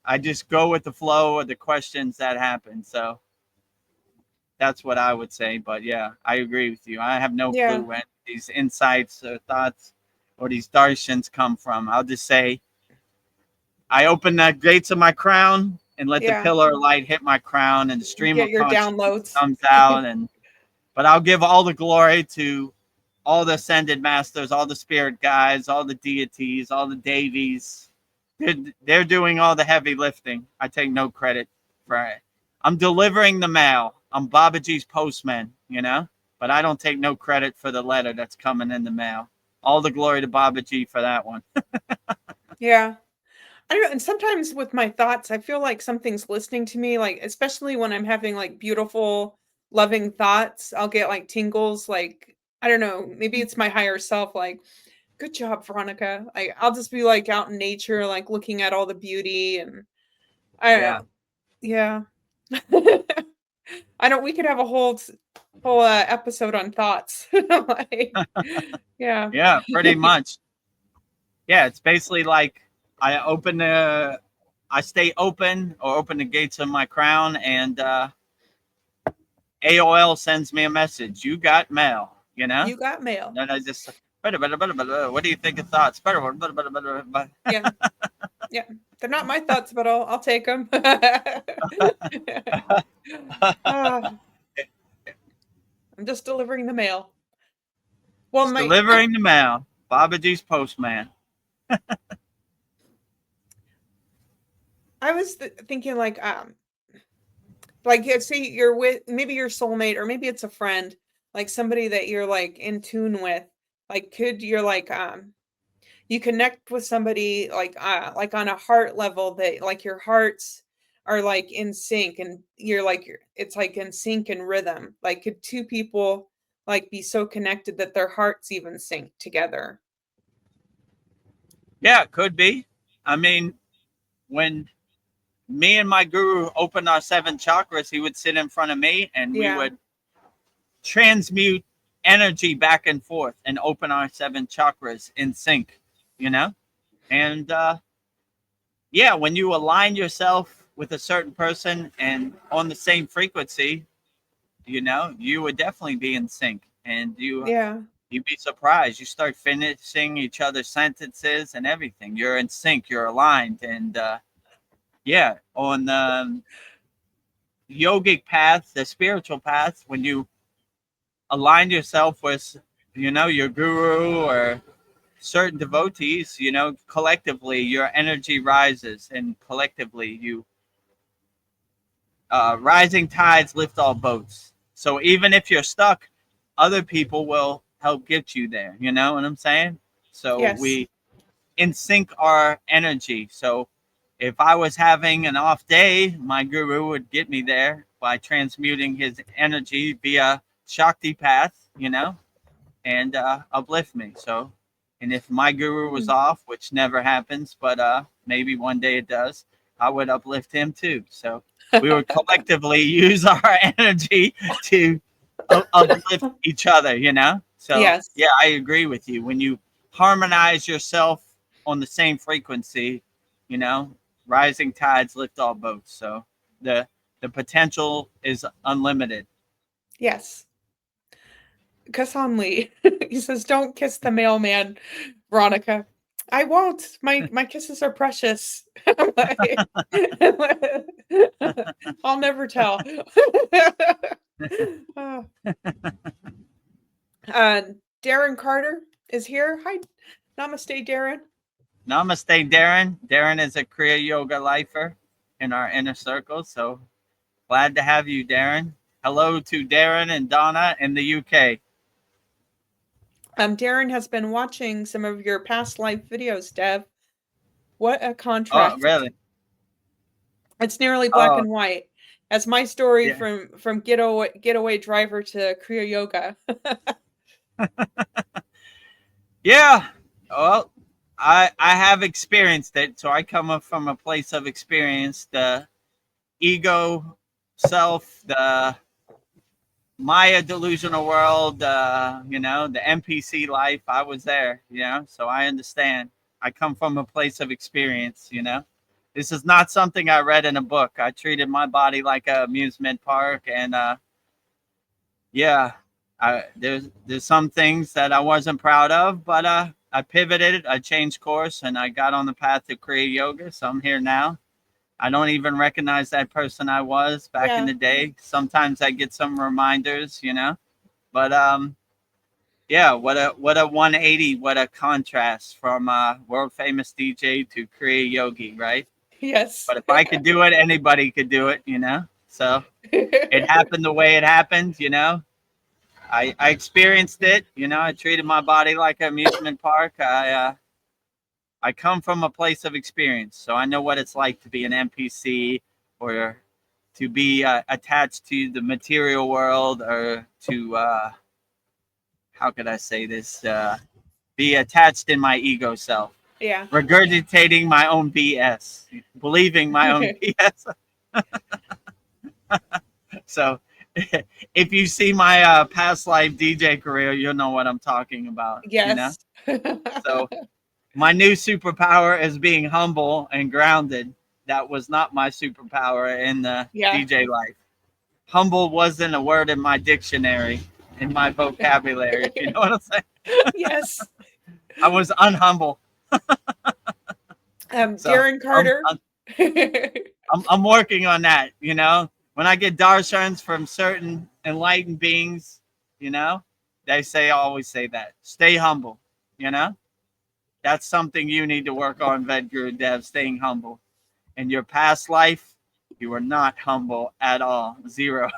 I just go with the flow of the questions that happen. So that's what I would say. But yeah, I agree with you. I have no clue where these insights or thoughts or these darshans come from. I'll just say I open the gates of my crown and let the pillar of light hit my crown, and the stream of consciousness comes out. But I'll give all the glory to all the ascended masters, all the spirit guides, all the deities, all the devis. They're doing all the heavy lifting. I take no credit for it. I'm delivering the mail. I'm Babaji's postman, but I don't take no credit for the letter that's coming in the mail. All the glory to Babaji for that one. Yeah. I don't know, and sometimes with my thoughts, I feel like something's listening to me, like, especially when I'm having, like, beautiful, loving thoughts, I'll get, like, tingles, like, I don't know, maybe it's my higher self, like, "Good job, Veronica." I'll just be, like, out in nature, like, looking at all the beauty, and I don't know. Yeah. We could have a whole episode on thoughts. Like, yeah. Yeah, pretty much. Yeah, it's basically like I stay open or open the gates of my crown, and AOL sends me a message. You got mail, You got mail. And I just, what do you think of thoughts? Yeah. Yeah. They're not my thoughts, but I'll take them. I'm just delivering the mail. Well, delivering the mail. Babaji's postman. I was thinking like see you're with maybe your soulmate, or maybe it's a friend, like somebody that you're like in tune with. Like you're like you connect with somebody like on a heart level, that like your hearts are like in sync, and it's like in sync and rhythm. Like could two people like be so connected that their hearts even sync together? Yeah, it could be. I mean, when me and my guru opened our 7 chakras, he would sit in front of me and we would transmute energy back and forth and open our 7 chakras in sync, And yeah, when you align yourself with a certain person and on the same frequency, you would definitely be in sync, and you'd be surprised. You start finishing each other's sentences and everything. You're in sync, you're aligned. And yeah, on the yogic path, the spiritual path, when you align yourself with, your guru or certain devotees, collectively your energy rises, and collectively you rising tides lift all boats. So even if you're stuck, other people will help get you there. You know what I'm saying? So we in sync our energy. So if I was having an off day, my guru would get me there by transmuting his energy via Shakti path, and uplift me. So, and if my guru was off, which never happens, but maybe one day it does, I would uplift him too. So we would collectively use our energy to uplift each other, you know? So, Yes. yeah, I agree with you. When you harmonize yourself on the same frequency, you know, rising tides lift all boats. So the potential is unlimited. Yes. Kassan Lee. He says, "Don't kiss the mailman, Veronica." I won't. My kisses are precious. I'll never tell. Uh, uh, Darren Carter is here. Hi, namaste, Darren. Namaste, Darren. Darren is a Kriya Yoga lifer in our inner circle. So glad to have you, Darren. Hello to Darren and Donna in the UK. Darren has been watching some of your past life videos, Dev. What a Oh, contrast. really? It's nearly black Oh, and white. As my story yeah. from getaway driver to Kriya Yoga. Yeah. Well, I have experienced it, so I come up from a place of experience. The ego self, the Maya delusional world, you know, the NPC life. I was there, you know, so I understand. I come from a place of experience, you know. This is not something I read in a book. I treated my body like an amusement park, and yeah, there's some things that I wasn't proud of, but I pivoted, I changed course, and I got on the path to Kriya Yoga. So I'm here now. I don't even recognize that person I was back in Yeah. the day. Sometimes I get some reminders, you know. But yeah, what a 180, what a contrast from world famous DJ to Kriya Yogi, right? Yes. But if I could do it, anybody could do it, you know. So it happened the way it happened, you know. I experienced it, you know. I treated my body like an amusement park. I come from a place of experience, so I know what it's like to be an NPC or to be attached to the material world, or to how could I say this? Be attached in my ego self, Yeah. regurgitating my own BS, believing my own BS. So, if you see my past life DJ career, you'll know what I'm talking about. You know. Yes. So my new superpower is being humble and grounded. That was not my superpower in the Yeah. DJ life. Humble wasn't a word in my dictionary, in my vocabulary, if you know what I'm saying. Yes. I was unhumble. So Darren Carter. I'm working on that, you know. When I get darshans from certain enlightened beings, you know, they say always say that. Stay humble, you know? That's something you need to work on, Vedguru Dev, staying humble. In your past life, you were not humble at all. Zero.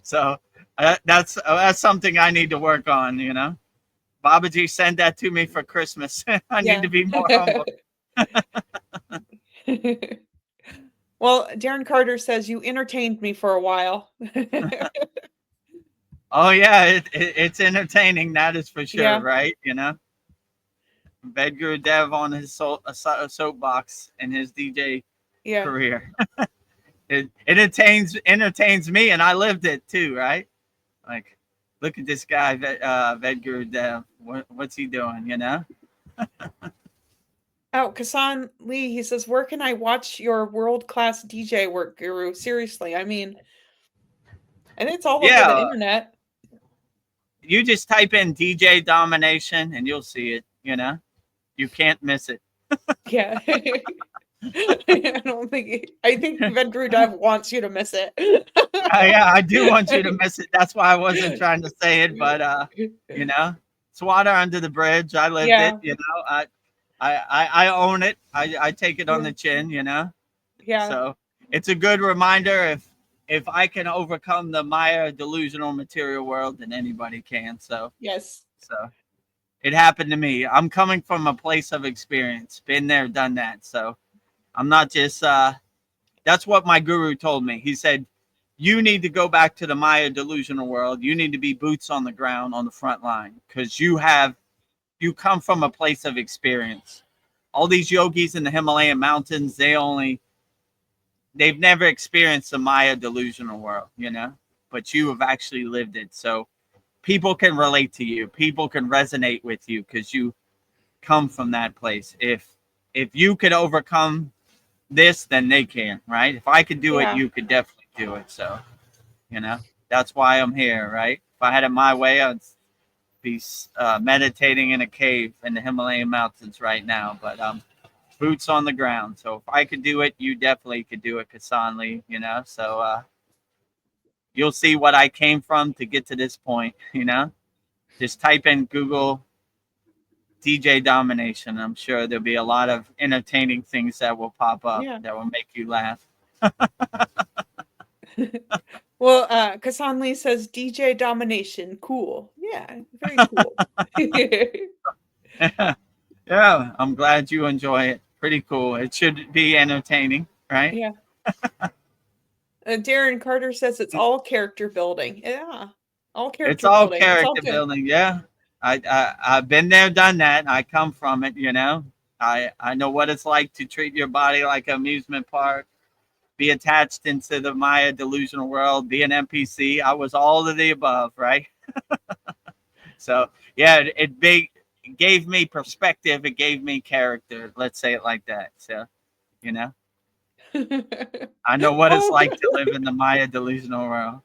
So that's something I need to work on, you know. Babaji sent that to me for Christmas. I need Yeah. to be more humble. Well, Darren Carter says you entertained me for a while. Oh yeah, it's entertaining. That is for sure, Yeah. right? You know, Vedguru Dev on his soapbox in his DJ Yeah. career. It entertains me, and I lived it too, right? Like, look at this guy, Vedguru Dev. What's he doing? You know? Oh, Kassan Lee, he says, "Where can I watch your world-class DJ work, Guru? Seriously, I mean, and it's all over the Yeah, internet." you just type in DJ domination, and you'll see it. You know, you can't miss it. Yeah. I don't think I think Vedru Dev wants you to miss it. Yeah, I do want you to miss it. That's why I wasn't trying to say it, but you know, it's water under the bridge. I lived it. Yeah. You know, I own it. I take it on the chin. You know, Yeah. so it's a good reminder. If I can overcome the Maya delusional material world, then anybody can. So Yes. it happened to me. I'm coming from a place of experience, been there, done that. So I'm not just. That's what my guru told me. He said, you need to go back to the Maya delusional world. You need to be boots on the ground on the front line, because you come from a place of experience. All these yogis in the Himalayan mountains, they only they've never experienced the Maya delusional world, but you have actually lived it. So people can relate to you. People can resonate with you because you come from that place. If you could overcome this, then they can, right? If I could do it, Yeah. you could definitely do it. So, that's why I'm here, right? If I had it my way, I'd be meditating in a cave in the Himalayan mountains right now. But boots on the ground. So if I could do it, you definitely could do it, Kasanli, So you'll see what I came from to get to this point, Just type in Google DJ domination. I'm sure there'll be a lot of entertaining things that will pop up that will make you laugh. Well, Kasan Lee says DJ domination. Cool. Yeah, very cool. Yeah, I'm glad you enjoy it. Pretty cool. It should be entertaining, right? Yeah. Darren Carter says it's all character building. Yeah. All character It's all building. It's all character good. building. Yeah. I've been there, done that. I come from it, I know what it's like to treat your body like an amusement park, be attached into the Maya delusional world, be an NPC. I was all of the above, right? So yeah, it gave me perspective. It gave me character. Let's say it like that. So, I know what it's like to live in the Maya delusional world.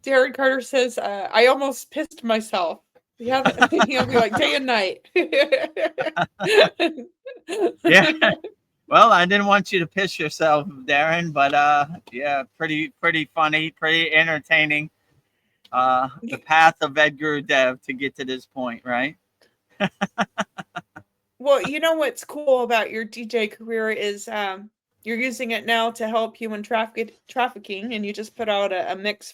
Darren Carter says, I almost pissed myself. Yeah, he'll be like day and night. Yeah. Well, I didn't want you to piss yourself, Darren, but yeah, pretty funny, pretty entertaining. The path of VEDGURUDEV to get to this point, right? Well, you know what's cool about your DJ career is you're using it now to help human trafficking, and you just put out a mix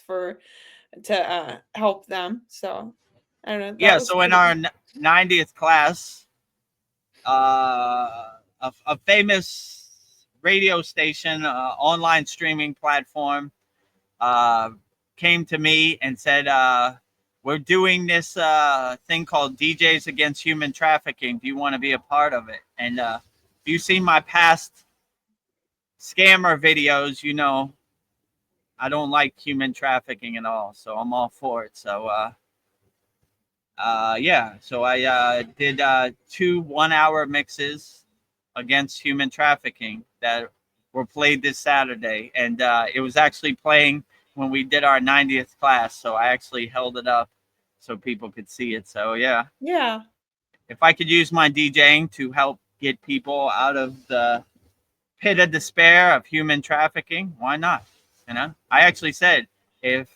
to help them. So I don't know. Yeah. So in our 90th class, a famous radio station, online streaming platform, came to me and said, we're doing this thing called DJs Against Human Trafficking. Do you want to be a part of it? And if you've seen my past scammer videos, I don't like human trafficking at all. So I'm all for it. So yeah, so I did 2 1-hour mixes against human trafficking that were played this Saturday. And it was actually playing when we did our 90th class. So I actually held it up so people could see it. So yeah. Yeah. If I could use my DJing to help get people out of the pit of despair of human trafficking, why not? I actually said, if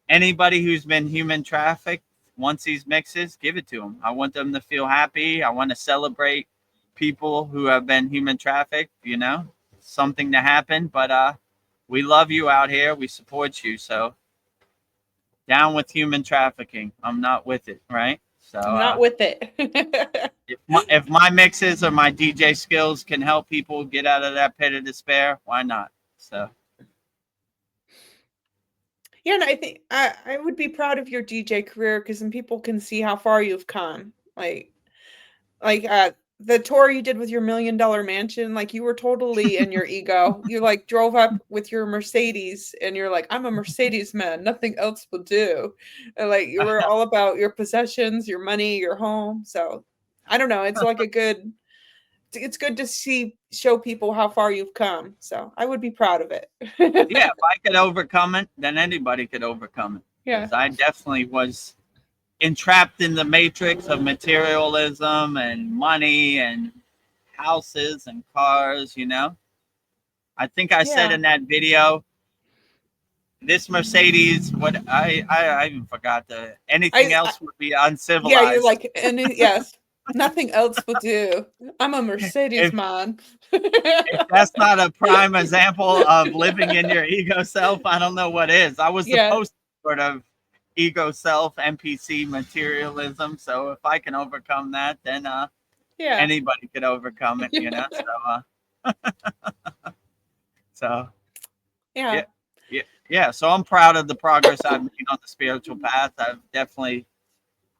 anybody who's been human trafficked wants these mixes, give it to them. I want them to feel happy. I want to celebrate people who have been human trafficked, something to happen. But we love you out here. We support you. So down with human trafficking. I'm not with it, right? So I'm not with it. if my mixes or my DJ skills can help people get out of that pit of despair, why not? So yeah, and I think I would be proud of your DJ career because then people can see how far you've come. Like the tour you did with your $1 million mansion, like you were totally in your ego. You like drove up with your Mercedes and you're like, I'm a Mercedes man, nothing else will do. And like you were all about your possessions, your money, your home. So I don't know. It's like it's good to show people how far you've come. So I would be proud of it. yeah, if I could overcome it, then anybody could overcome it. Yeah. I definitely was entrapped in the matrix of materialism and money and houses and cars, I think I said in that video, this Mercedes, what I even forgot anything else would be uncivilized. Yeah, you're like, and yes, nothing else will do. I'm a Mercedes man. If that's not a prime example of living in your ego self, I don't know what is. I was the post sort of ego self, NPC materialism. So if I can overcome that, then anybody could overcome it, So so yeah. So I'm proud of the progress I've made on the spiritual path. I've definitely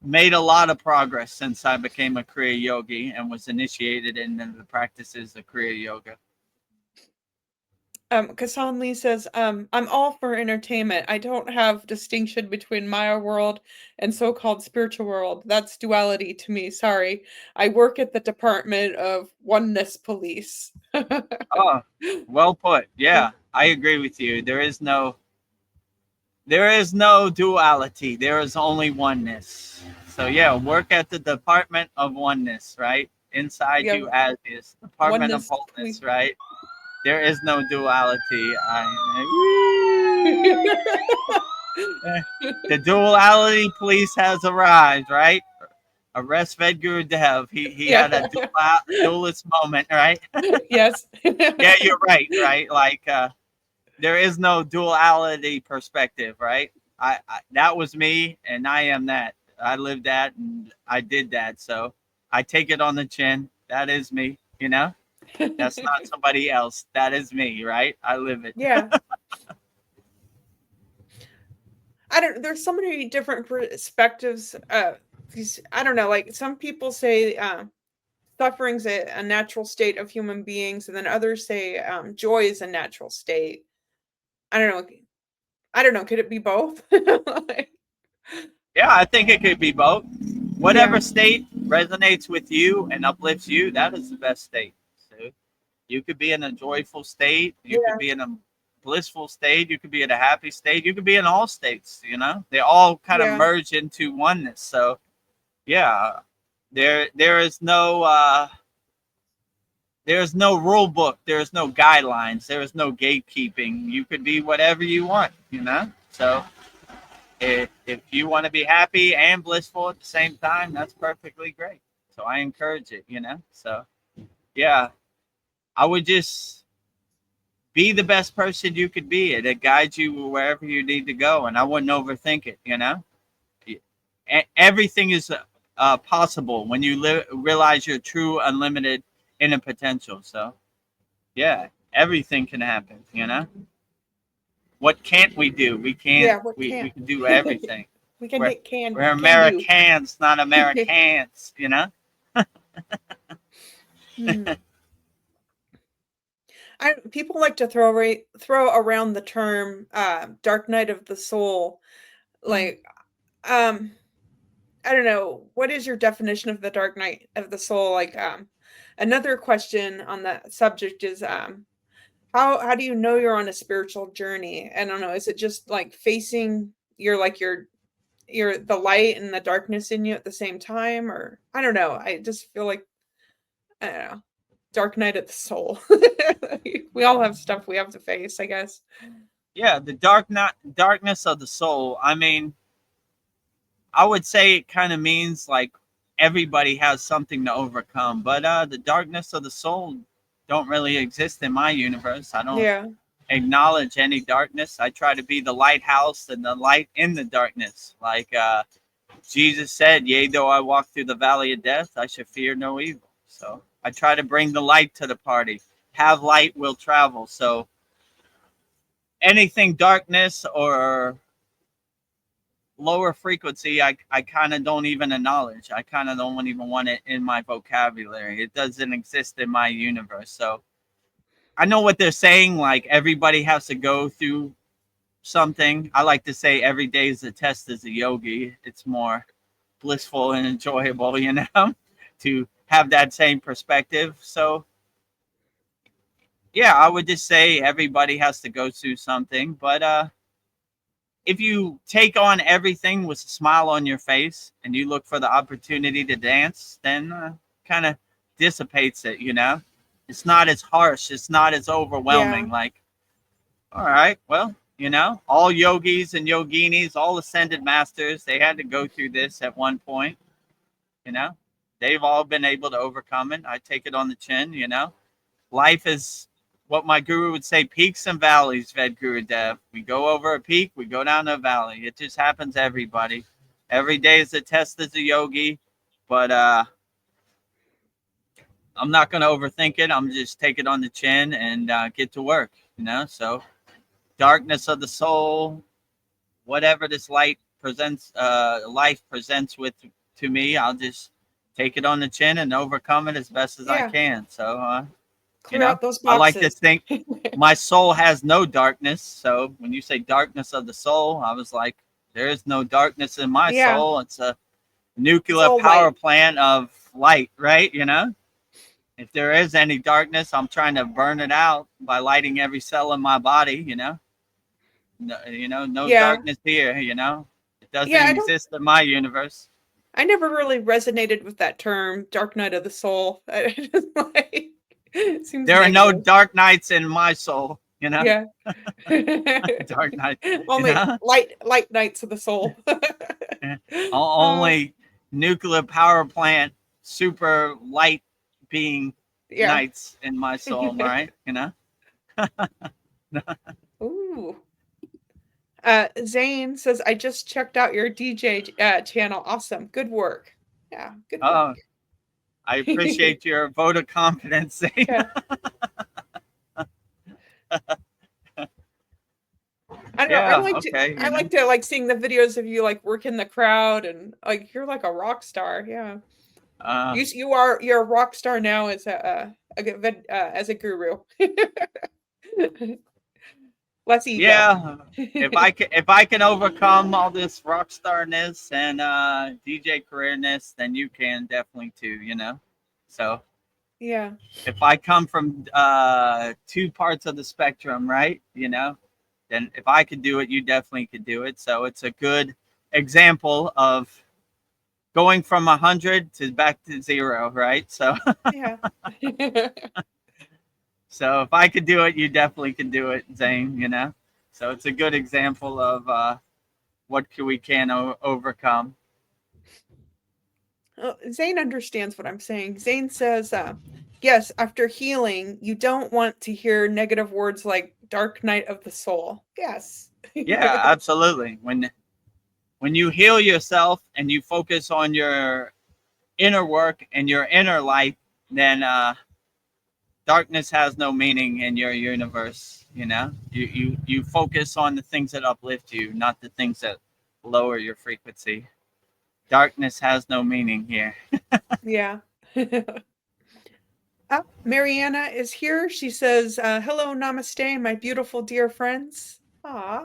made a lot of progress since I became a Kriya yogi and was initiated into the practices of Kriya yoga. Kassan Lee says, I'm all for entertainment. I don't have distinction between Maya world and so-called spiritual world. That's duality to me. Sorry. I work at the Department of Oneness Police. Oh, well put. Yeah, I agree with you. There is no duality. There is only oneness. So yeah, work at the Department of Oneness, right? Inside Yeah, you as is Department of Oneness Police. Wholeness, right? There is no duality. The duality police has arrived, right? Arrest VEDAGURUDEV. He Yeah. had a dualist moment, right? Yes. Yeah, you're right, right? Like there is no duality perspective, right? I that was me, and I am that. I lived that, and I did that. So I take it on the chin. That is me. You know, that's not somebody else. That is me, right? I live it. Yeah. There's so many different perspectives. I don't know, like some people say suffering's a natural state of human beings, and then others say joy is a natural state. I don't know. I don't know. Could it be both? Like, Yeah, I think it could be both. yeah. Whatever state resonates with you and uplifts you, that is the best state. So you could be in a joyful state. You could Yeah. be in a blissful state. You could be in a happy state. You could be in all states. You know, they all kind of Yeah. merge into oneness. So yeah, there is no there's no rule book. There's no guidelines. There is no gatekeeping. You could be whatever you want. You know, so if you want to be happy and blissful at the same time, that's perfectly great. So I encourage it, you know. So yeah, I would just be the best person you could be. It guides you wherever you need to go, and I wouldn't overthink it, you know. Everything is possible when you realize your true unlimited inner potential. So yeah, everything can happen, you know. What can't we do? We can't. Yeah. What We can't? can do everything. We can We're hit we're can do. Americans, not Americans. You know. Hmm. People like to throw around the term dark night of the soul. Like, um, I don't know. What is your definition of the dark night of the soul? Like, another question on that subject is, how do you know you're on a spiritual journey? I don't know. Is it just like facing your the light and the darkness in you at the same time, or I don't know. I just feel like I don't know. Dark night of the soul. We all have stuff we have to face, I guess. Yeah, the darkness of the soul. I mean, I would say it kind of means like everybody has something to overcome, but the darkness of the soul don't really exist in my universe. I don't Yeah. acknowledge any darkness. I try to be the lighthouse and the light in the darkness. Like Jesus said, "Yea, though I walk through the valley of death, I shall fear no evil." So I try to bring the light to the party. Have light will travel. So anything darkness or lower frequency, I kind of don't even acknowledge. I kind of don't even want it in my vocabulary. It doesn't exist in my universe. So I know what they're saying. Like everybody has to go through something. I like to say every day is a test as a yogi. It's more blissful and enjoyable, you know, to have that same perspective. So yeah, I would just say everybody has to go through something, but if you take on everything with a smile on your face and you look for the opportunity to dance, then kind of dissipates it, you know? It's not as harsh, it's not as Yeah. overwhelming. Like, all right, well, you know, all yogis and yoginis, all ascended masters, they had to go through this at one point, you know? They've all been able to overcome it. I take it on the chin, you know? Life is what my guru would say, peaks and valleys, VEDGURUDEV. We go over a peak, we go down a valley. It just happens to everybody. Every day is a test as a yogi, but I'm not going to overthink it. I'm just take it on the chin and get to work, you know? So darkness of the soul, whatever this life presents with to me, I'll just take it on the chin and overcome it as best as I Yeah. can. So Clear out those I like to boxes. think my soul has no darkness. So when you say darkness of the soul, I was like, there is no darkness in my Yeah. soul. It's a It's nuclear all power light. plant of light, right? If there is any darkness, I'm trying to burn it out by lighting every cell in my body, no Yeah. darkness here, It doesn't Yeah, exist in my universe. I never really resonated with that term, dark night of the soul. I just like it seems There are no negative. dark nights in my soul, Yeah. dark night, Only light nights of the soul. Uh, only nuclear power plant, super light being yeah. nights in my soul, right? Ooh. Zane says, I just checked out your DJ channel. Awesome. Good work. Yeah, good Oh, work. I appreciate your vote of confidence. Yeah. I don't know. Yeah, okay, I like to like seeing the videos of you like work in the crowd and like you're like a rock star. Yeah. You're a rock star now as as a guru. Less ego. yeah. If I can overcome all this rock starness and DJ careerness, then you can definitely too. So Yeah. if I come from two parts of the spectrum, right? Then if I could do it, you definitely could do it. So it's a good example of going from 100 to back to 0, right? So Yeah. so if I could do it, you definitely can do it, Zane. So it's a good example of what we can overcome. Zane understands what I'm saying. Zane says, yes, after healing, you don't want to hear negative words like dark night of the soul. Yes. Yeah, absolutely. When you heal yourself and you focus on your inner work and your inner light, then darkness has no meaning in your universe. You focus on the things that uplift you, not the things that lower your frequency. Darkness has no meaning here. Yeah. Mariana is here. She says, hello, namaste, my beautiful dear friends. Aw.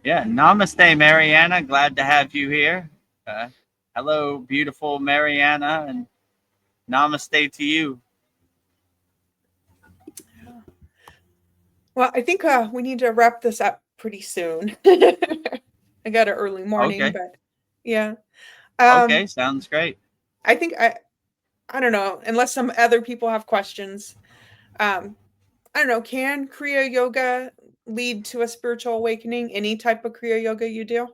Yeah, namaste, Mariana. Glad to have you here. Hello, beautiful Mariana, and namaste to you. Well, I think we need to wrap this up pretty soon. I got an early morning, Okay. but yeah. Okay, sounds great. I think I don't know, unless some other people have questions. I don't know, can Kriya yoga lead to a spiritual awakening? Any type of Kriya yoga you do?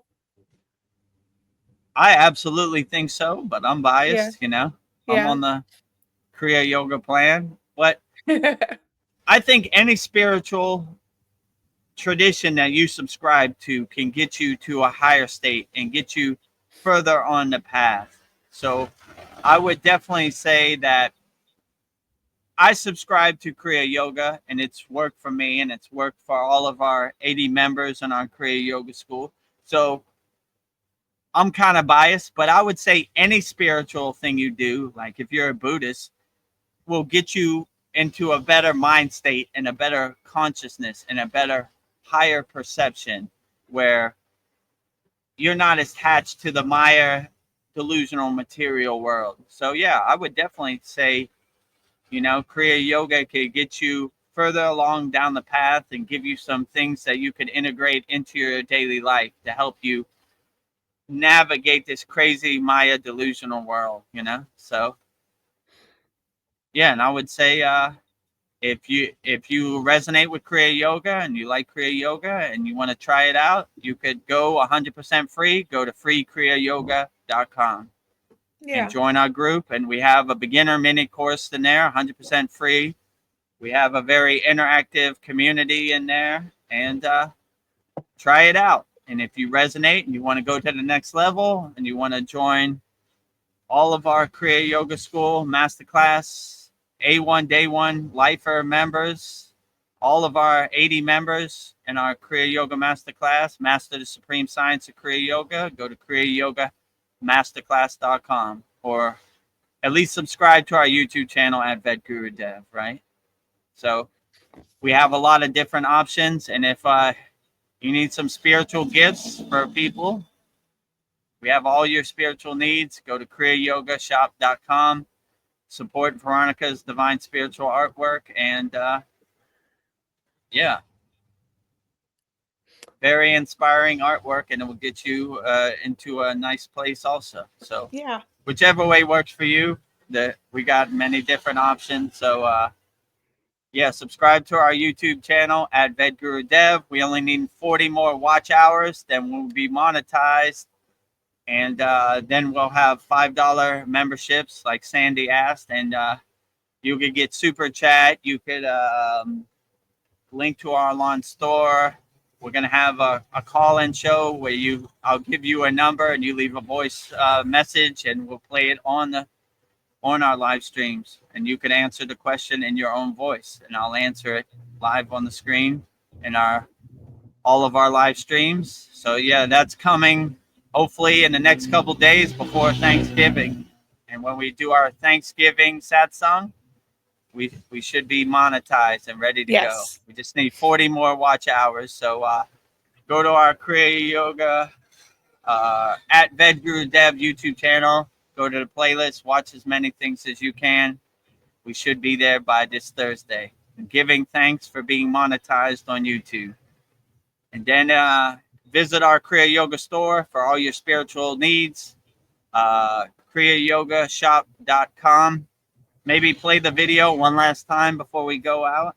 I absolutely think so, but I'm Yeah. biased, I'm Yeah. on the Kriya yoga plan. But I think any spiritual tradition that you subscribe to can get you to a higher state and get you further on the path. So I would definitely say that I subscribe to Kriya Yoga, and it's worked for me, and it's worked for all of our 80 members in our Kriya Yoga school. So I'm kind of biased, but I would say any spiritual thing you do, like if you're a Buddhist, will get you into a better mind state and a better consciousness and a better higher perception where you're not attached to the Maya delusional material world. So yeah, I would definitely say, Kriya Yoga could get you further along down the path and give you some things that you could integrate into your daily life to help you navigate this crazy Maya delusional world, So yeah, and I would say if you resonate with Kriya Yoga and you like Kriya Yoga and you want to try it out, you could go 100% free. Go to freekriyayogamasterclass.com and Yeah. join our group. And we have a beginner mini course in there, 100% free. We have a very interactive community in there, and try it out. And if you resonate and you want to go to the next level and you want to join all of our Kriya Yoga School Masterclass A1 Day 1 Lifer members, all of our 80 members in our Kriya Yoga Masterclass, Master the Supreme Science of Kriya Yoga, go to kriyayogamasterclass.com or at least subscribe to our YouTube channel at VEDGURUDEV, right? So we have a lot of different options. And if you need some spiritual gifts for people, we have all your spiritual needs. Go to kriyayogamasterclass.com. Support Veronica's divine spiritual artwork. And yeah, very inspiring artwork, and it will get you into a nice place also. So Yeah. whichever way works for you, that we got many different options. So yeah, subscribe to our YouTube channel at VEDGURUDEV. We only need 40 more watch hours, then we'll be monetized. And then we'll have $5 memberships like Sandy asked. And you could get super chat. You could link to our online store. We're going to have a call-in show where I'll give you a number and you leave a voice message, and we'll play it on our live streams, and you can answer the question in your own voice, and I'll answer it live on the screen in all of our live streams. So yeah, that's coming hopefully in the next couple days before Thanksgiving. And when we do our Thanksgiving satsang, we should be monetized and ready to go. We just need 40 more watch hours. So go to our Kriya Yoga at VEDGURUDEV YouTube channel. Go to the playlist, watch as many things as you can. We should be there by this Thursday. Giving thanks for being monetized on YouTube. And then visit our Kriya Yoga store for all your spiritual needs. kriyayogamasterclass.com. Maybe play the video one last time before we go out.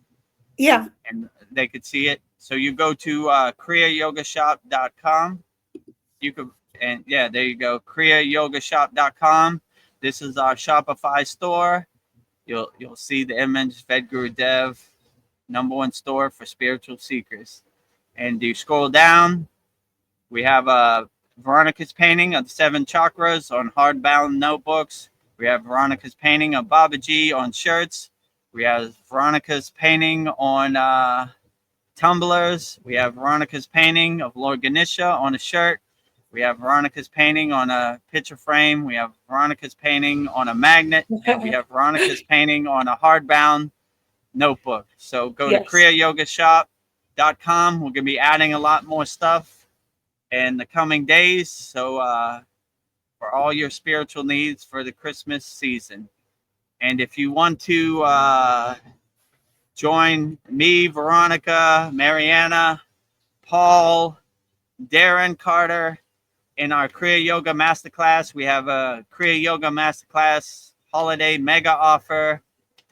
Yeah. And they could see it. So you go to kriyayogamasterclass.com. You could, and yeah, there you go, kriyayogamasterclass.com. This is our Shopify store. You'll see the image, VEDGURUDEV, #1 store for spiritual seekers. And you scroll down, we have Veronica's painting of the 7 chakras on hardbound notebooks. We have Veronica's painting of Babaji on shirts. We have Veronica's painting on tumblers. We have Veronica's painting of Lord Ganesha on a shirt. We have Veronica's painting on a picture frame. We have Veronica's painting on a magnet. And we have Veronica's painting on a hardbound notebook. So go to kriyayogamasterclass.com. We're going to be adding a lot more stuff in the coming days. So for all your spiritual needs for the Christmas season. And if you want to join me, Veronica, Mariana, Paul, Darren Carter, in our Kriya Yoga Masterclass, we have a Kriya Yoga Masterclass holiday mega offer.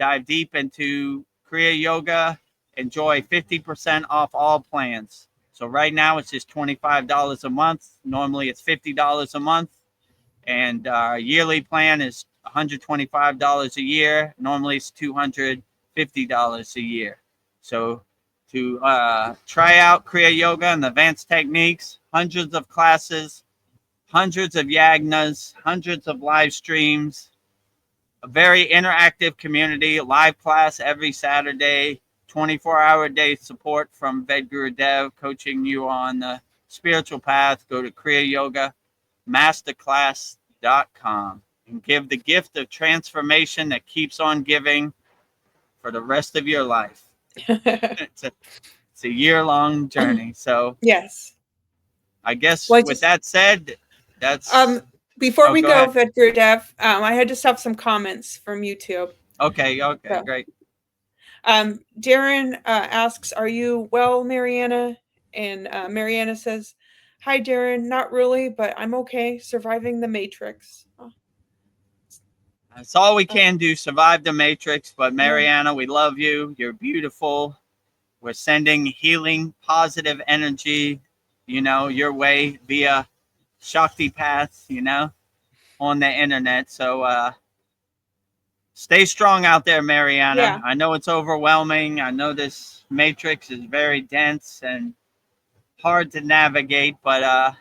Dive deep into Kriya Yoga. Enjoy 50% off all plans. So right now it's just $25 a month. Normally it's $50 a month. And our yearly plan is $125 a year. Normally it's $250 a year. So to try out Kriya Yoga and the advanced techniques, hundreds of classes, hundreds of yagnas, hundreds of live streams, a very interactive community, a live class every Saturday, 24-hour day support from VEDGURUDEV, coaching you on the spiritual path. Go to kriyayogamasterclass.com and give the gift of transformation that keeps on giving for the rest of your life. It's a year-long journey. So yes. I guess with that said, that's before we go, ahead. VEDGURUDEV, I had just have some comments from YouTube. Okay, so, great. Darren asks, "Are you well, Mariana?" And Mariana says, "Hi, Darren. Not really, but I'm okay. Surviving the Matrix." Oh. That's all we can do. Survive the Matrix. But Mariana, we love you. You're beautiful. We're sending healing, positive energy, your way via Shakti paths, on the internet. So stay strong out there, Mariana. Yeah. I know it's overwhelming. I know this matrix is very dense and hard to navigate, but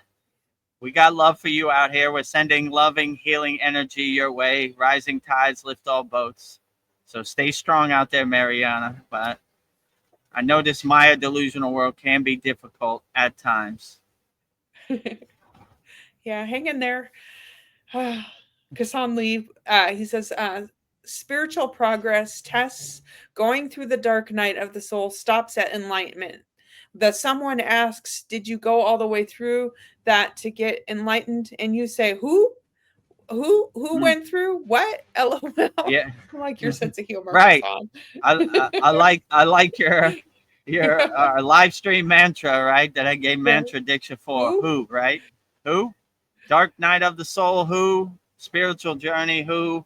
we got love for you out here. We're sending loving, healing energy your way. Rising tides lift all boats. So stay strong out there, Mariana. But I know this Maya delusional world can be difficult at times. Yeah, hang in there. Kasan Lee, he says, spiritual progress, tests, going through the dark night of the soul stops at enlightenment. Someone asks, did you go all the way through that to get enlightened? And you say, who went through what? LOL. Yeah. I like your sense of humor, Right. Hassan. I like your live stream mantra, right? That I gave Yeah. mantra diction for. Who, right? Who? Dark night of the soul, who? Spiritual journey, who?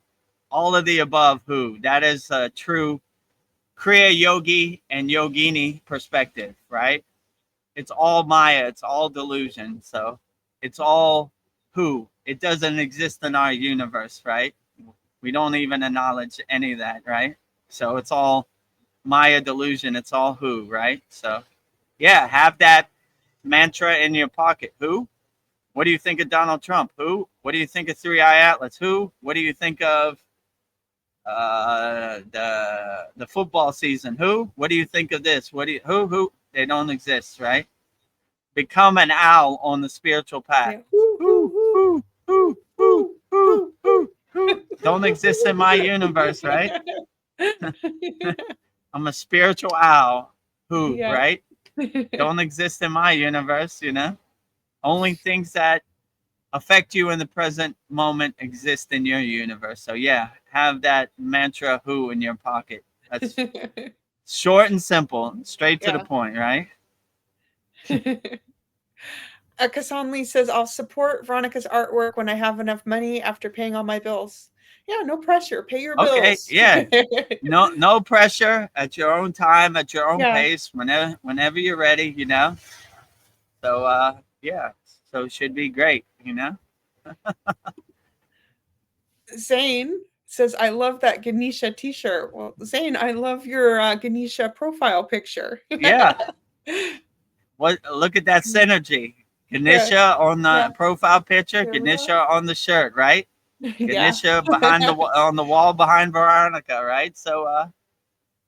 All of the above, who? That is a true Kriya yogi and yogini perspective, right? It's all Maya, it's all delusion. So it's all who. It doesn't exist in our universe, right? We don't even acknowledge any of that, right? So it's all Maya delusion. It's all who, right? So yeah, have that mantra in your pocket. Who? What do you think of Donald Trump? Who? What do you think of Three Eye Atlas? Who? What do you think of the football season? Who? What do you think of this? What do you who? They don't exist, right? Become an owl on the spiritual path. Yeah. Who? Don't exist in my universe, right? I'm a spiritual owl. Who, Yeah. right? Don't exist in my universe, you know? Only things that affect you in the present moment exist in your universe. So yeah, have that mantra who in your pocket. That's short and simple, straight to the point, right? Kassan Lee says, I'll support Veronica's artwork when I have enough money after paying all my bills. Yeah, no pressure. Pay your bills. Yeah. No pressure, at your own time, at your own pace, whenever you're ready, you know. So yeah. So it should be great, you know. Zane says, I love that Ganesha t-shirt. Well, Zane, I love your Ganesha profile picture. Yeah. Look at that synergy. Ganesha on the profile picture, Ganesha on the shirt, right? Ganesha on the wall behind Veronica, right? So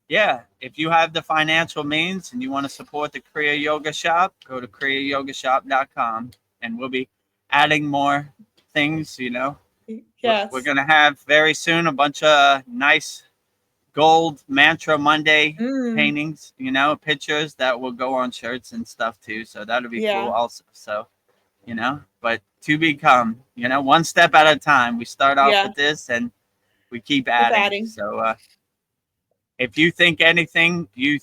yeah, if you have the financial means and you want to support the Kriya Yoga Shop, go to kriyayogamasterclass.com and we'll be adding more things, you know. Yes. We're going to have very soon a bunch of nice gold Mantra Monday paintings, you know, pictures that will go on shirts and stuff too. So that'll be cool also. So, you know, but to become, you know, one step at a time. We start off with this and we keep adding. So if you think anything you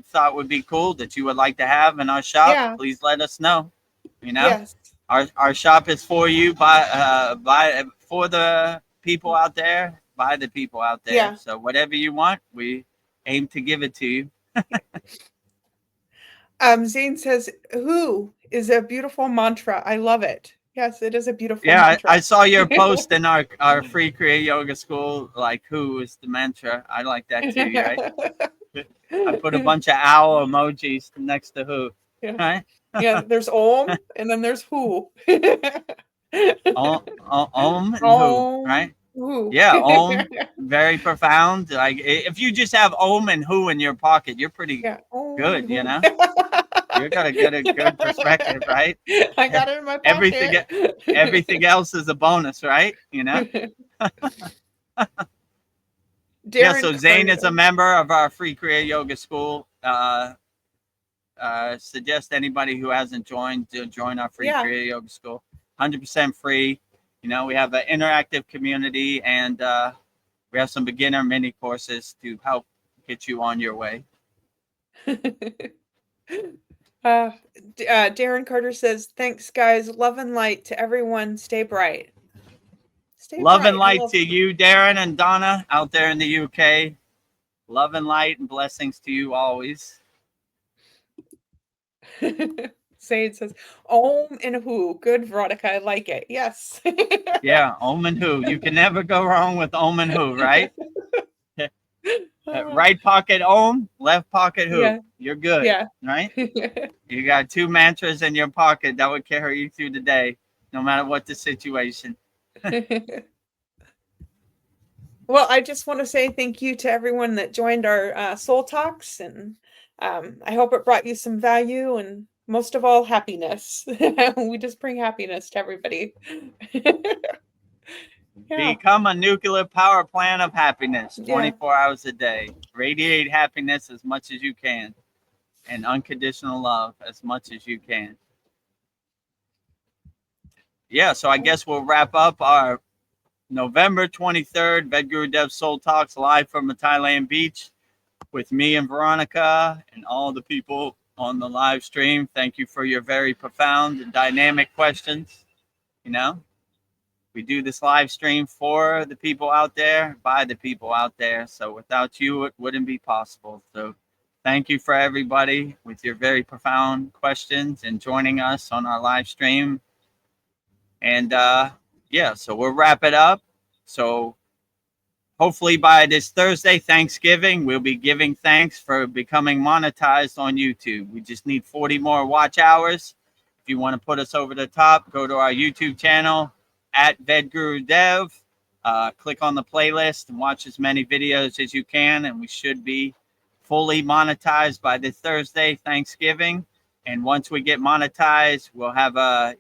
thought would be cool that you would like to have in our shop, please let us know. You know, our shop is for you for the people out there, by the people out there. Yeah. So whatever you want, we aim to give it to you. Zane says, "Who is a beautiful mantra? I love it." Yes, it is a beautiful mantra. I saw your post in our free Kriya Yoga school, like who is the mantra. I like that too, right? I put a bunch of owl emojis next to who. Yeah. Right? Yeah, there's Om and then there's who. Om and who, right? Who. Yeah, Om, very profound. Like if you just have Om and who in your pocket, you're pretty good, you know. You got to get a good perspective, right? I got it in my pocket. Everything else is a bonus, right? You know. Yeah. So Zane is a member of our free Kriya Yoga school. Suggest anybody who hasn't joined to join our free Kriya Yoga school. 100% free. You know, we have an interactive community and we have some beginner mini courses to help get you on your way. Darren Carter says, thanks, guys. Love and light to everyone. Stay bright. Love and light to you, Darren and Donna, out there in the UK. Love and light and blessings to you always. Sade says, Om and who. Good, Veronica. I like it. Yes. Yeah, Om and who. You can never go wrong with Om and who, right? Right pocket Om, left pocket who. Yeah. You're good, right? You got two mantras in your pocket that would carry you through the day, no matter what the situation. Well, I just want to say thank you to everyone that joined our Soul Talks, and I hope it brought you some value and most of all, happiness. We just bring happiness to everybody. Become a nuclear power plant of happiness, Yeah. 24 hours a day. Radiate happiness as much as you can, and unconditional love as much as you can. Yeah, so I guess we'll wrap up our November 23rd VEDGURUDEV'S Soul Talks live from the Thailand beach with me and Veronica and all the people on the live stream. Thank you for your very profound and dynamic questions. You know, we do this live stream for the people out there, by the people out there. So without you, it wouldn't be possible. So thank you for everybody with your very profound questions and joining us on our live stream. And yeah, so we'll wrap it up. So hopefully by this Thursday, Thanksgiving, we'll be giving thanks for becoming monetized on YouTube. We just need 40 more watch hours. If you want to put us over the top, go to our YouTube channel at VEDGURUDEV. Click on the playlist and watch as many videos as you can. And we should be fully monetized by this Thursday, Thanksgiving. And once we get monetized, we'll have a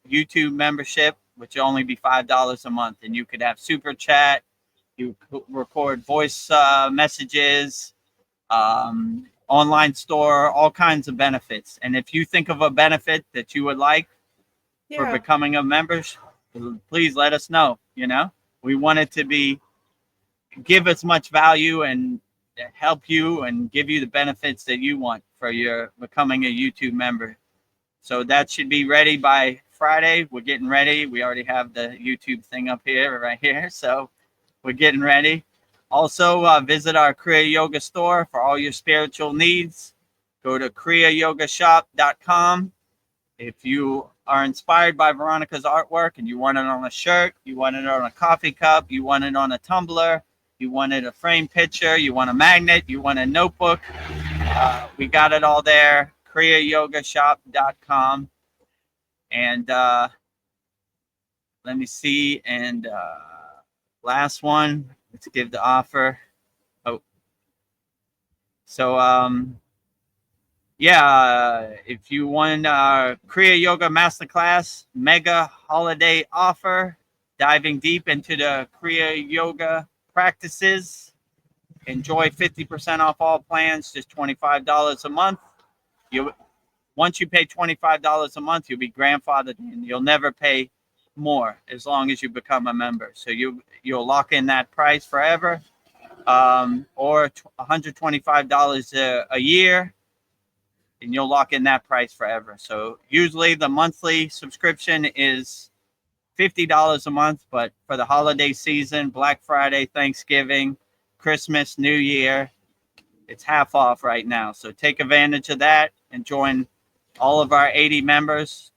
YouTube membership, which will only be $5 a month. And you could have super chat. You record voice messages, online store, all kinds of benefits. And if you think of a benefit that you would like for becoming a member, please let us know. You know, we want it to give as much value and help you and give you the benefits that you want for your becoming a YouTube member. So that should be ready by Friday. We're getting ready. We already have the YouTube thing up here, right here. So we're getting ready. Also, visit our Kriya Yoga store for all your spiritual needs. Go to kriyayogamasterclass.com. If you are inspired by Veronica's artwork and you want it on a shirt, you want it on a coffee cup, you want it on a tumbler, you wanted a frame picture, you want a magnet, you want a notebook, we got it all there. kriyayogamasterclass.com. And let me see. And last one, let's give the offer. Oh, so yeah, if you want Kriya Yoga Masterclass mega holiday offer, diving deep into the Kriya Yoga practices, enjoy 50% off all plans, just $25 a month. Once you pay $25 a month, you'll be grandfathered in. You'll never pay more as long as you become a member. So you'll lock in that price forever, or $125 a year, and you'll lock in that price forever. So usually the monthly subscription is $50 a month, but for the holiday season, Black Friday, Thanksgiving, Christmas, New Year, it's half off right now. So take advantage of that and join all of our 80 members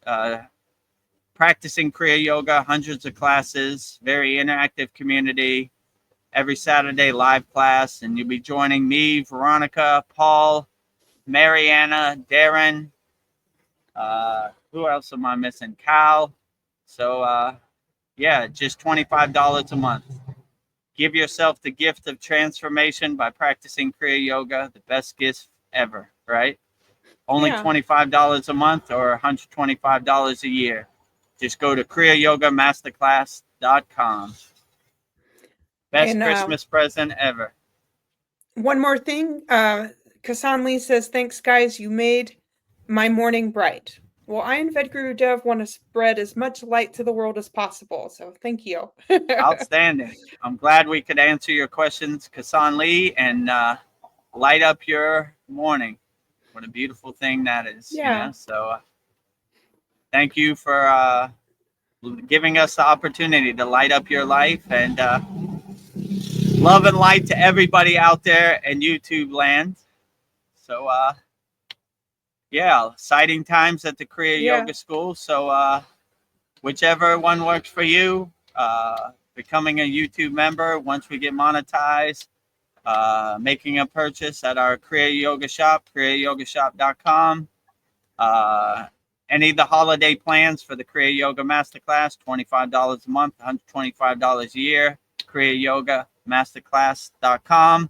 practicing Kriya Yoga, hundreds of classes, very interactive community, every Saturday live class. And you'll be joining me, Veronica, Paul, Mariana, Darren, who else am I missing? Cal. So yeah, just $25 a month. Give yourself the gift of transformation by practicing Kriya Yoga, the best gift ever, right? Only $25 a month or $125 a year. Just go to kriyayogamasterclass.com. Best Christmas present ever. One more thing. Kasan Lee says, thanks, guys. You made my morning bright. Well, I and VEDGURUDEV want to spread as much light to the world as possible. So thank you. Outstanding. I'm glad we could answer your questions, Kasan Lee, and light up your morning. What a beautiful thing that is. Yeah. You know? So thank you for giving us the opportunity to light up your life, and love and light to everybody out there in YouTube land. So yeah, exciting times at the Kriya Yoga School. So whichever one works for you, becoming a YouTube member once we get monetized, making a purchase at our Kriya Yoga shop, kriyayogamasterclass.com. Any of the holiday plans for the Kriya Yoga Masterclass, $25 a month, $125 a year, kriyayogamasterclass.com.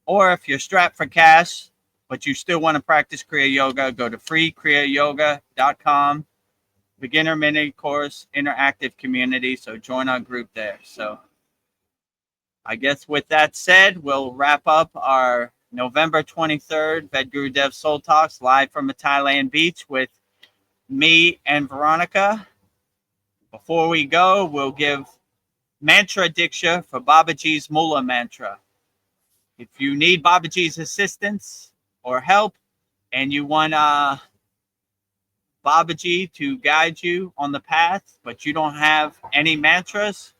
Or if you're strapped for cash, but you still want to practice Kriya Yoga, go to freekriyayoga.com. beginner mini course, interactive community. So join our group there. So I guess with that said, we'll wrap up our November 23rd VEDGURUDEV'S Soul Talks live from a Thailand beach with me and Veronica. Before we go, we'll give mantra diksha for Babaji's Mula mantra. If you need Babaji's assistance or help and you want Babaji to guide you on the path, but you don't have any mantras,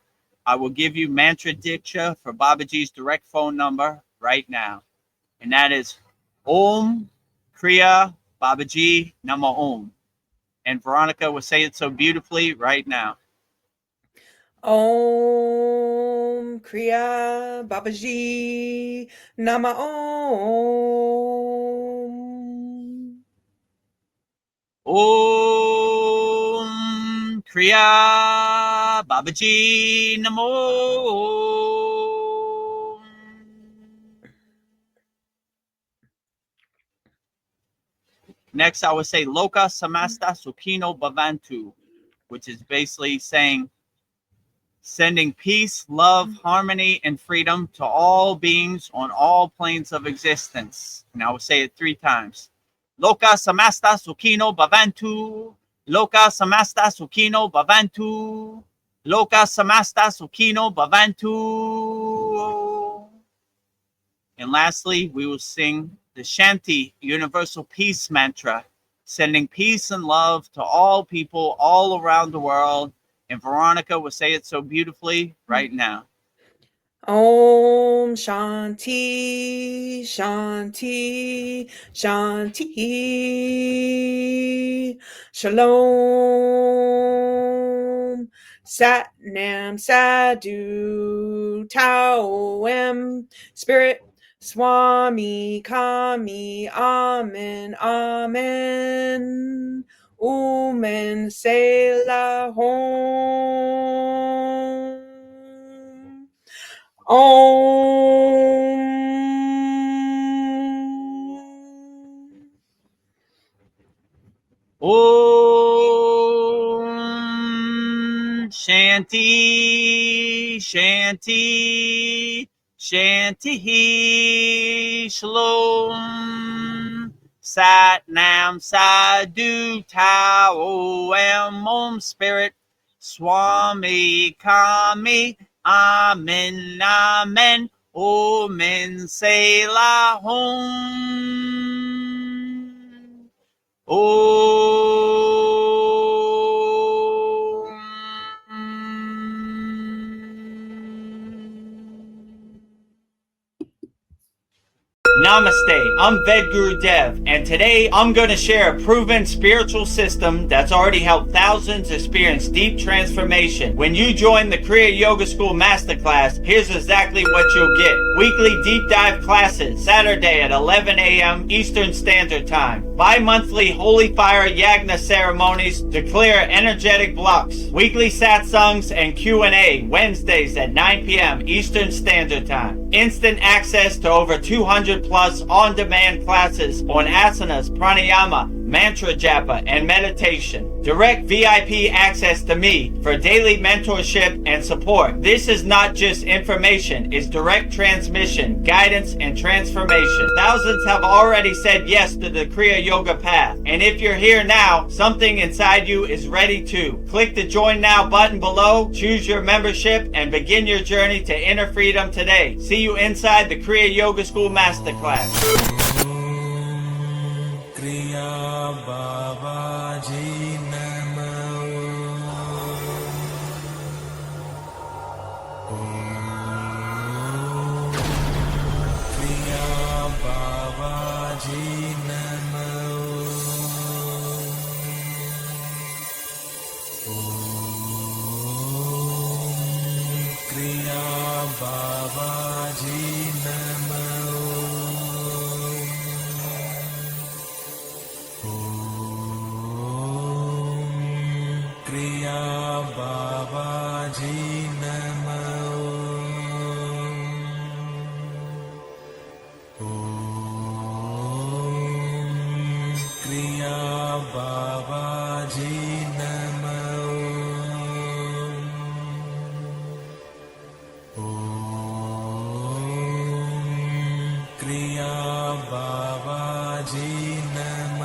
I will give you mantra diksha for Babaji's direct phone number right now. And that is Om Kriya Babaji Nama Om. And Veronica will say it so beautifully right now. Om Kriya Babaji Nama Om. Om Kriya Babaji Namo. Next, I would say Loka Samasta Sukhino Bhavantu, which is basically saying sending peace, love, harmony, and freedom to all beings on all planes of existence. And I will say it 3 times. Loka Samasta Sukhino Bhavantu. Loka Samasta Sukhino Bhavantu. Loka Samasta Sukhino Bhavantu. And lastly, we will sing the Shanti Universal Peace Mantra, sending peace and love to all people all around the world. And Veronica will say it so beautifully right now. Om Shanti, Shanti, Shanti. Shalom. Sat Nam Sadhu Tao Em Spirit Swami Kami Amen Amen. Umen Selah Hom. Om. Om Shanti, Shanti, Shanti, Shalom. Sat Nam Sadhu Tao Em Om Spirit Swami Kami Amen Amen Omen Selah Hom. Namaste, I'm VEDGURUDEV, and today I'm going to share a proven spiritual system that's already helped thousands experience deep transformation. When you join the Kriya Yoga School Masterclass, here's exactly what you'll get. Weekly deep dive classes, Saturday at 11 a.m. Eastern Standard Time. Bi-monthly Holy Fire Yagna ceremonies to clear energetic blocks. Weekly satsangs and Q&A, Wednesdays at 9 p.m. Eastern Standard Time. Instant access to over 200 plus on-demand classes on asanas, pranayama, mantra japa, and meditation. Direct VIP access to me for daily mentorship and support. This is not just information, it's direct transmission, guidance, and transformation. Thousands have already said yes to the Kriya Yoga path. And if you're here now, something inside you is ready to. Click the Join Now button below, choose your membership, and begin your journey to inner freedom today. See you inside the Kriya Yoga School Masterclass. Kriya Babaji Nama Om Kriya Babaji Nama Om Kriya Babaji Nama Kriya Babaji Nama Om Kriya Babaji Nama Babaji Namah.